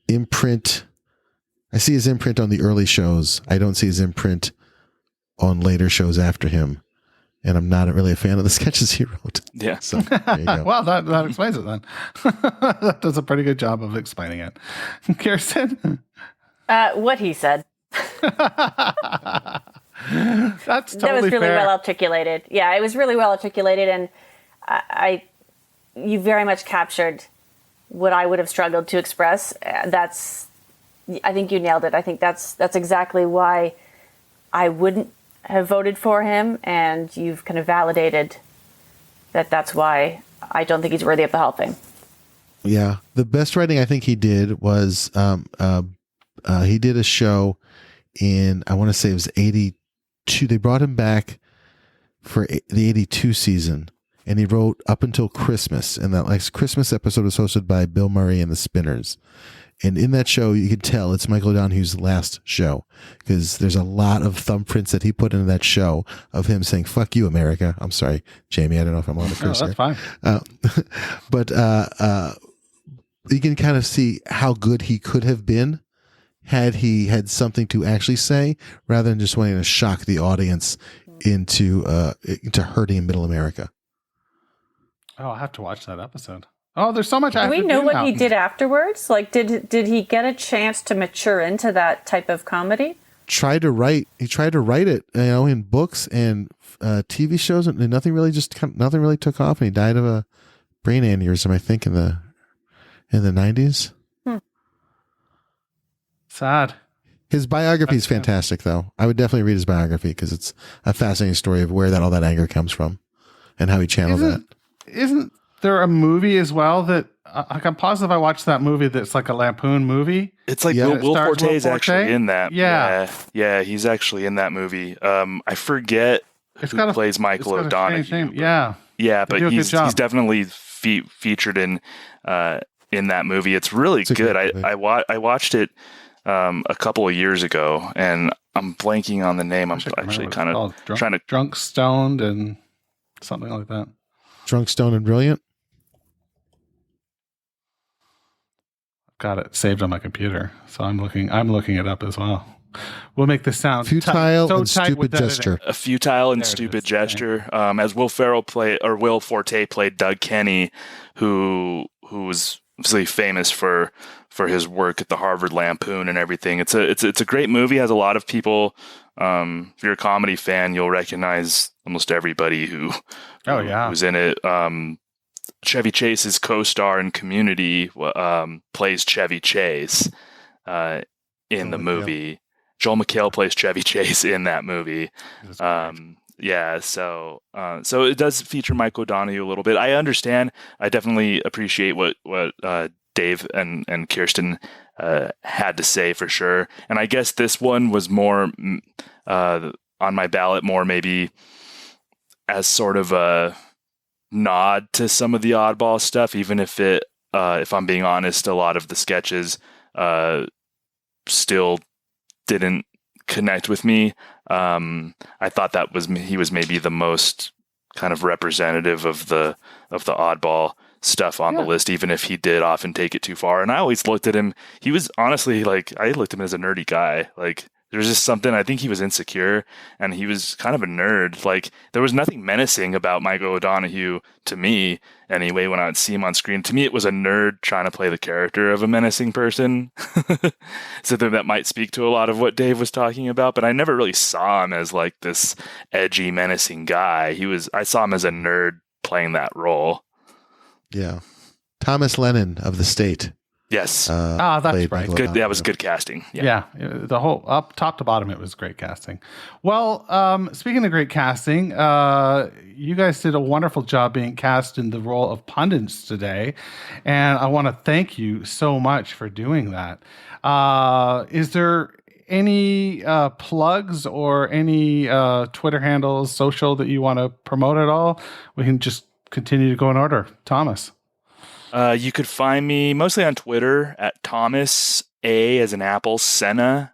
imprint. I see his imprint on the early shows. I don't see his imprint on later shows after him. And I'm not really a fan of the sketches he wrote. Yeah. So there you go. Well, that explains it then. That does a pretty good job of explaining it. Kirsten? What he said. That's totally That was really fair. well articulated. Yeah, it was really well articulated, and you very much captured what I would have struggled to express. I think you nailed it. I think that's exactly why I wouldn't have voted for him, and you've kind of validated that's why I don't think he's worthy of the Hall of Fame. Yeah. The best writing I think he did was he did a show in, I want to say it was 82. They brought him back for the 82 season, and he wrote up until Christmas. And that Christmas episode was hosted by Bill Murray and the Spinners. And in that show, you could tell it's Michael O'Donoghue's last show, because there's a lot of thumbprints that he put into that show of him saying, "Fuck you, America." I'm sorry, Jamie. I don't know if I'm allowed to curse that's fine. But you can kind of see how good he could have been had he had something to actually say, rather than just wanting to shock the audience into hurting Middle America. Oh, I'll have to watch that episode. Oh, there's so much. Do we know what he did afterwards? Like, did he get a chance to mature into that type of comedy? He tried to write it, in books and TV shows, and nothing really took off. And he died of a brain aneurysm, I think, in the 90s. Sad. His biography is fantastic, though. I would definitely read his biography, because it's a fascinating story of where all that anger comes from and how he channeled that. Isn't there a movie as well that I'm positive I watched that movie that's like a Lampoon movie? It's like Yeah. Will Forte is actually in that. Yeah. Yeah, he's actually in that movie. I forget who plays Michael O'Donoghue. Yeah. Yeah, but do a good he's job. definitely featured in that movie. It's really It's a good. good movie. I watched it a couple of years ago, and I'm blanking on the name. I'm actually kind of trying to. Drunk, Stoned, and something like that. Drunk, Stoned, and Brilliant. Got it saved on my computer, so I'm looking it up as well. We'll make this sound Futile so and tight stupid with editing. gesture. A futile and There it stupid is. gesture. As Will Forte played Doug Kenny, who was obviously famous for his work at the Harvard Lampoon and everything. It's a great movie. It has a lot of people. If you're a comedy fan, you'll recognize almost everybody who's in it. Chevy Chase's co-star in Community plays Chevy Chase in the movie. Joel McHale plays Chevy Chase in that movie. Yeah, so it does feature Michael O'Donoghue a little bit. I understand. I definitely appreciate what Dave and Kirstin had to say for sure. And I guess this one was more on my ballot, more maybe as sort of a nod to some of the oddball stuff, even if if I'm being honest, a lot of the sketches still didn't connect with me. I thought he was maybe the most kind of representative of the oddball stuff on the list, even if he did often take it too far. And I always looked at him. He was honestly I looked at him as a nerdy guy. Like, there's just something, I think he was insecure and he was kind of a nerd. Like, there was nothing menacing about Michael O'Donoghue to me anyway when I would see him on screen. To me, it was a nerd trying to play the character of a menacing person. So that might speak to a lot of what Dave was talking about, but I never really saw him as like this edgy, menacing guy. I saw him as a nerd playing that role. Yeah. Thomas Lennon of The State. Yes. That's played right. Michael Good. O'Donoghue. That was good casting. Yeah, the whole up top to bottom, it was great casting. Well, speaking of great casting, you guys did a wonderful job being cast in the role of pundits today, and I want to thank you so much for doing that. Is there any plugs or any Twitter handles, social that you want to promote at all? We can just continue to go in order. Thomas. You could find me mostly on Twitter at Thomas A as in Apple, Sena,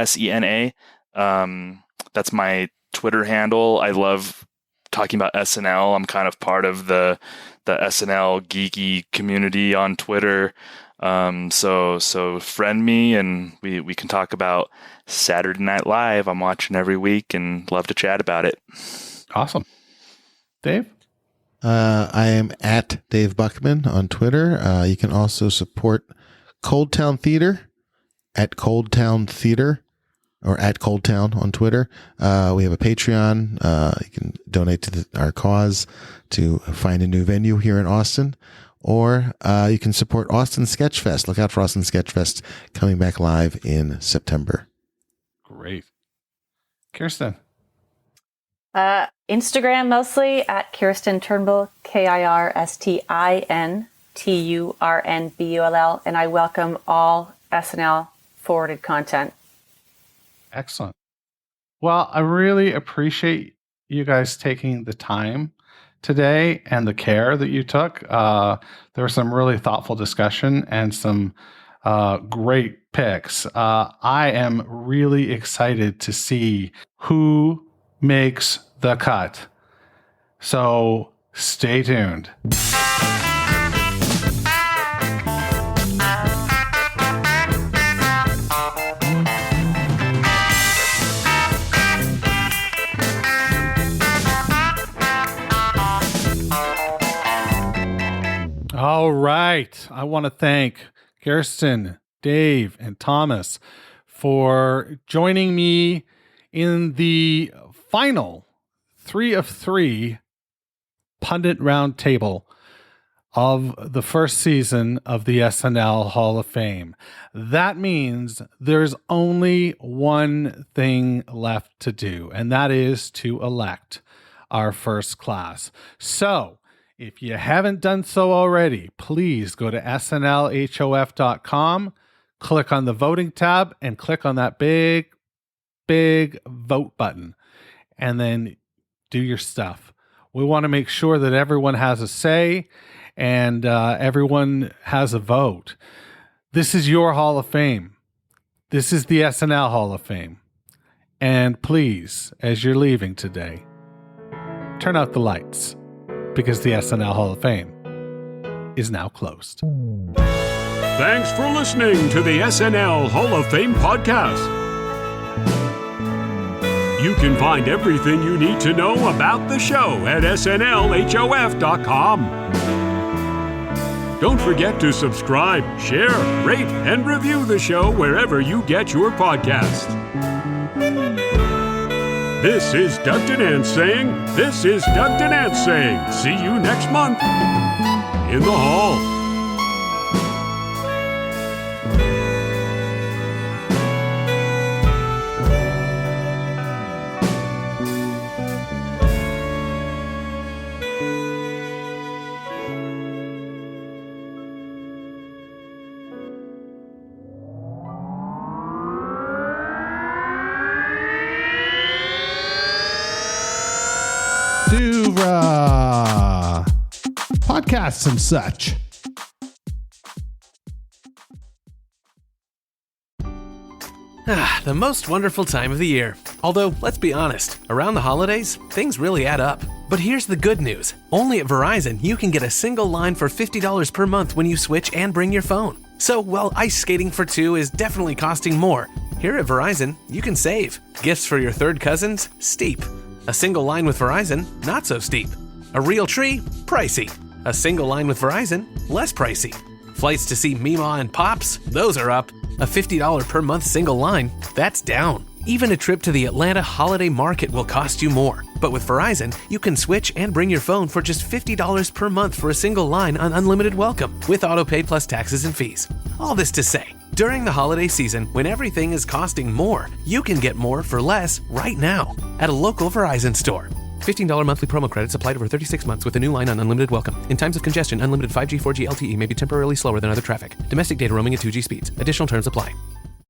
Sena. That's my Twitter handle. I love talking about SNL. I'm kind of part of the SNL geeky community on Twitter. So friend me, and we can talk about Saturday Night Live. I'm watching every week and love to chat about it. Awesome. Dave? I am at Dave Buckman on Twitter. You can also support Cold Town Theater at Cold Town Theater, or at Cold Town on Twitter. We have a Patreon. You can donate to our cause to find a new venue here in Austin, or you can support Austin Sketchfest. Look out for Austin Sketchfest coming back live in September. Great. Kirstin? Instagram mostly at Kirstin Turnbull, KirstinTurnbull, and I welcome all SNL forwarded content. Excellent. Well, I really appreciate you guys taking the time today and the care that you took. There was some really thoughtful discussion and some great picks. I am really excited to see who makes the cut. So stay tuned. All right. I want to thank Kirstin, Dave, and Thomas for joining me in the final 3 of 3 Pundit Round Table of the first season of the SNL Hall of Fame. That means there's only one thing left to do, and that is to elect our first class. So, if you haven't done so already, please go to snlhof.com, click on the voting tab, and click on that big vote button, and then do your stuff. We want to make sure that everyone has a say and everyone has a vote. This is your Hall of Fame. This is the SNL Hall of Fame. And please, as you're leaving today, turn out the lights, because the SNL Hall of Fame is now closed. Thanks for listening to the SNL Hall of Fame podcast. You can find everything you need to know about the show at snlhof.com. Don't forget to subscribe, share, rate, and review the show wherever you get your podcasts. This is Doug Denant saying, this is Doug Denant saying, see you next month in the hall. Podcasts and such. The most wonderful time of the year. Although, let's be honest, around the holidays, things really add up. But here's the good news. Only at Verizon, you can get a single line for $50 per month when you switch and bring your phone. So while ice skating for 2 is definitely costing more, here at Verizon, you can save. Gifts for your third cousins? Steep. A single line with Verizon? Not so steep. A real tree? Pricey. A single line with Verizon? Less pricey. Flights to see Mima and Pops? Those are up. A $50 per month single line? That's down. Even a trip to the Atlanta Holiday Market will cost you more. But with Verizon, you can switch and bring your phone for just $50 per month for a single line on unlimited welcome, with autopay plus taxes and fees. All this to say, during the holiday season, when everything is costing more, you can get more for less right now at a local Verizon store. $15 monthly promo credits applied over 36 months with a new line on unlimited welcome. In times of congestion, unlimited 5G, 4G LTE may be temporarily slower than other traffic. Domestic data roaming at 2G speeds. Additional terms apply.